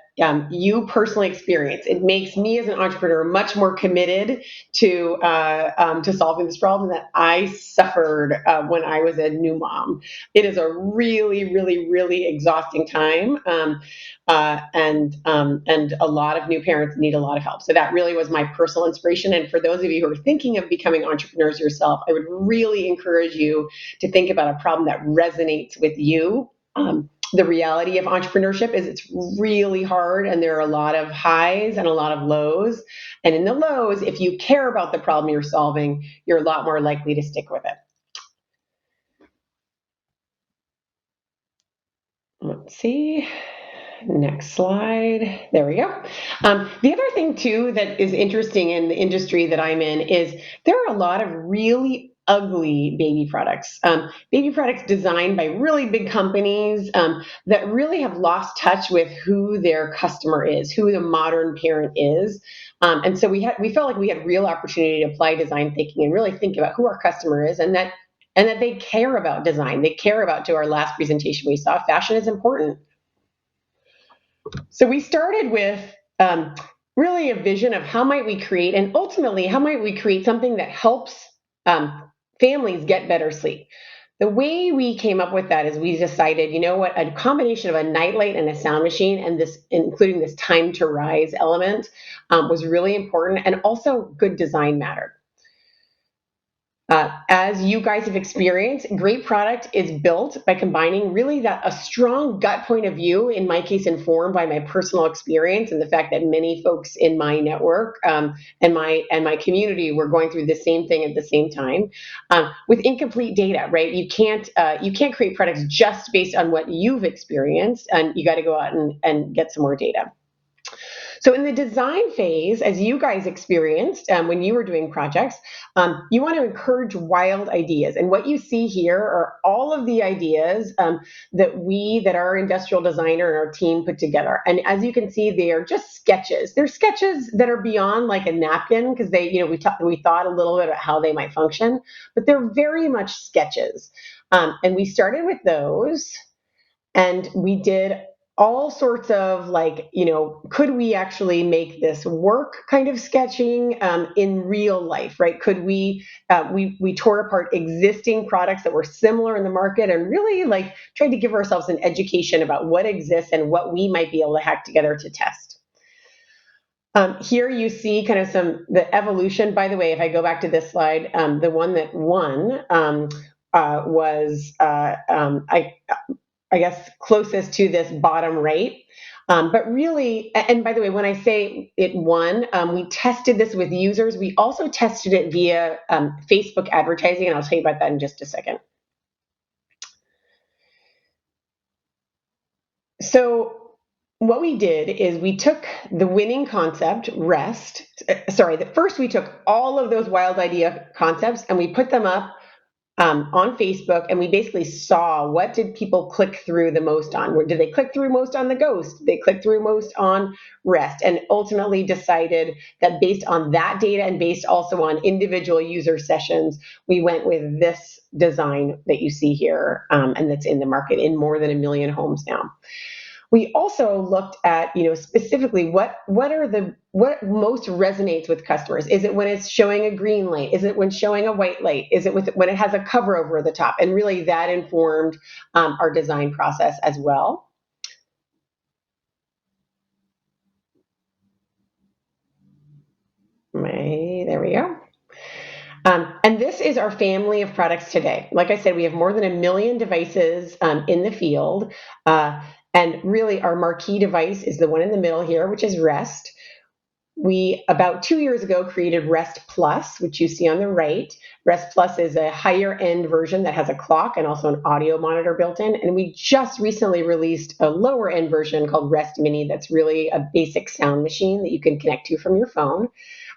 you personally experience. It makes me as an entrepreneur much more committed to solving this problem that I suffered when I was a new mom. It is a really, really, really exhausting time. And a lot of new parents need a lot of help. So that really was my personal inspiration. And for those of you who are thinking of becoming entrepreneurs yourself, I would really encourage you to think about a problem that resonates with you. the reality of entrepreneurship is it's really hard, and there are a lot of highs and a lot of lows. And in the lows, if you care about the problem you're solving, you're a lot more likely to stick with it. Let's see. Next slide. There we go. The other thing, too, that is interesting in the industry that I'm in is there are a lot of really ugly baby products. Baby products designed by really big companies that really have lost touch with who their customer is, who the modern parent is. And so we felt like we had real opportunity to apply design thinking and really think about who our customer is, and that they care about design. They care about, to our last presentation we saw, fashion is important. So we started with really a vision of how might we create, and ultimately, how might we create something that helps families get better sleep. The way we came up with that is we decided, you know what, a combination of a nightlight and a sound machine, and this, including this time to rise element, was really important, and also good design mattered. As you guys have experienced, great product is built by combining really a strong gut point of view, in my case informed by my personal experience and the fact that many folks in my network and my community were going through the same thing at the same time, with incomplete data, right? You can't create products just based on what you've experienced, and you got to go out and get some more data. So in the design phase, as you guys experienced when you were doing projects, you want to encourage wild ideas. And what you see here are all of the ideas that our industrial designer and our team put together. And as you can see, they are just sketches. They're sketches that are beyond like a napkin, because we thought a little bit about how they might function, but they're very much sketches. And we started with those, and we did all sorts of could we actually make this work kind of sketching in real life, right? Could we tore apart existing products that were similar in the market and really tried to give ourselves an education about what exists and what we might be able to hack together to test. Here you see kind of the evolution. By the way, if I go back to this slide, the one that won was I guess closest to this bottom right. But really, and by the way, when I say it won, we tested this with users. We also tested it via Facebook advertising, and I'll tell you about that in just a second. So what we did is we took the winning concept, rest. First we took all of those wild idea concepts and we put them up on Facebook, and we basically saw what did people click through the most on. Did they click through most on the ghost? Did they click through most on rest? And ultimately decided that based on that data and based also on individual user sessions, we went with this design that you see here, and that's in the market in more than 1 million homes now. We also looked at, specifically what most resonates with customers. Is it when it's showing a green light? Is it when showing a white light? Is it when it has a cover over the top? And really that informed our design process as well. There we go. And this is our family of products today. Like I said, we have more than 1 million devices in the field. And really our marquee device is the one in the middle here, which is Rest. We, about 2 years ago, created Rest Plus, which you see on the right. Rest Plus is a higher end version that has a clock and also an audio monitor built in. And we just recently released a lower end version called Rest Mini that's really a basic sound machine that you can connect to from your phone.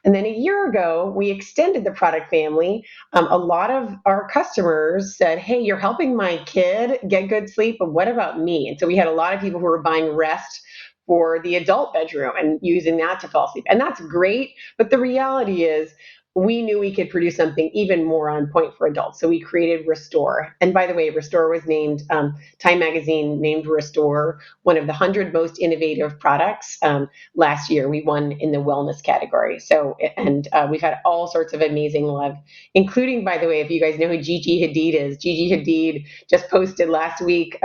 And then a year ago, we extended the product family. A lot of our customers said, hey, you're helping my kid get good sleep, but what about me? And so we had a lot of people who were buying Rest for the adult bedroom and using that to fall asleep. And that's great, but the reality is we knew we could produce something even more on point for adults. So we created Restore. And by the way, Restore was named, Time Magazine named Restore one of the 100 most innovative products last year. We won in the wellness category. And we've had all sorts of amazing love, including, by the way, if you guys know who Gigi Hadid is, Gigi Hadid just posted last week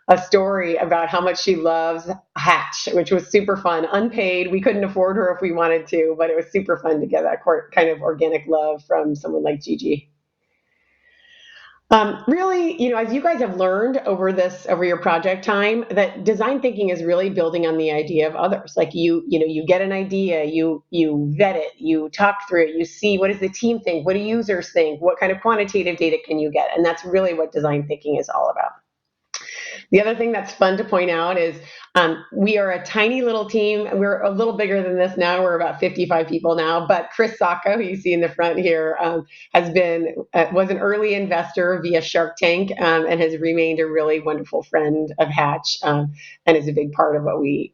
a story about how much she loves Hatch, which was super fun, unpaid. We couldn't afford her if we wanted to, but it was super fun to get that kind of organic love from someone like Gigi. Really, as you guys have learned over your project time, that design thinking is really building on the idea of others. Like you get an idea, you vet it, you talk through it, you see what does the team think, what do users think, what kind of quantitative data can you get, and that's really what design thinking is all about. The other thing that's fun to point out is we are a tiny little team. We're a little bigger than this now. We're about 55 people now. But Chris Sacco, who you see in the front here, was an early investor via Shark Tank and has remained a really wonderful friend of Hatch and is a big part of what we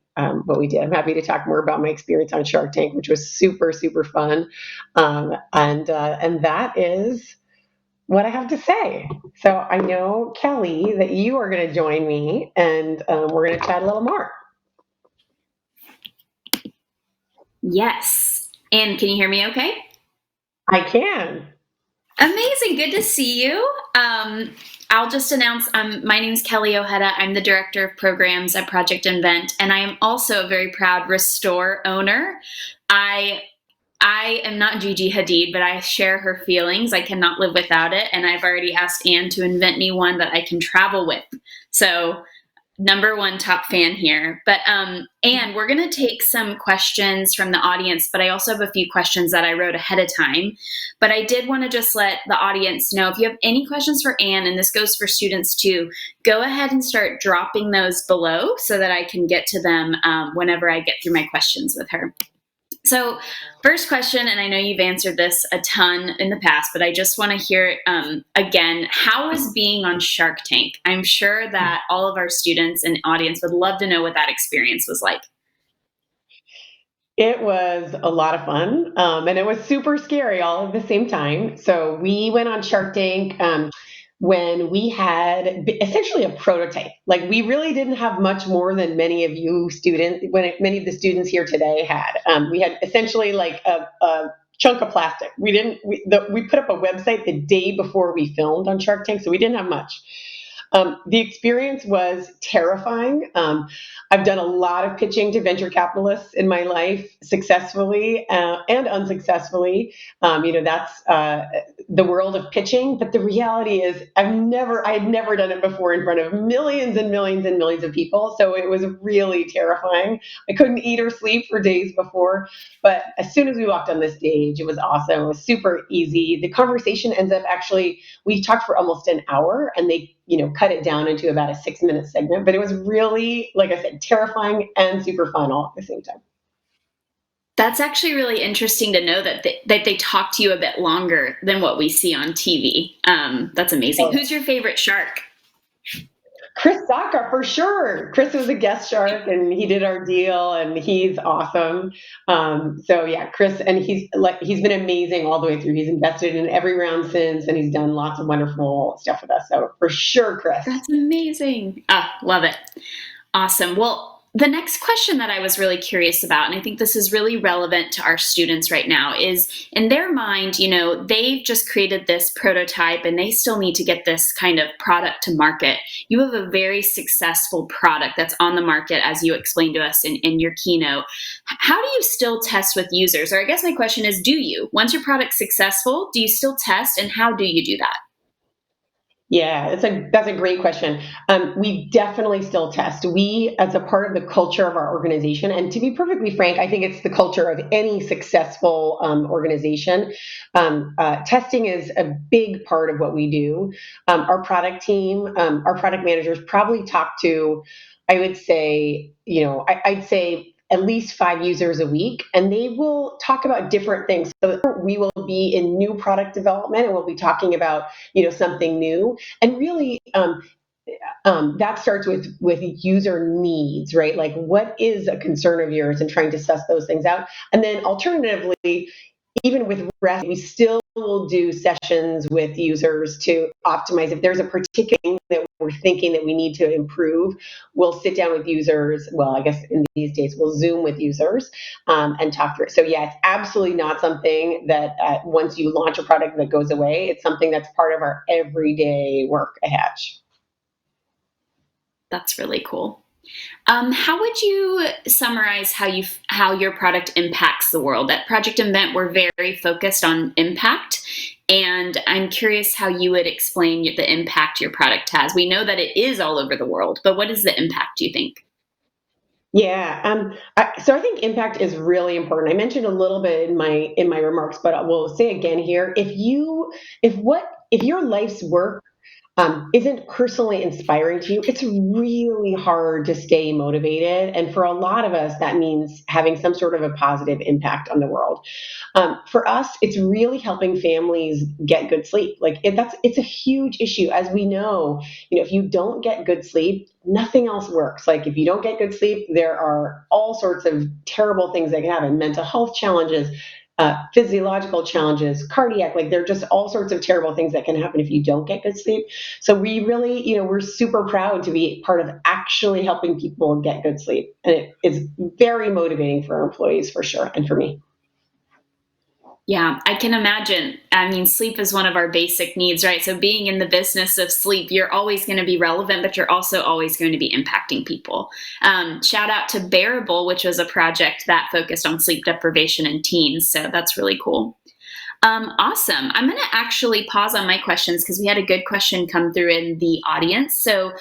did. I'm happy to talk more about my experience on Shark Tank, which was super, super fun. And that is what I have to say. So I know, Kelly, that you are going to join me and we're going to chat a little more. Yes. And can you hear me okay? I can. Amazing. Good to see you. I'll just announce my name is Kelly Ojeda. I'm the Director of Programs at Project Invent, and I am also a very proud Restore owner. I am not Gigi Hadid, but I share her feelings. I cannot live without it. And I've already asked Ann to invent me one that I can travel with. So #1 top fan here. But Ann, we're going to take some questions from the audience, but I also have a few questions that I wrote ahead of time. But I did want to just let the audience know, if you have any questions for Ann, and this goes for students too, go ahead and start dropping those below so that I can get to them whenever I get through my questions with her. So first question, and I know you've answered this a ton in the past, but I just want to hear it again. How was being on Shark Tank? I'm sure that all of our students and audience would love to know what that experience was like. It was a lot of fun, and it was super scary all at the same time. So we went on Shark Tank when we had essentially a prototype. Like, we really didn't have much more than many of the students here today had. We had essentially like a chunk of plastic. We put up a website the day before we filmed on Shark Tank, so we didn't have much. The experience was terrifying. I've done a lot of pitching to venture capitalists in my life, successfully and unsuccessfully. That's the world of pitching. But the reality is, I had never done it before in front of millions and millions and millions of people. So it was really terrifying. I couldn't eat or sleep for days before. But as soon as we walked on the stage, it was awesome. It was super easy. The conversation ends up we talked for almost an hour, and they cut it down into about a 6-minute segment. But it was really, like I said, terrifying and super fun all at the same time. That's actually really interesting to know that they talk to you a bit longer than what we see on TV. That's amazing. Oh. Who's your favorite shark? Chris Sacco, for sure. Chris was a guest shark, and he did our deal, and he's awesome. So yeah, Chris, and he's been amazing all the way through. He's invested in every round since, and he's done lots of wonderful stuff with us. So for sure, Chris. That's amazing. Love it. Awesome. Well, the next question that I was really curious about, and I think this is really relevant to our students right now, is in their mind, they've just created this prototype and they still need to get this kind of product to market. You have a very successful product that's on the market, as you explained to us in your keynote. How do you still test with users? Or I guess my question is, do you? Once your product's successful, do you still test, and how do you do that? Yeah, that's a great question. We definitely still test. We, as a part of the culture of our organization, and to be perfectly frank, I think it's the culture of any successful organization. Testing is a big part of what we do. Our product team, our product managers probably talk to, I would say, I'd say at least 5 users a week, and they will talk about different things. So we will be in new product development, and we'll be talking about, something new. And really, that starts with user needs, right? Like, what is a concern of yours, and trying to suss those things out. And then alternatively, even with REST, we still will do sessions with users to optimize. If there's a particular thing that we're thinking that we need to improve, we'll sit down with users. Well, I guess in these days, we'll Zoom with users and talk through it. So yeah, it's absolutely not something that once you launch a product that goes away. It's something that's part of our everyday work at Hatch. That's really cool. How would you summarize how your product impacts the world? At Project Invent, we're very focused on impact, And I'm curious how you would explain the impact your product has. We know that it is all over the world, but what is the impact, do you think? Yeah, so I think impact is really important. I mentioned a little bit in my remarks, but I will say again here: if your life's work isn't personally inspiring to you, it's really hard to stay motivated. And for a lot of us, that means having some sort of a positive impact on the world. For us, it's really helping families get good sleep. It's a huge issue, as we know. If you don't get good sleep, nothing else works. Like if you don't get good sleep, there are all sorts of terrible things that can happen: mental health challenges, physiological challenges, cardiac. Like there are just all sorts of terrible things that can happen if you don't get good sleep. So we really, we're super proud to be part of actually helping people get good sleep, and it is very motivating for our employees for sure, and for me. Yeah, I can imagine. I mean, sleep is one of our basic needs, right? So being in the business of sleep, you're always going to be relevant, but you're also always going to be impacting people. Shout out to Bearable, which was a project that focused on sleep deprivation in teens. So that's really cool. Awesome. I'm going to actually pause on my questions because we had a good question come through in the audience. So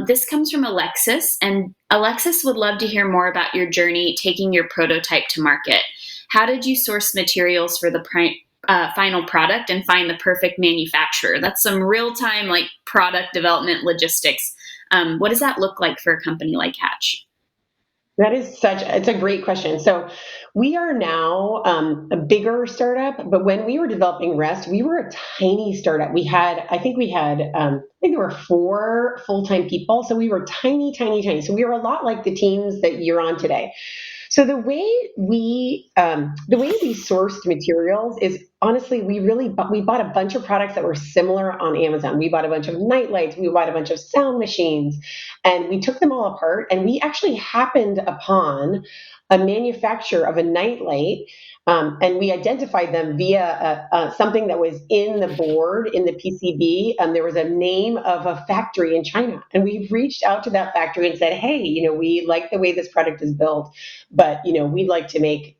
this comes from Alexis, and Alexis would love to hear more about your journey taking your prototype to market. How did you source materials for the final product and find the perfect manufacturer? That's some real-time product development logistics. What does that look like for a company like Hatch? It's a great question. So we are now a bigger startup, but when we were developing REST, we were a tiny startup. I think there were 4 full-time people. So we were tiny, tiny, tiny. So we were a lot like the teams that you're on today. So the way we sourced materials is, honestly, we bought a bunch of products that were similar on Amazon. We bought a bunch of night lights, we bought a bunch of sound machines, and we took them all apart. And we actually happened upon a manufacturer of a night light, and we identified them via something that was in the board, in the PCB. There was a name of a factory in China, and we reached out to that factory and said, "Hey, we like the way this product is built, but we'd like to make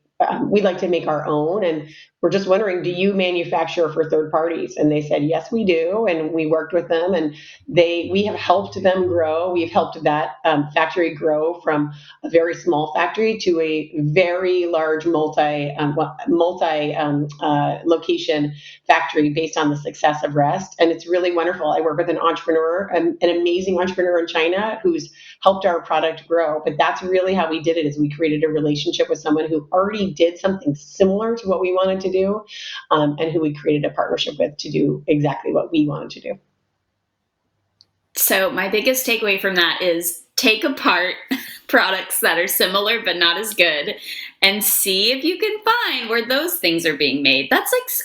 our own, and we're just wondering, do you manufacture for third parties?" And they said, "Yes, we do." And we worked with them, and we have helped them grow. We've helped that factory grow from a very small factory to a very large multi location factory based on the success of REST. And it's really wonderful. I work with an entrepreneur, an amazing entrepreneur in China who's helped our product grow. But that's really how we did it, is we created a relationship with someone who already did something similar to what we wanted to do, and who we created a partnership with to do exactly what we wanted to do. So my biggest takeaway from that is take apart products that are similar but not as good and see if you can find where those things are being made.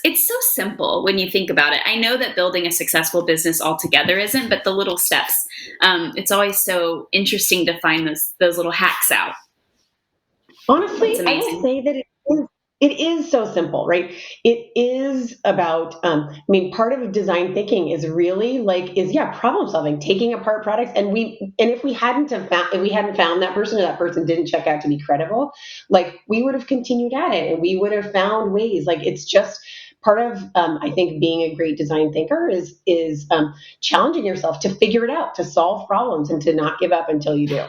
It's so simple when you think about it. I know that building a successful business altogether isn't, but the little steps, it's always so interesting to find those little hacks out. Honestly, I will say that it is so simple, right? It is about, part of design thinking is really problem solving, taking apart products. And if we hadn't found that person, or that person didn't check out to be credible, we would have continued at it, and we would have found ways. It's just part of, I think, being a great design thinker is challenging yourself to figure it out, to solve problems, and to not give up until you do.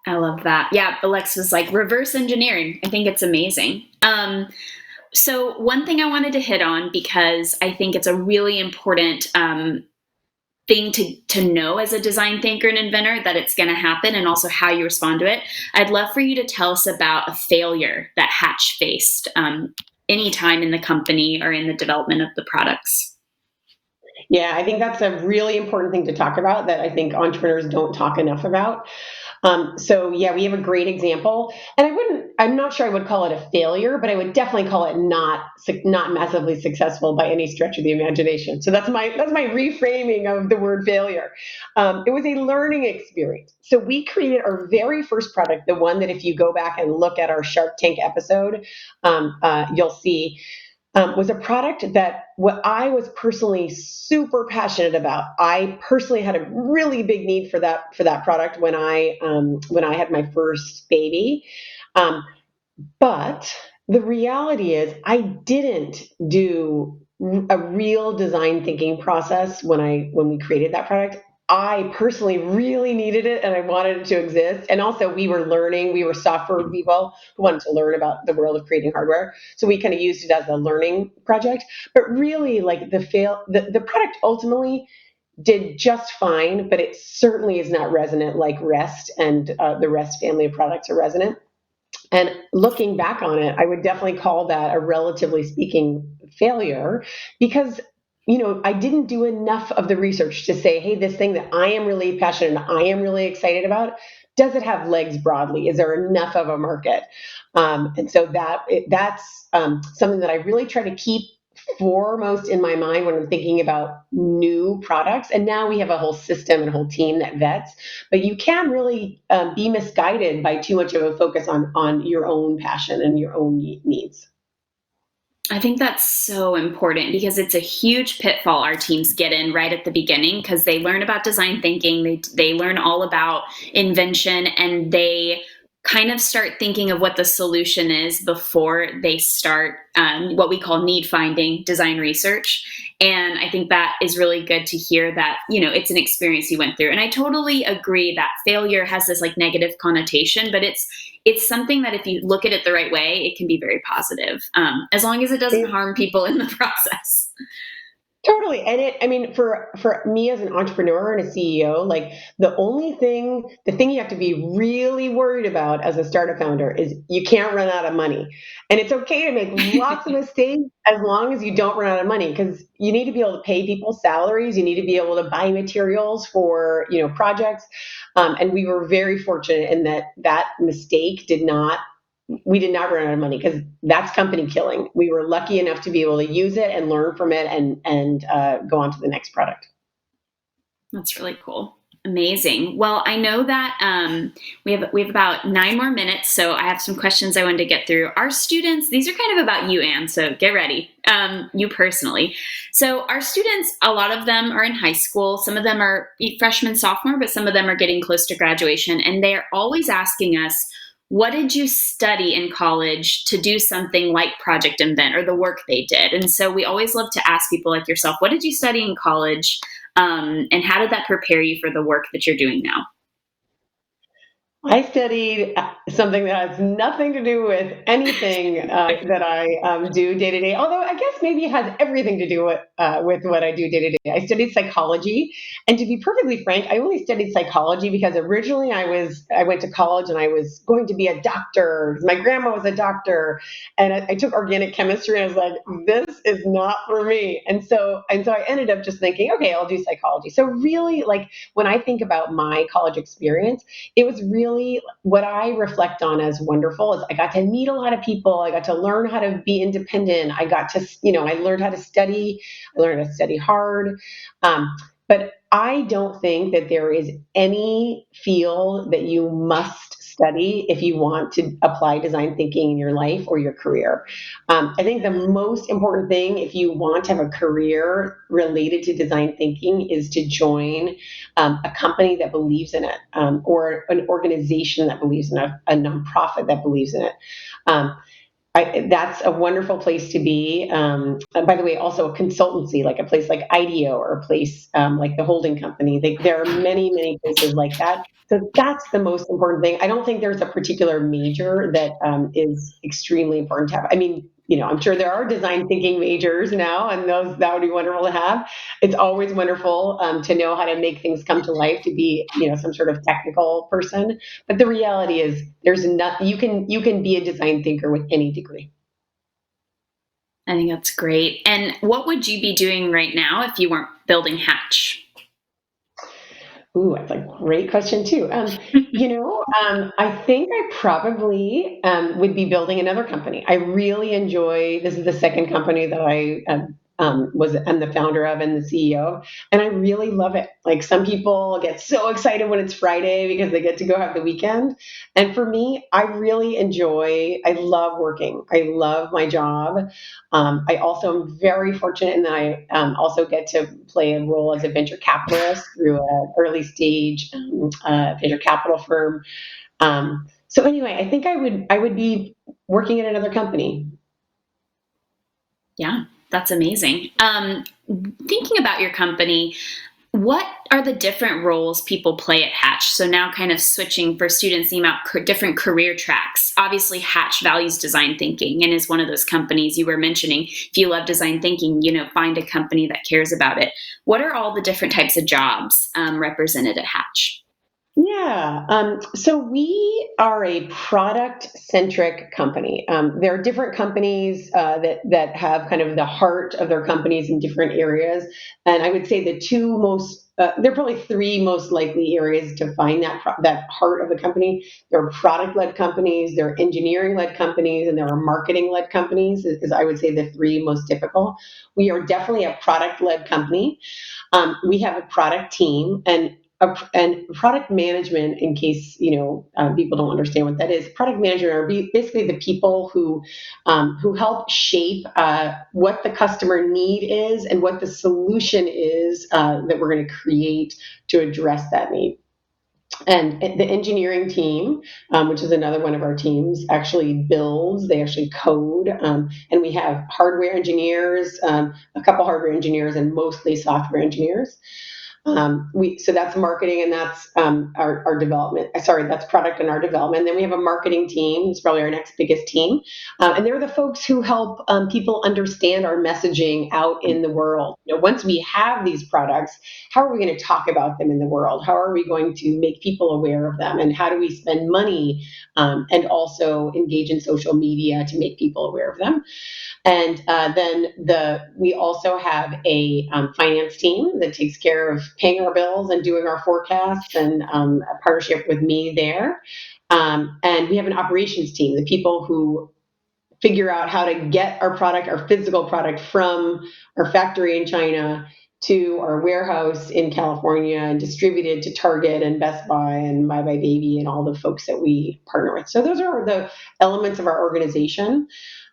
I love that. Yeah, Alexa's reverse engineering. I think it's amazing. So one thing I wanted to hit on, because I think it's a really important thing to know as a design thinker and inventor, that it's going to happen, and also how you respond to it. I'd love for you to tell us about a failure that Hatch faced anytime in the company or in the development of the products. Yeah, I think that's a really important thing to talk about that I think entrepreneurs don't talk enough about. We have a great example, and I'm not sure I would call it a failure, but I would definitely call it not massively successful by any stretch of the imagination. So that's my reframing of the word failure. It was a learning experience. So we created our very first product, the one that if you go back and look at our Shark Tank episode, you'll see. Was a product that what I was personally super passionate about. I personally had a really big need for that product when I had my first baby. But the reality is I didn't do a real design thinking process when we created that product. I personally really needed it and I wanted it to exist. And also we were learning, we were software people who wanted to learn about the world of creating hardware. So we kind of used it as a learning project. But really like the product ultimately did just fine, but it certainly is not resonant like REST, and the REST family of products are resonant. And looking back on it, I would definitely call that a relatively speaking failure because, I didn't do enough of the research to say, hey, this thing that I am really passionate and I am really excited about, does it have legs broadly? Is there enough of a market? And so that's something that I really try to keep foremost in my mind when I'm thinking about new products. And now we have a whole system and a whole team that vets, but you can really be misguided by too much of a focus on your own passion and your own needs. I think that's so important because it's a huge pitfall our teams get in right at the beginning because they learn about design thinking, they learn all about invention, and they kind of start thinking of what the solution is before they start what we call need finding design research. And I think that is really good to hear that, it's an experience you went through. And I totally agree that failure has this like negative connotation, but it's something that if you look at it the right way, it can be very positive, as long as it doesn't harm people in the process. Totally. And for me as an entrepreneur and a CEO, like the thing you have to be really worried about as a startup founder is you can't run out of money. And it's okay to make lots of mistakes as long as you don't run out of money, because you need to be able to pay people salaries. You need to be able to buy materials for, projects. And we were very fortunate in that mistake we did not run out of money, because that's company killing. We were lucky enough to be able to use it and learn from it and go on to the next product. That's really cool. Amazing. Well, I know that we have about 9 more minutes, so I have some questions I wanted to get through. Our students, these are kind of about you, Ann, so get ready, you personally. So our students, a lot of them are in high school. Some of them are freshmen, sophomore, but some of them are getting close to graduation, and they're always asking us, what did you study in college to do something like Project Invent or the work they did? And so we always love to ask people like yourself, what did you study in college? And how did that prepare you for the work that you're doing now? I studied something that has nothing to do with anything that I do day to day, although I guess maybe it has everything to do with what I do day to day. I studied psychology, and to be perfectly frank, I only studied psychology because originally I went to college and I was going to be a doctor. My grandma was a doctor, and I took organic chemistry, and I was like, this is not for me. And so I ended up just thinking, okay, I'll do psychology. So really, like when I think about my college experience, it was really what I reflect on as wonderful is I got to meet a lot of people. I got to learn how to be independent. I got to, I learned how to study. I learned how to study hard. But I don't think that there is any field that you must study if you want to apply design thinking in your life or your career. I think the most important thing if you want to have a career related to design thinking is to join a company that believes in it, or an organization that believes in it, a nonprofit that believes in it. That's a wonderful place to be. And by the way, also a consultancy, like a place like IDEO or a place like the holding company. There are many, many places like that. So that's the most important thing. I don't think there's a particular major that is extremely important to have. I mean, I'm sure there are design thinking majors now, and that would be wonderful to have. It's always wonderful to know how to make things come to life, to be, some sort of technical person. But the reality is, you can be a design thinker with any degree. I think that's great. And what would you be doing right now if you weren't building Hatch? Ooh, that's a great question too. I think I probably would be building another company. I really enjoy. This is the second company that I'm the founder of and the CEO of, and I really love it. Like some people get so excited when it's Friday because they get to go have the weekend, and for me, I love working. I love my job. I also am very fortunate in that I also get to play a role as a venture capitalist through an early stage venture capital firm. So anyway, I think I would be working at another company. Yeah, that's amazing. Thinking about your company, what are the different roles people play at Hatch? So now kind of switching for students, thinking about different career tracks. Obviously, Hatch values design thinking and is one of those companies you were mentioning. If you love design thinking, find a company that cares about it. What are all the different types of jobs represented at Hatch? Yeah. So we are a product-centric company. There are different companies that have kind of the heart of their companies in different areas, and I would say the two most there are probably three most likely areas to find that heart of the company. There are product-led companies, there are engineering-led companies, and there are marketing-led companies. Is I would say the three most typical. We are definitely a product-led company. We have a product team and product management. In case people don't understand what that is, product management are basically the people who help shape what the customer need is and what the solution is that we're going to create to address that need. And the engineering team, which is another one of our teams, actually builds, they actually code. And we have hardware engineers, a couple hardware engineers, and mostly software engineers. So that's marketing, and that's our development. Sorry, that's product and our development. Then we have a marketing team. It's probably our next biggest team. And they're the folks who help people understand our messaging out in the world. Once we have these products, how are we going to talk about them in the world? How are we going to make people aware of them? And how do we spend money and also engage in social media to make people aware of them? And then we also have a finance team that takes care of paying our bills and doing our forecasts, and a partnership with me there. And we have an operations team, the people who figure out how to get our product, our physical product, from our factory in China to our warehouse in California and distributed to Target and Best Buy and Buy Baby and all the folks that we partner with. So those are the elements of our organization.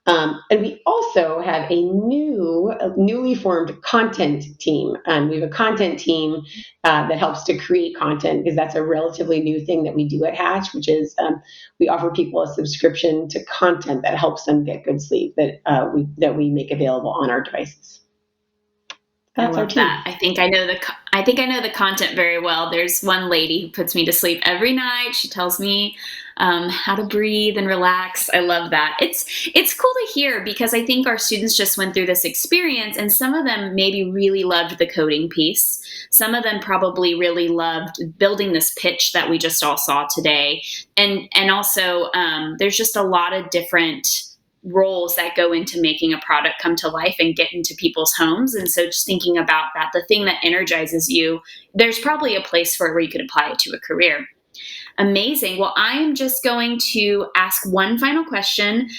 And we also have a newly formed content team. And we have a content team that helps to create content, because that's a relatively new thing that we do at Hatch, which is we offer people a subscription to content that helps them get good sleep that we make available on our devices. That's I love that. I think I know the content very well. There's one lady who puts me to sleep every night. She tells me how to breathe and relax. I love that. It's cool to hear, because I think our students just went through this experience, and some of them maybe really loved the coding piece. Some of them probably really loved building this pitch that we just all saw today, and also there's just a lot of different roles that go into making a product come to life and get into people's homes. And so just thinking about that, the thing that energizes you, there's probably a place for it where you could apply it to a career. Amazing. Well, I am just going to ask one final question.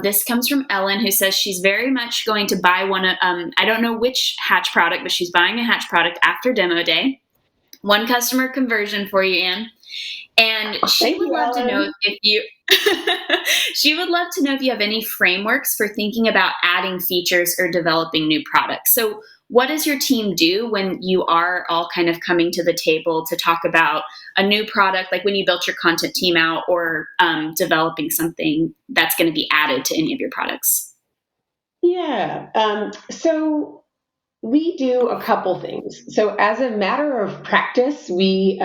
This comes from Ellen, who says she's very much going to buy one of, I don't know which Hatch product, but she's buying a Hatch product after demo day. One customer conversion for you, Ann. And she would love to know if you she would love to know if you have any frameworks for thinking about adding features or developing new products. So what does your team do when you are all kind of coming to the table to talk about a new product, like when you built your content team out, or developing something that's going to be added to any of your products? Yeah. So we do a couple things. So as a matter of practice, we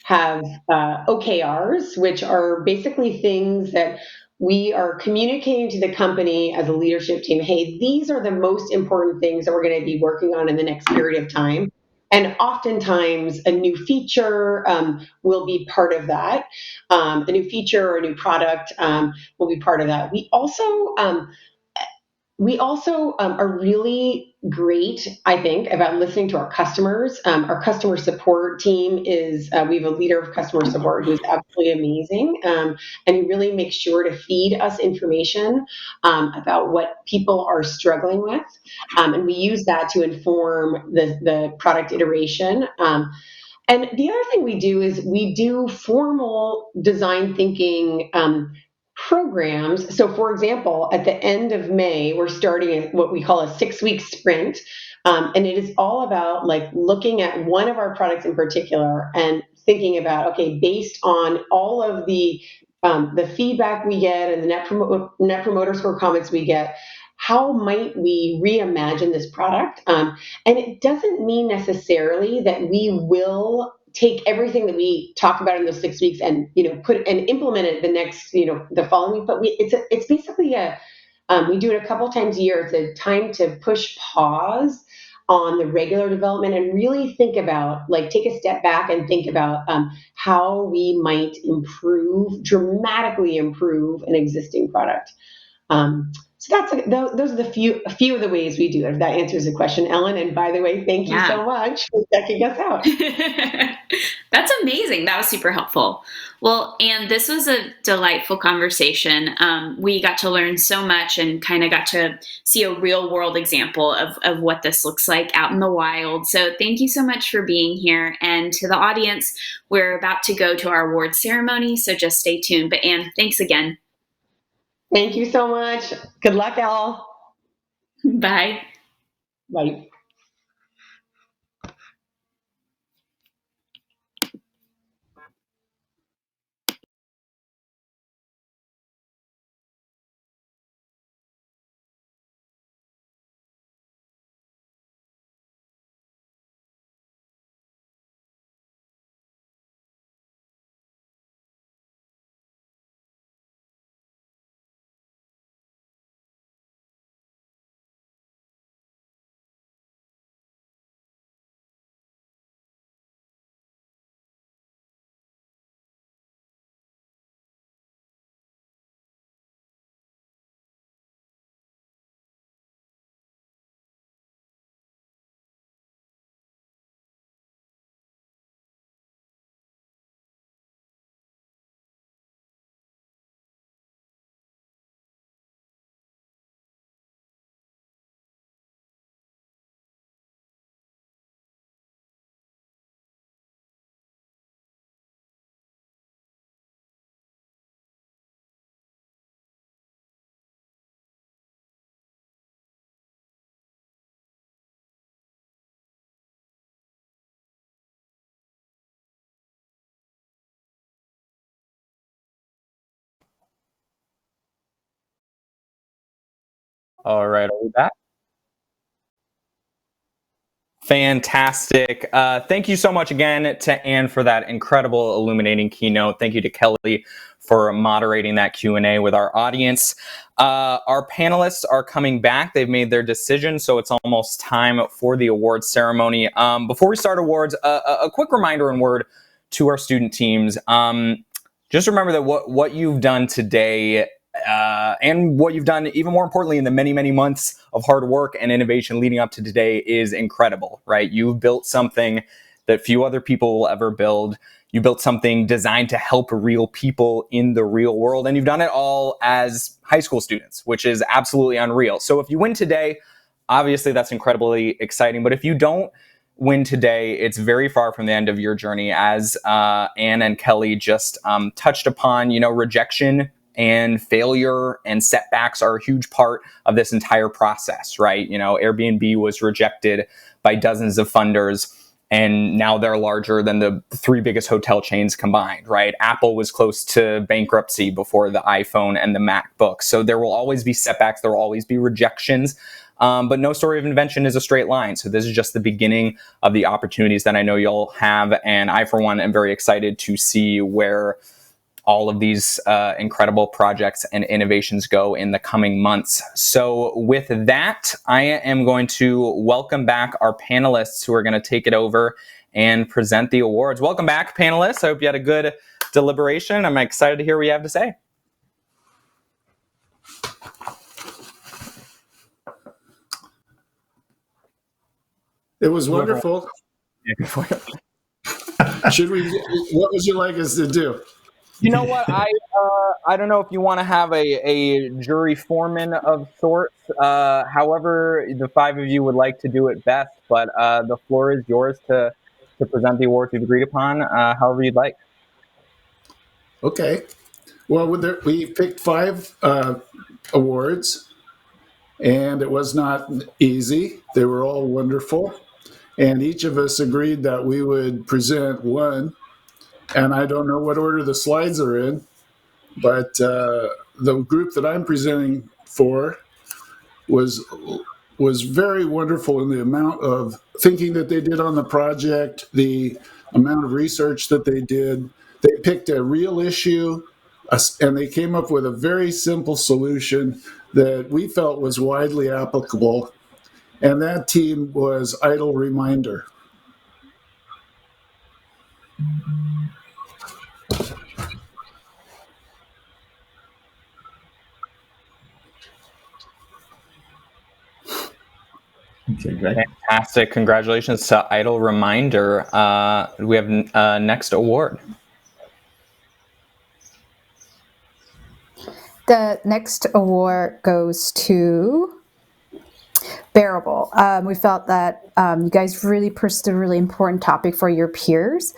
have OKRs, which are basically things that we are communicating to the company as a leadership team. Hey, these are the most important things that we're going to be working on in the next period of time. And oftentimes a new feature will be part of that. A new feature or a new product will be part of that. We also are really great, I think, about listening to our customers. Our customer support team we have a leader of customer support who's absolutely amazing. And he really makes sure to feed us information about what people are struggling with. And we use that to inform the product iteration. And the other thing we do is we do formal design thinking programs. So, for example, at the end of May, we're starting what we call a 6-week sprint. And it is all about looking at one of our products in particular and thinking about, okay, based on all of the the feedback we get and the net promoter score comments we get, how might we reimagine this product? And it doesn't mean necessarily that we will take everything that we talk about in those 6 weeks and put and implement it the next the following week. But it's basically we do it a couple times a year. It's a time to push pause on the regular development and really think about, like, take a step back and think about how we might dramatically improve an existing product. So those are a few of the ways we do it. If that answers the question, Ellen. And by the way, thank you so much for checking us out. That's amazing. That was super helpful. Well, Ann, this was a delightful conversation. We got to learn so much and kind of got to see a real world example of what this looks like out in the wild. So thank you so much for being here. And to the audience, we're about to go to our award ceremony, so just stay tuned. But Ann, thanks again. Thank you so much. Good luck, Al. Bye. Bye. All right, are we back? Fantastic. Thank you so much again to Ann for that incredible illuminating keynote. Thank you to Kelly for moderating that Q&A with our audience. Our panelists are coming back. They've made their decision, so it's almost time for the awards ceremony. Before we start awards, a quick reminder and word to our student teams. Just remember that what you've done today and what you've done, even more importantly, in the many, many months of hard work and innovation leading up to today is incredible, right? You've built something that few other people will ever build. You built something designed to help real people in the real world, and you've done it all as high school students, which is absolutely unreal. So if you win today, obviously that's incredibly exciting, but if you don't win today, it's very far from the end of your journey. As Ann and Kelly just touched upon, rejection and failure and setbacks are a huge part of this entire process, right? Airbnb was rejected by dozens of funders, and now they're larger than the 3 biggest hotel chains combined, right? Apple was close to bankruptcy before the iPhone and the MacBook. So there will always be setbacks, there will always be rejections, but no story of invention is a straight line. So this is just the beginning of the opportunities that I know you'll have, and I, for one, am very excited to see where all of these incredible projects and innovations go in the coming months. So with that, I am going to welcome back our panelists who are going to take it over and present the awards. Welcome back, panelists. I hope you had a good deliberation. I'm excited to hear what you have to say. It was wonderful. What would you like us to do? You know what? I don't know if you want to have a jury foreman of sorts. However, the 5 of you would like to do it best, but the floor is yours to present the awards we've agreed upon, however you'd like. Okay. Well, we picked 5 awards, and it was not easy. They were all wonderful, and each of us agreed that we would present one. And I don't know what order the slides are in, but the group that I'm presenting for was very wonderful in the amount of thinking that they did on the project, the amount of research that they did. They picked a real issue, and they came up with a very simple solution that we felt was widely applicable. And that team was Idle Reminder. Okay, great. Fantastic. Congratulations to Idle Reminder. We have next award. The next award goes to Bearable. We felt that you guys really pursued a really important topic for your peers,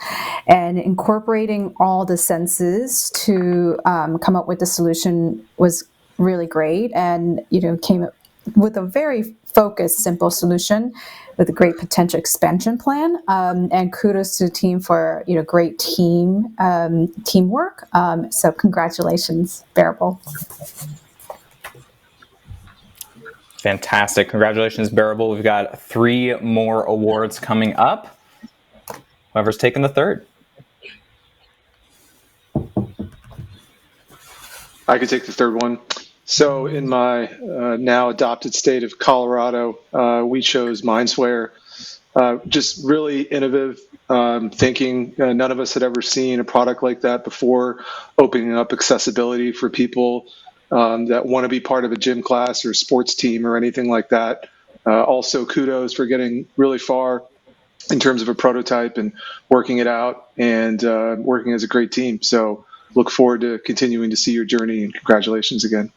and incorporating all the senses to come up with the solution was really great, and came up with a very focused, simple solution with a great potential expansion plan. And kudos to the team for great teamwork. So congratulations, Bearable. Fantastic. Congratulations, Bearable. We've got 3 more awards coming up. Whoever's taking the third. I could take the third one. So in my now adopted state of Colorado, we chose Mindswayer. Just really innovative thinking. None of us had ever seen a product like that before, opening up accessibility for people that want to be part of a gym class or sports team or anything like that. Also, kudos for getting really far in terms of a prototype and working it out and working as a great team. So look forward to continuing to see your journey, and congratulations again.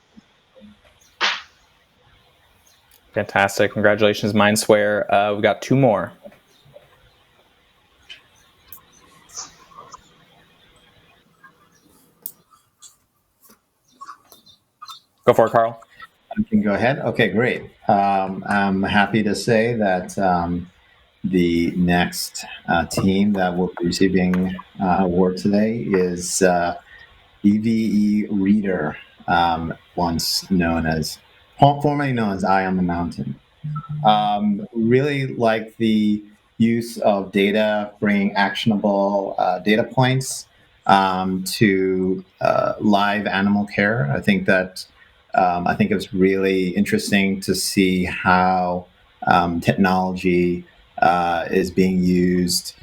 Fantastic. Congratulations, Mindswayer. We've got 2 more. Go for it, Carl. I can go ahead. Okay, great. I'm happy to say that the next team that will be receiving award today is EVE Reader, formerly known as Eye on the Mountain. Really like the use of data, bringing actionable data points to live animal care. I think it was really interesting to see how technology is being used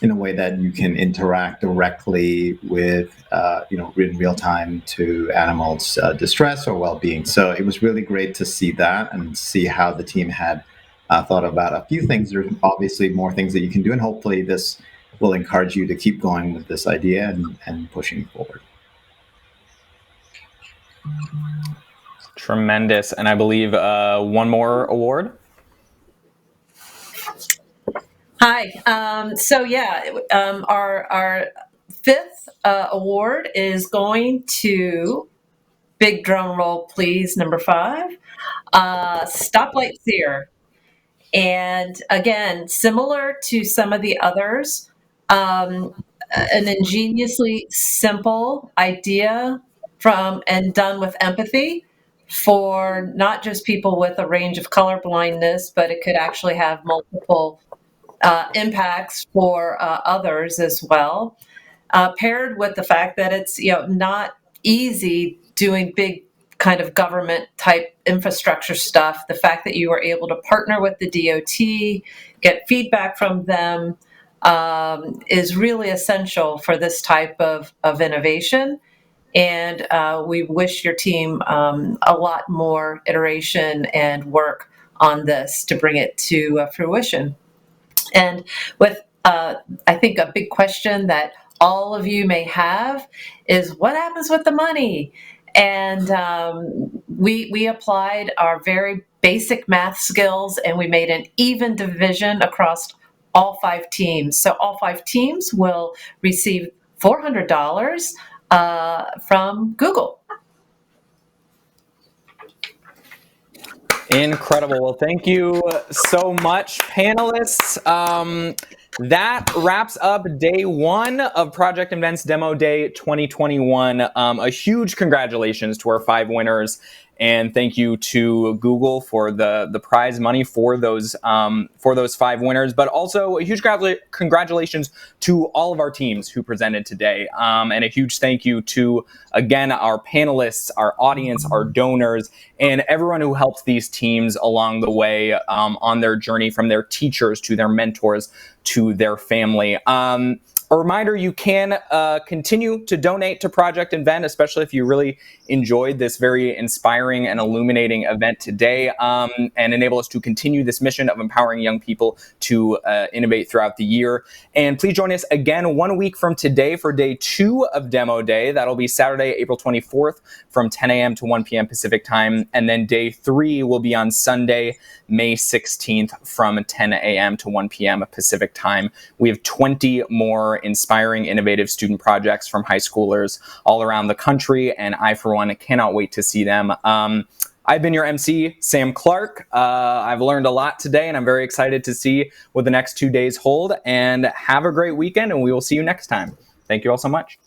in a way that you can interact directly with, in real time to animals' distress or well-being. So it was really great to see that and see how the team had thought about a few things. There's obviously more things that you can do, and hopefully this will encourage you to keep going with this idea and pushing forward. Tremendous. And I believe 1 more award. Hi. Our 5th award is going to, big drum roll please, number 5, Stoplightseer. And again, similar to some of the others, an ingeniously simple idea and done with empathy for not just people with a range of color blindness, but it could actually have multiple impacts for others as well. Paired with the fact that it's not easy doing big kind of government type infrastructure stuff. The fact that you were able to partner with the DOT, get feedback from them, is really essential for this type of innovation. And we wish your team a lot more iteration and work on this to bring it to fruition. And with, I think, a big question that all of you may have is, what happens with the money? And we applied our very basic math skills, and we made an even division across all 5 teams. So all 5 teams will receive $400 from Google. Incredible. Well, thank you so much, panelists. that wraps up day one of Project Invent's Demo Day 2021. A huge congratulations to our 5 winners. And thank you to Google for the prize money for those 5 winners, but also a huge congratulations to all of our teams who presented today, and a huge thank you to, again, our panelists, our audience, our donors, and everyone who helped these teams along the way on their journey, from their teachers to their mentors to their family. A reminder, you can continue to donate to Project Invent, especially if you really enjoyed this very inspiring and illuminating event today, and enable us to continue this mission of empowering young people to innovate throughout the year. And please join us again 1 week from today for day 2 of Demo Day. That'll be Saturday, April 24th from 10 a.m. to 1 p.m. Pacific time. And then day 3 will be on Sunday, May 16th from 10 a.m. to 1 p.m. Pacific time. We have 20 more inspiring, innovative student projects from high schoolers all around the country, and I, for one, cannot wait to see them. I've been your MC, Sam Clark. I've learned a lot today, and I'm very excited to see what the next 2 days hold. And have a great weekend, and we will see you next time. Thank you all so much.